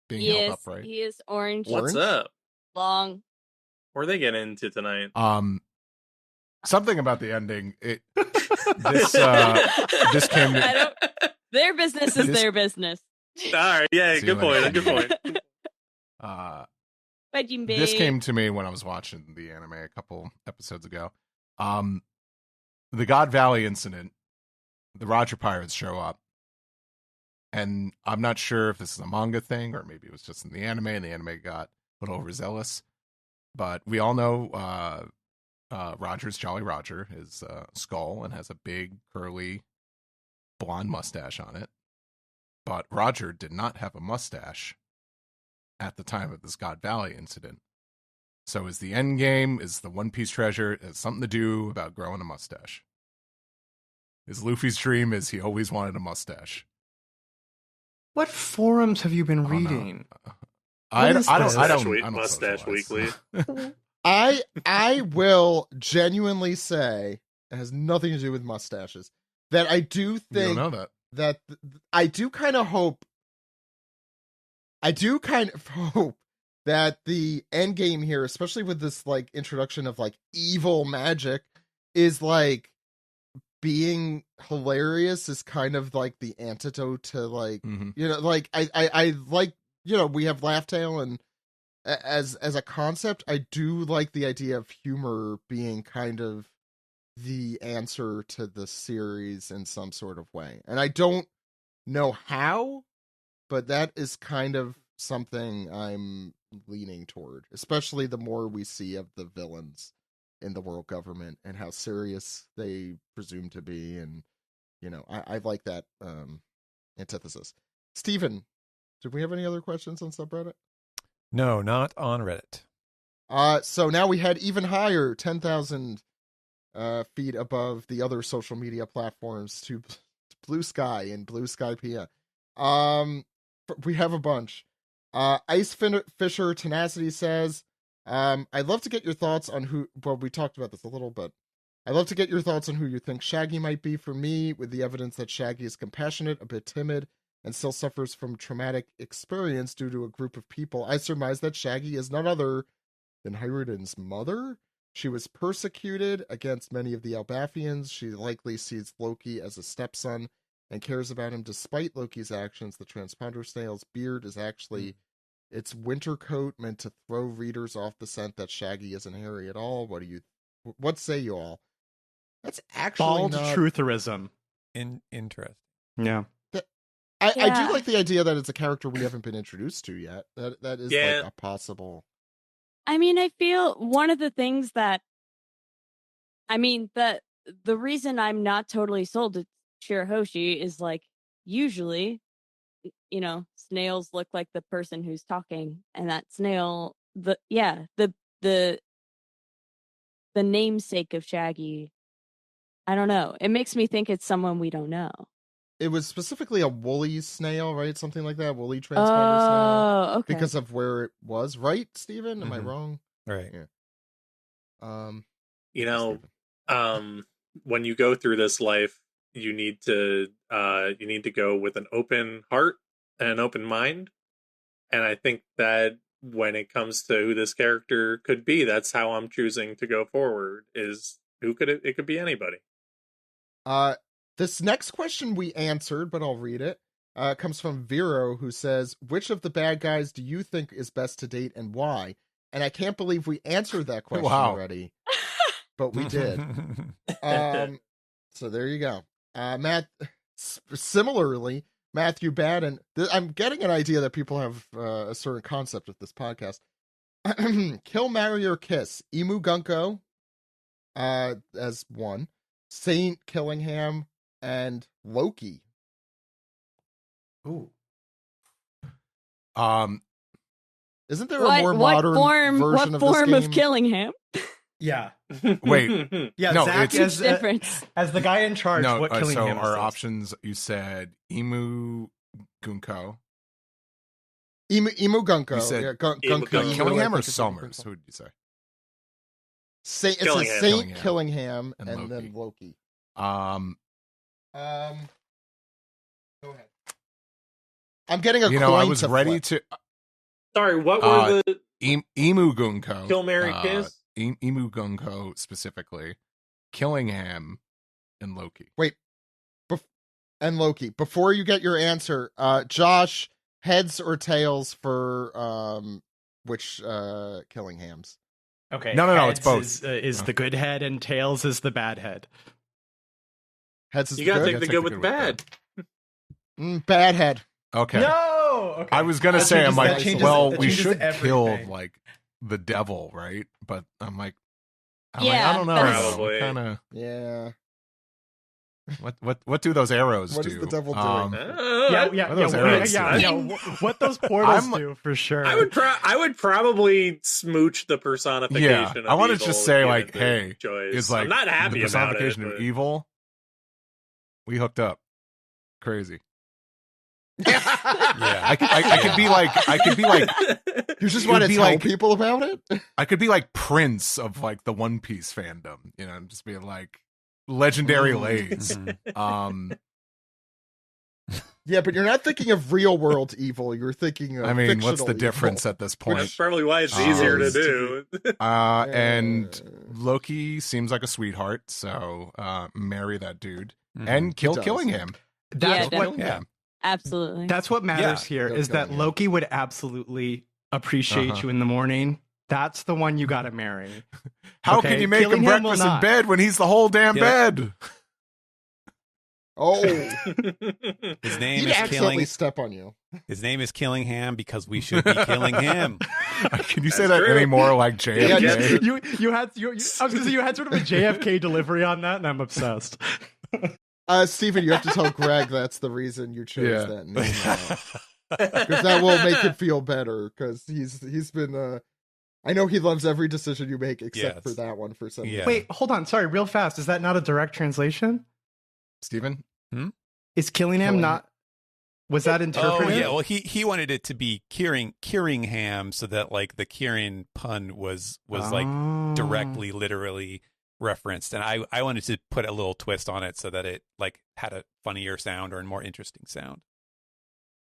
Being held upright. He is orange. What's up? Long. What are they getting into tonight? Something about the ending. This came to... Their business is their business. All right. Yeah, good point. Good point. Bye, Jinbei. This came to me when I was watching the anime a couple episodes ago. The God Valley incident, the Roger Pirates show up. And I'm not sure if this is a manga thing or maybe it was just in the anime and the anime got a little overzealous. But we all know Roger's Jolly Roger, his skull, and has a big curly blonde mustache on it. But Roger did not have a mustache at the time of this God Valley incident. So is the end game, is the One Piece treasure, has something to do about growing a mustache. Is Luffy's dream is he always wanted a mustache. What forums have you been reading? I don't Mustache Weekly. I will genuinely say, it has nothing to do with mustaches, that I do think that I do kind of hope that the end game here, especially with this introduction of evil magic, is being hilarious is kind of the antidote to I we have Laugh Tale, and as a concept I do like the idea of humor being kind of the answer to the series in some sort of way. And I don't know how, but that is kind of something I'm leaning toward, especially the more we see of the villains in the world government and how serious they presume to be. And, I like that antithesis. Steven, did we have any other questions on subreddit? No, not on Reddit. So now we head even higher, 10,000 feet above the other social media platforms to Blue Sky and Blue Sky Pia. We have a bunch. Ice Fisher Tenacity says, I'd love to get your thoughts on who, well, we talked about this a little bit. I'd love to get your thoughts on who you think Shaggy might be. For me, with the evidence that Shaggy is compassionate, a bit timid, and still suffers from traumatic experience due to a group of people, I surmise that Shaggy is none other than Hyruden's mother. She was persecuted against many of the Elbathians. She likely sees Loki as a stepson and cares about him despite Loki's actions. The transponder snail's beard is actually its winter coat meant to throw readers off the scent that Shaggy isn't hairy at all. What say you all? That's actually bald not... trutherism. Interesting. Yeah. I do like the idea that it's a character we haven't been introduced to yet. That is like a possible... I mean, I feel one of the things that... I mean, the reason I'm not totally sold to Shirahoshi is, like, usually, snails look like the person who's talking. And that snail, the namesake of Shaggy, I don't know. It makes me think it's someone we don't know. It was specifically a woolly snail, right? Something like that. Woolly transponder snail. Okay. Because of where it was, right, Steven? Am I wrong? Right. Yeah. When you go through this life, you need to go with an open heart and an open mind. And I think that when it comes to who this character could be, that's how I'm choosing to go forward. It could be anybody. This next question we answered, but I'll read it. Comes from Vero, who says, which of the bad guys do you think is best to date and why? And I can't believe we answered that question already. But we did. So there you go. Similarly, Matthew Baden, I'm getting an idea that people have a certain concept with this podcast. Kill, Marry, or Kiss. Emu Gunko as one. Saint Killingham and Loki. Ooh. Isn't there a more modern version what of this form game? of Killingham? Yeah. Wait. Yeah, no, Zach it's difference. As the guy in charge. No, what so Killingham our is. options, you said Emu Gunko. Emu Gunko. You said yeah, Emu Gunko. Killingham I or think it's Summers? Who did you say? It's a Saint Killingham and Loki. then Loki. Go ahead. I'm getting a coin I was to ready flip. to. Sorry, what were the Emu Gunko? Kill, Marry, Kiss? Emu Gunko specifically, Killingham, and Loki. Wait, and Loki. Before you get your answer, Josh, heads or tails for which Killinghams? Okay. No, it's Heads both. Is the good head and tails is the bad head. Heads is You the gotta good. take the good with the bad. Bad head. Okay. No. Okay. I was gonna That say, I'm changes- like, that changes- well, that we changes should kill everything. like the devil, right? But I'm like, Yeah, I don't know. that's- Probably. Kind of. Yeah. What do those arrows What do? is the devil doing? What those portals I'm- do for sure. I would probably smooch the personification. Yeah, of I want to evil just say, given like, the hey, choice. is like I'm not happy the about it. personification of but- evil. We hooked up, crazy. Yeah. I could be like, You just It want to would be tell like- people about it? I could be like Prince of like the One Piece fandom, and just being like legendary lays. Yeah, but you're not thinking of real world evil. You're thinking of I mean, what's the fictional difference evil. at this That's point? probably why it's easier to do. And Loki seems like a sweetheart, so marry that dude and kill does. Killingham. That's Yeah, what. Killingham. Absolutely. That's what matters Yeah. here Go is that Killingham. Loki would absolutely appreciate Uh-huh. you in the morning, That's the one you gotta marry. How can you make him Killingham breakfast in bed when he's the whole damn bed? Oh, His name he'd is accidentally step on you. His name is Killingham because we should be killing him. Can you say that any more like JFK? I was gonna say you had sort of a JFK delivery on that, and I'm obsessed. Steven, you have to tell Greg that's the reason you chose that name. Because that will make him feel better, because he's been I know he loves every decision you make except for that one for some reason. Wait, hold on, sorry, real fast. Is that not a direct translation? Steven? Is Killingham not? Was that interpreted? Oh yeah, well he wanted it to be Kiringham, so that like the Kirin pun was like directly, literally referenced, and I wanted to put a little twist on it so that it like had a funnier sound or a more interesting sound.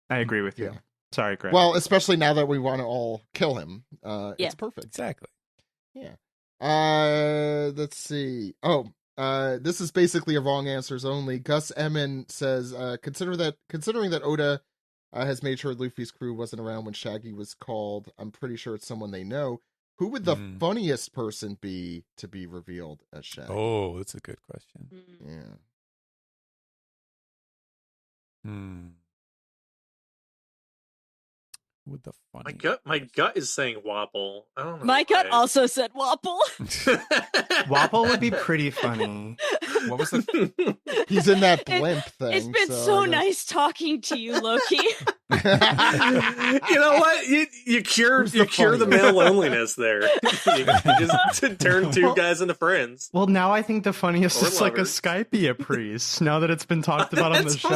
I agree with you. Yeah. Sorry, Greg. Well, especially now that we want to all kill him. It's perfect. Exactly. Yeah. Let's see. Oh, this is basically a wrong answers only. Gus Emmon says, considering that Oda has made sure Luffy's crew wasn't around when Shaggy was called, I'm pretty sure it's someone they know. Who would the funniest person be to be revealed as Shaggy? Oh, that's a good question. Yeah. With the funny. My gut is saying Wapple. I don't know. My gut also said Wapple. Wapple would be pretty funny. What was the? He's in that blimp thing. It's been so nice talking to you, Loki. You know what? You cure the male loneliness there. You just turn two guys into friends. Well, now I think the funniest is like a Skypia priest. Now that it's been talked about on the show,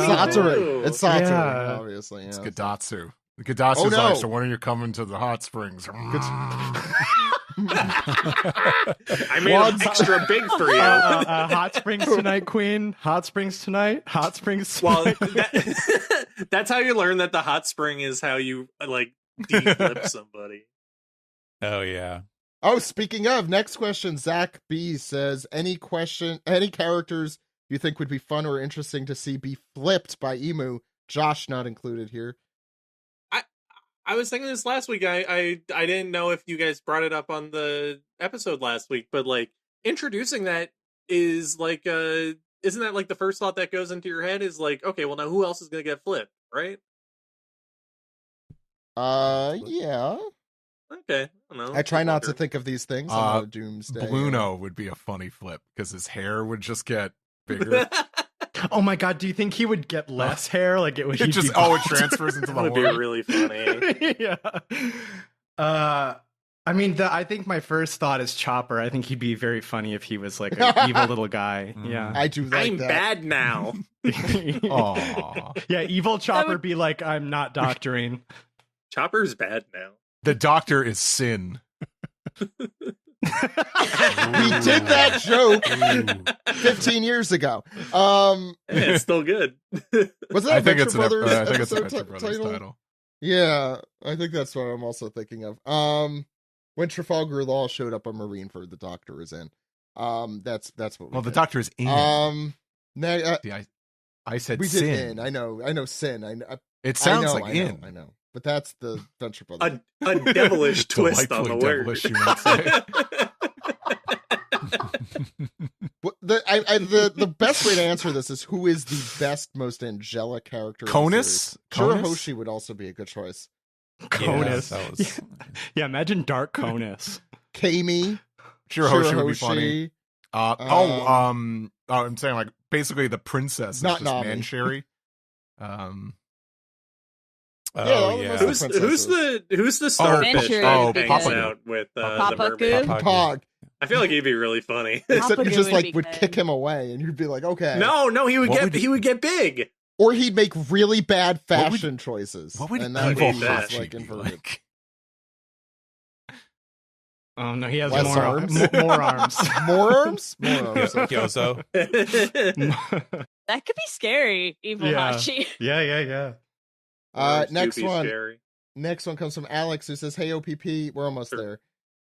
It's Satoru, obviously. Yeah. It's Gadatsu. Gadatsu's like, so when are you coming to the hot springs? I made them extra big for you. Hot springs tonight, Queen. Hot springs tonight. Hot springs tonight. Well, that's how you learn that the hot spring is how you like de-flip somebody. Oh yeah. Oh, speaking of, next question, Zach B says, any characters you think would be fun or interesting to see be flipped by Emu? Josh not included here. I was thinking this last week. I didn't know if you guys brought it up on the episode last week, but like introducing that is like isn't that like the first thought that goes into your head is like, okay, well now who else is gonna get flipped, right? Yeah. Okay. I try not to think of these things on Doomsday. Bluno would be a funny flip because his hair would just get bigger. Oh my god, do you think he would get less hair? Like it would just it transfers into the That would be really funny. Yeah. I mean, I think my first thought is Chopper. I think he'd be very funny if he was like an evil little guy. Yeah. I do like I'm that. bad now. Aww. Yeah, evil Chopper be like, I'm not doctoring. Chopper's bad now. The doctor is Sin. We did that joke 15 years ago. It's still good. Was that Venture Brothers? I think it's a Venture Brothers title. Yeah, I think that's what I'm also thinking of. When Trafalgar Law showed up on Marineford, the Doctor is in. That's what. Well, the Doctor is in. I said we Sin. Did in. I know Sin. It sounds like in. I know. But that's the Venture Brothers. A devilish twist on the word. Devilish, you might say. The best way to answer this is who is the best, most angelic character? Conus? Shirahoshi would also be a good choice. Conus. Yeah, imagine Dark Conus. Kami. Shirahoshi would be funny. I'm saying like basically the princess not is just Nami. Mancherry. Who's the starfish that hangs out with the mermaid? Pog. I feel like he'd be really funny. Except you just like would kick him away, and you'd be like, okay. No, he would get big, or he'd make really bad fashion choices. What would that evil would be Hachi like be inverted? like? Oh no, he has Less more arms. More arms. More arms. Gyozo. That could be scary, evil Hachi. Yeah. Next one comes from Alex, who says, "Hey OPP, we're almost there.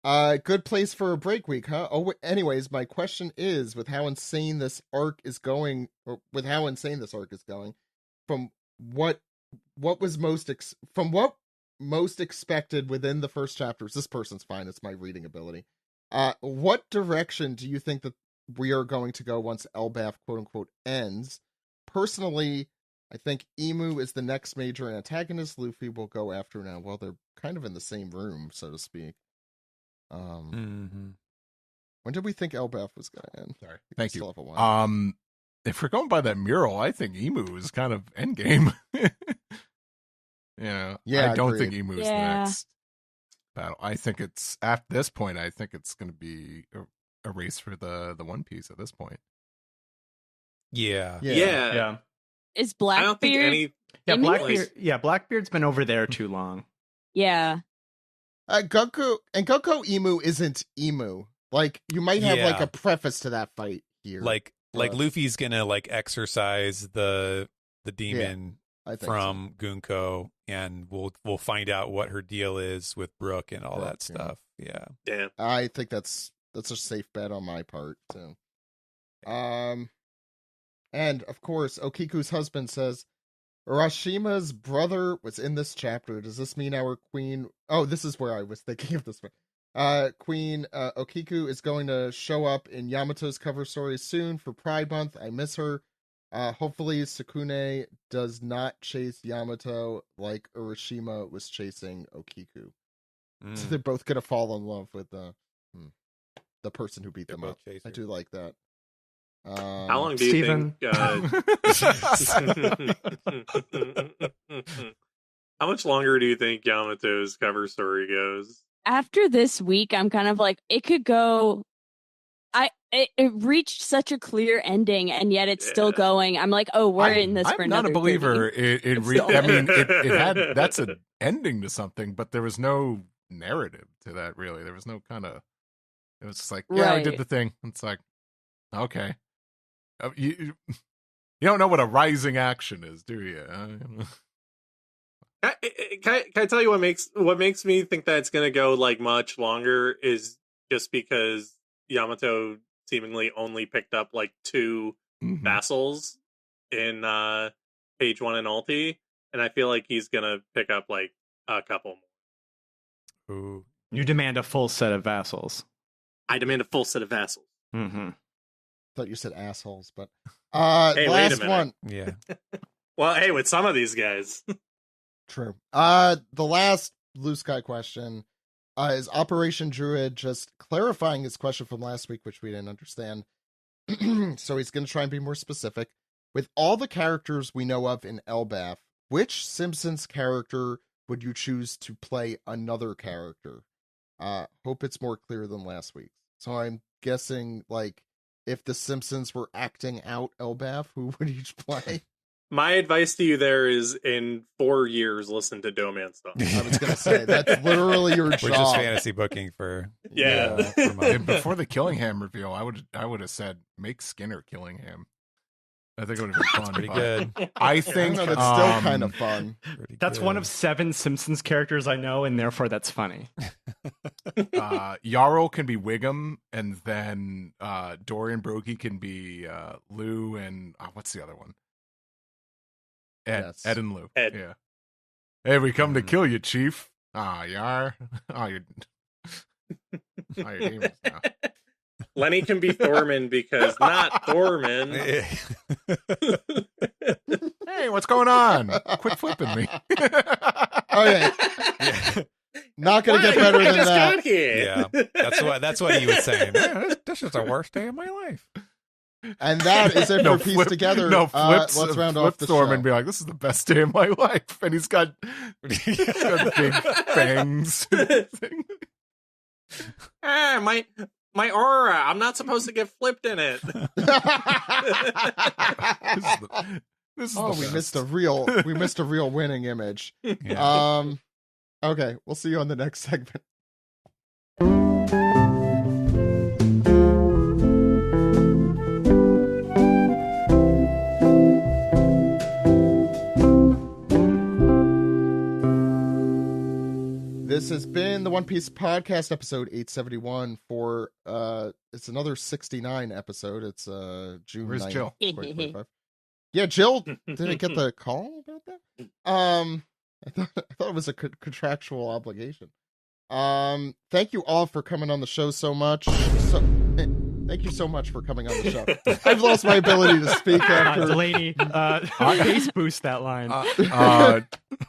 Good place for a break week, huh? Oh, anyways, my question is, with how insane this arc is going, from what most expected within the first chapters. This person's fine. It's my reading ability. What direction do you think that we are going to go once Elbaf, quote unquote, ends? Personally, I think Emu is the next major antagonist Luffy will go after now. Well, they're kind of in the same room, so to speak. When did we think Elbaf was going to end? Sorry. Thank you. If we're going by that mural, I think Emu is kind of endgame. Yeah, I don't think Emu is the next battle. I think it's at this point. I think it's going to be a race for the One Piece at this point. Yeah. Is Blackbeard? I don't think any. Yeah, Blackbeard. Yeah, Blackbeard's been over there too long. Yeah. Goku Emu isn't Emu. Like, you might have like a preface to that fight here. Like Luffy's gonna like exercise the demon from Gunko, and we'll find out what her deal is with Brook and all that stuff. Yeah. I think that's a safe bet on my part too. And of course, Okiku's husband says, Urashima's brother was in this chapter. Does this mean our queen... Oh, this is where I was thinking of this one. Queen Okiku is going to show up in Yamato's cover story soon for Pride Month. I miss her. Hopefully Sukune does not chase Yamato like Urashima was chasing Okiku. So they're both going to fall in love with the person who beat them up. I do like that. How long do you think? How much longer do you think Yamato's cover story goes? After this week, I'm kind of like, it could go. It reached such a clear ending, and yet it's still going. I'm like, oh, we're in this for another. I'm not a believer. It had that's an ending to something, but there was no narrative to that. Really, there was no kind of. It was just like, I did the thing. It's like, okay. You don't know what a rising action is, do you? Can I tell you what makes me think that it's going to go like much longer is just because Yamato seemingly only picked up like 2 vassals in page 1 in Ulti, and I feel like he's going to pick up like a couple more. Ooh. You demand a full set of vassals. I demand a full set of vassals. Thought you said assholes, but hey, last one. Yeah. Well, hey, with some of these guys. True. The last Blue Sky question is Operation Druid just clarifying his question from last week, which we didn't understand. So he's going to try and be more specific. With all the characters we know of in Elbaf, which Simpsons character would you choose to play another character? Hope it's more clear than last week. So I'm guessing, like, if the Simpsons were acting out Elbaf, who would each play? My advice to you there is, in 4 years, listen to Doman stuff. I was going to say, that's literally your job. We're just fantasy booking for... Before the Killingham reveal, I would have said, make Skinner Killingham. I think it would have been fun. Pretty good. I think that's still kind of fun. That's one of 7 Simpsons characters I know, and therefore that's funny. Jarl can be Wiggum, and then Dorian Broggie can be Lou, and what's the other one? Ed and Lou. Ed. Yeah. Hey, we come to kill you, Chief. Yar. Your demons now. Lenny can be Thorman because not Thorman. Hey, what's going on? Quit flipping me. Okay. Not going to get better than that. Yeah, that's what he was saying. This is the worst day of my life. And that is it for Piece Together. No, Flip's, let's round off the Thorman show. And be like, this is the best day of my life. And he's got big fangs. My aura. I'm not supposed to get flipped in it. We missed a real winning image. Yeah. Okay, we'll see you on the next segment. This has been the One Piece Podcast, episode 871 for it's another 69 episode. It's June 9th, Jill? 2025. Yeah, Jill didn't get the call about that. I thought it was a contractual obligation. Thank you all for coming on the show so much. Thank you so much for coming on the show. I've lost my ability to speak after. Delaney, bass boost that line.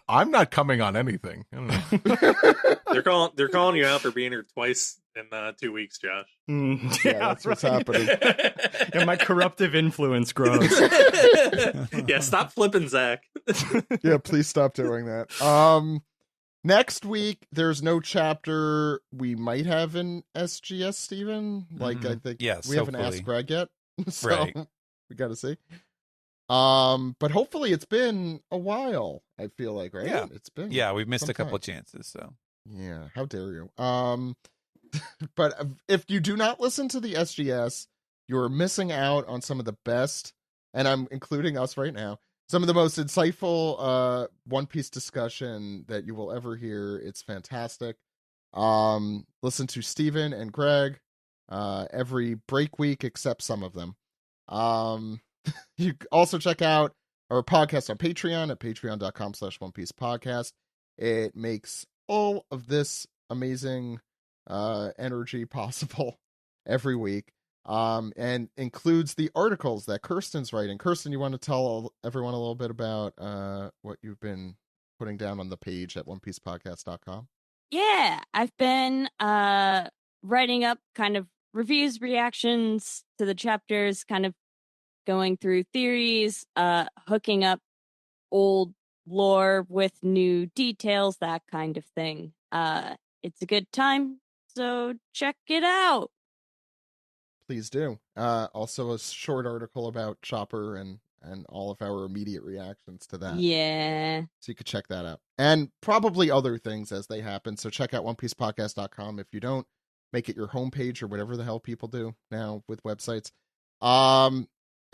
I'm not coming on anything. I don't know. They're calling you out for being here twice in 2 weeks, Josh. Yeah, that's what's happening. Yeah, my corruptive influence grows. Yeah, stop flipping Zach. Yeah, please stop doing that. Next week, there's no chapter. We might have an SGS, Steven. Like, I think we haven't asked Greg yet. So right. We got to see. But hopefully it's been a while, I feel like, right? Yeah. It's been. Yeah, we've missed a couple of chances, so. Yeah, how dare you? But if you do not listen to the SGS, you're missing out on some of the best, and I'm including us right now, some of the most insightful One Piece discussion that you will ever hear. It's fantastic. Listen to Steven and Greg every break week, except some of them. You also check out our podcast on Patreon at patreon.com/One Piece Podcast. It makes all of this amazing energy possible every week. And includes the articles that Kirsten's writing. Kirsten, you want to tell everyone a little bit about what you've been putting down on the page at onepiecepodcast.com? Yeah, I've been writing up kind of reviews, reactions to the chapters, kind of going through theories, hooking up old lore with new details, that kind of thing. It's a good time, so check it out. Please do. Also a short article about Chopper and all of our immediate reactions to that. Yeah. So you could check that out. And probably other things as they happen. So check out onepiecepodcast.com if you don't make it your homepage or whatever the hell people do now with websites.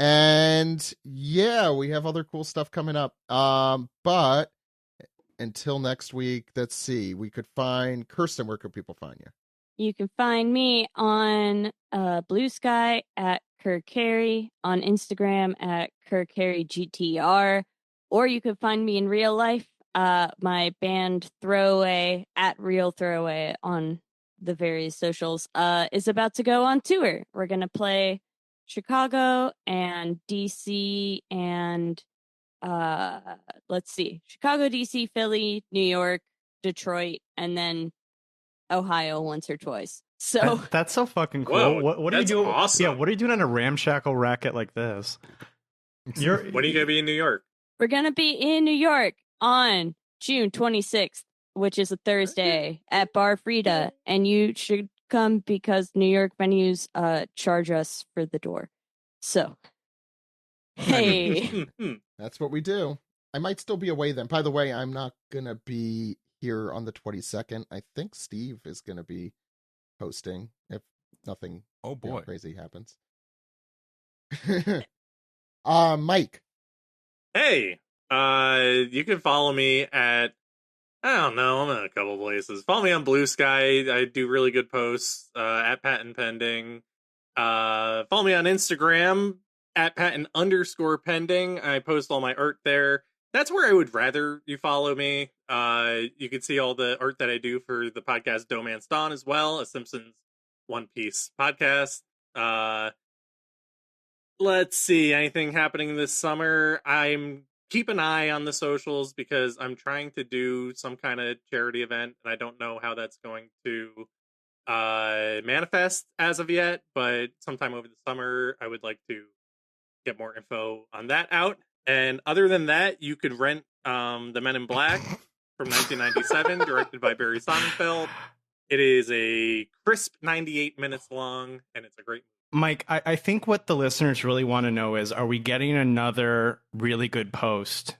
And yeah, we have other cool stuff coming up. But until next week, let's see. We could find Kirsten. Where could people find you? You can find me on Blue Sky at Kirk Carey, on Instagram at Kirk Carey GTR, or you can find me in real life. My band Throwaway at Real Throwaway on the various socials is about to go on tour. We're gonna play Chicago and DC and let's see, Chicago, DC, Philly, New York, Detroit, and then Ohio once or twice. So that's so fucking cool. Whoa, what are you doing? Awesome. Yeah, what are you doing on a ramshackle racket like this? When are you gonna be in New York? We're gonna be in New York on June 26th, which is a Thursday, at Bar Frida, and you should come because New York venues charge us for the door. So, hey, that's what we do. I might still be away then. By the way, I'm not gonna be here on the 22nd. I think Steve is going to be hosting if nothing crazy happens. Mike. Hey, you can follow me at, I don't know, I'm in a couple places. Follow me on Blue Sky. I do really good posts at Patten Pending. Follow me on Instagram at Patten_pending. I post all my art there. That's where I would rather you follow me. You can see all the art that I do for the podcast Domance Dawn as well, a Simpsons One Piece podcast. Let's see, anything happening this summer? Keep an eye on the socials because I'm trying to do some kind of charity event, and I don't know how that's going to manifest as of yet, but sometime over the summer, I would like to get more info on that out. And other than that, you could rent The Men in Black from 1997, directed by Barry Sonnenfeld. It is a crisp 98 minutes long, and it's a great movie. Mike, I think what the listeners really want to know is, are we getting another really good post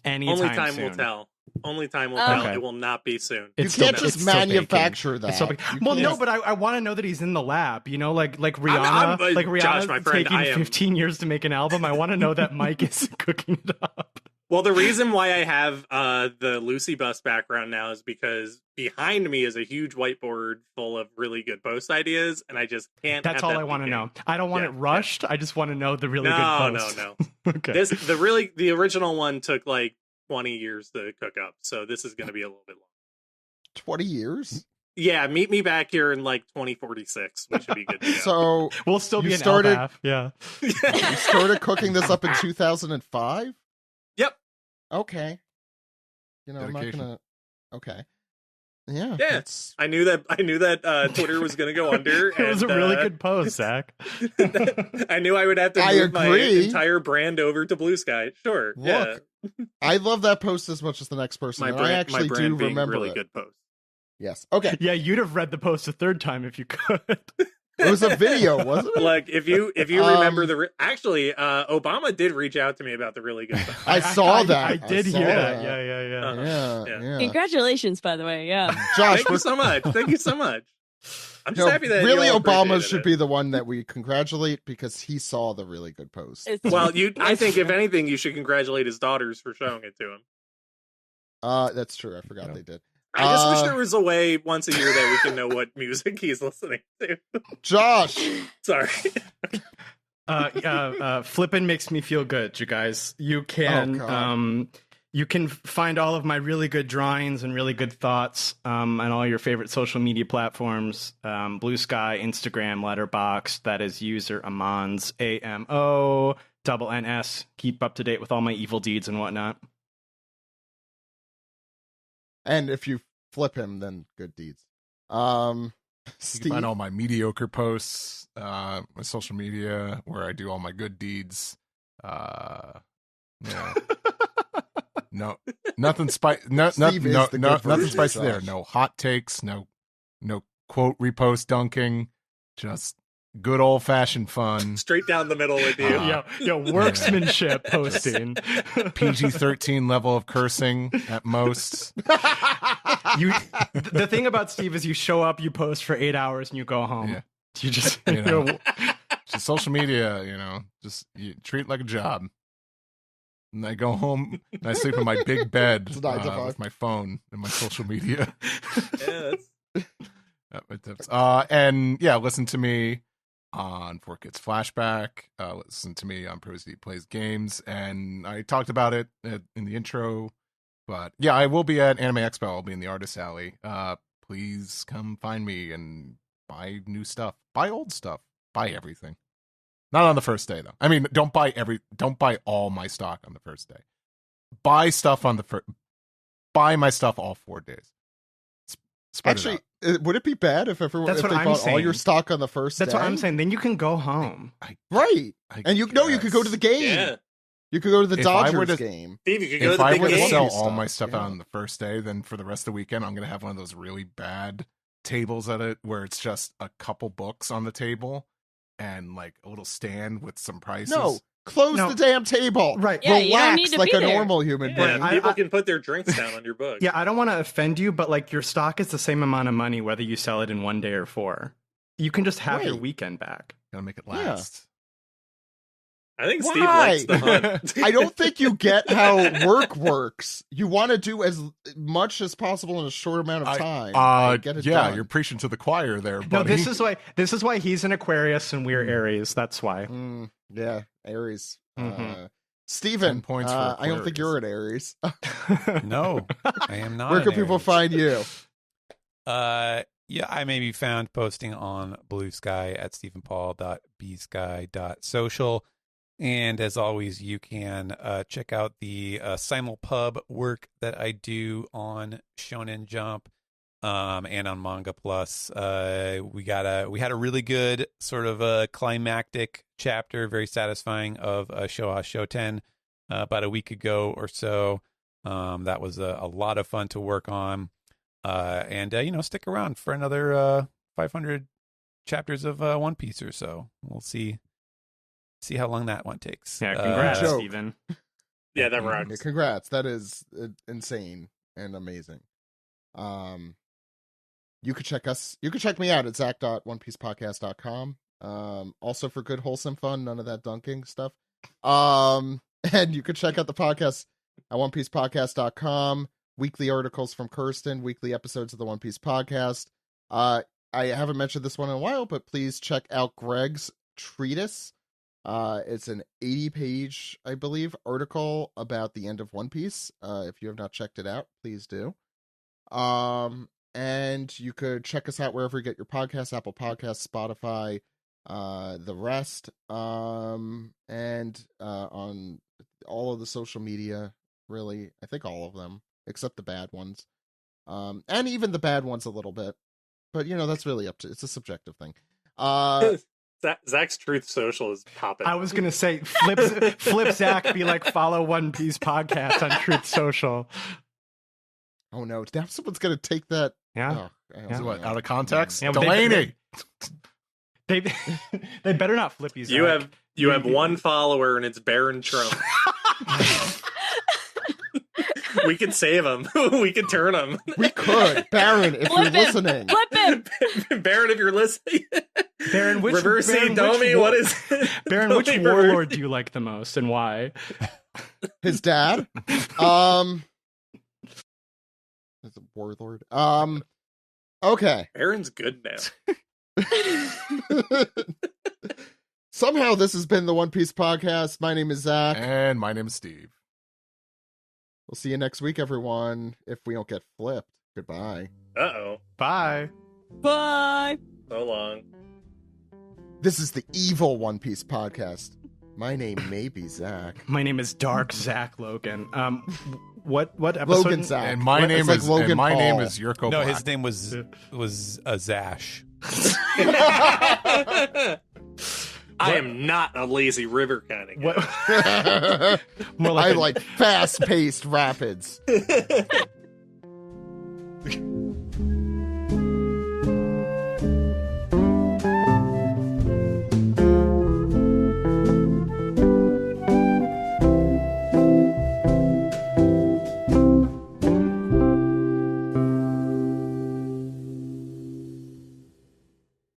anytime soon? Only time will tell. Only time will tell. It will not be soon. You can't just manufacture that. Well, no, but I want to know that he's in the lab. You know, like Rihanna. Like Rihanna, Josh, my friend, taking 15 years to make an album. I want to know that Mike is cooking it up. Well, the reason why I have the Lucy bus background now is because behind me is a huge whiteboard full of really good post ideas, and I just can't. That's all I want to know. I don't want it rushed. I just want to know the really good post. No. Okay. The original one took like 20 years to cook up, so this is going to be a little bit long. 20 years? Yeah, meet me back here in like 2046. We should be good to go. So we'll still be you in started, LBAF. Yeah. You started cooking this up in 2005? Yep. Okay. You know, Dedication. I'm not gonna. Okay. Yeah. Yeah. I knew that Twitter was going to go under. It was a really good post, Zach. I knew I would have to move my entire brand over to Blue Sky. Sure. Look, I love that post as much as the next person. My and brand, I actually my brand do being remember really it. good post. Yes. Okay. Yeah, you'd have read the post a third time if you could. It was a video, wasn't it? Like if you remember actually, Obama did reach out to me about the really good post. I saw that. I did hear that. Yeah. Congratulations, by the way. Yeah. Josh, thank you so much. Thank you so much. I'm just no, happy that really you all Obama appreciated should it. be the one that we congratulate because he saw the really good post. Well, I think if anything, you should congratulate his daughters for showing it to him. That's true. I forgot they did. I just wish there was a way once a year that we can know what music he's listening to. Josh, sorry. Flippin' makes me feel good, you guys. You can you can find all of my really good drawings and really good thoughts on all your favorite social media platforms. Blue Sky, Instagram, Letterboxd. That is user Amons, AMONNS. Keep up to date with all my evil deeds and whatnot. and if you flip him, then good deeds. You Steve, can find all my mediocre posts, my social media, where I do all my good deeds. No, nothing spicy. Nothing spicy there. Josh. No hot takes. No quote repost dunking. Just good old fashioned fun. Straight down the middle with you. Worksmanship posting. PG-13 level of cursing at most. The thing about Steve is you show up, you post for 8 hours, and you go home. Yeah. You just Just social media, just you treat it like a job. And I go home and I sleep in my big bed It's 9 to 5. with my phone and my social media. Yeah, And listen to me on 4Kids Flashback. Listen to me on Prosy Plays Games. And I talked about it in the intro. But yeah, I will be at Anime Expo. I'll be in the Artist Alley. Please come find me and buy new stuff. Buy old stuff. Buy everything. Not on the first day though. I mean, don't buy all my stock on the first day. Buy stuff on the first. Buy my stuff all 4 days. Spread actually, it out. would it be bad if everyone That's if what they I'm bought all saying. your stock on the first That's day? what I'm saying. Then you can go home. Right. You could go to the game. Yeah. You could go to the If I were Dodgers to- game. Steve, you could go to If the I big were to game. sell stuff, all my stuff yeah. out on the first day, then for the rest of the weekend, I'm going to have one of those really bad tables at it where it's just a couple books on the table and like a little stand with some prices. No, close No. the damn table. Right. Yeah, you don't Relax need to like be a there. normal human Yeah, being. people can put their drinks down on your book. Yeah, I don't want to offend you, but like your stock is the same amount of money whether you sell it in 1 day or 4. You can just have your Right. weekend back. Gotta make it Yeah. last. I think Steve Why? likes the hunt. I don't think you get how work works. You want to do as much as possible in a short amount of time. and get it done. You're preaching to the choir there, buddy. No, this is why he's an Aquarius and we're Aries. That's why. Yeah, Aries. Mhm. Steven, 10 points for I don't think you're an Aries. No, I am not. Where an can people Aries. find you? Yeah, I may be found posting on Blue Sky at stephenpaul.bsky.social. And as always, you can check out the simulpub work that I do on Shonen Jump and on Manga Plus. We had a really good sort of a climactic chapter, very satisfying, of Showa Shoten about a week ago or so. That was a lot of fun to work on. And stick around for another 500 chapters of One Piece or so. We'll see how long that one takes. Yeah, congrats, joke. Steven. Yeah, that Yeah, rocks. congrats. That is insane and amazing. You could check me out at zach.onepiecePodcast.com. Also for good wholesome fun, none of that dunking stuff. And you could check out the podcast at onepiecepodcast.com. Weekly articles from Kirsten, weekly episodes of the One Piece podcast. I haven't mentioned this one in a while, but please check out Greg's treatise It's an 80-page, I believe, article about the end of One Piece. If you have not checked it out, please do. And you could check us out wherever you get your podcasts, Apple Podcasts, Spotify, the rest, and on all of the social media, really. I think all of them, except the bad ones. And even the bad ones a little bit. But, that's really it's a subjective thing. Zach's Truth Social is popping. I was going to say, flip Zach, be like, follow One Piece podcast on Truth Social. Oh, no. Now someone's going to take that. Yeah. What, out of context? Yeah, Delaney! They better not flip you, Zach. You have one follower, and it's Baron Trump. We could save him. We could turn him. We could. Baron, if you're listening. Flip him! Baron, if you're listening. Baron, Reversing Domi, what is it? Baron, which warlord do you like the most, and why? His dad? As a warlord. Okay. Baron's good now. Somehow this has been the One Piece podcast. My name is Zach. And my name is Steve. We'll see you next week, everyone, if we don't get flipped. Goodbye. Uh-oh. Bye. Bye. So long. This is the evil One Piece podcast. My name may be Zach. My name is Dark Zach Logan. What episode? Logan Zach. And my name is Logan my Paul. name is Yurko No, Black. his name was Zash. I am not a lazy river kind of guy. More like I like fast-paced rapids.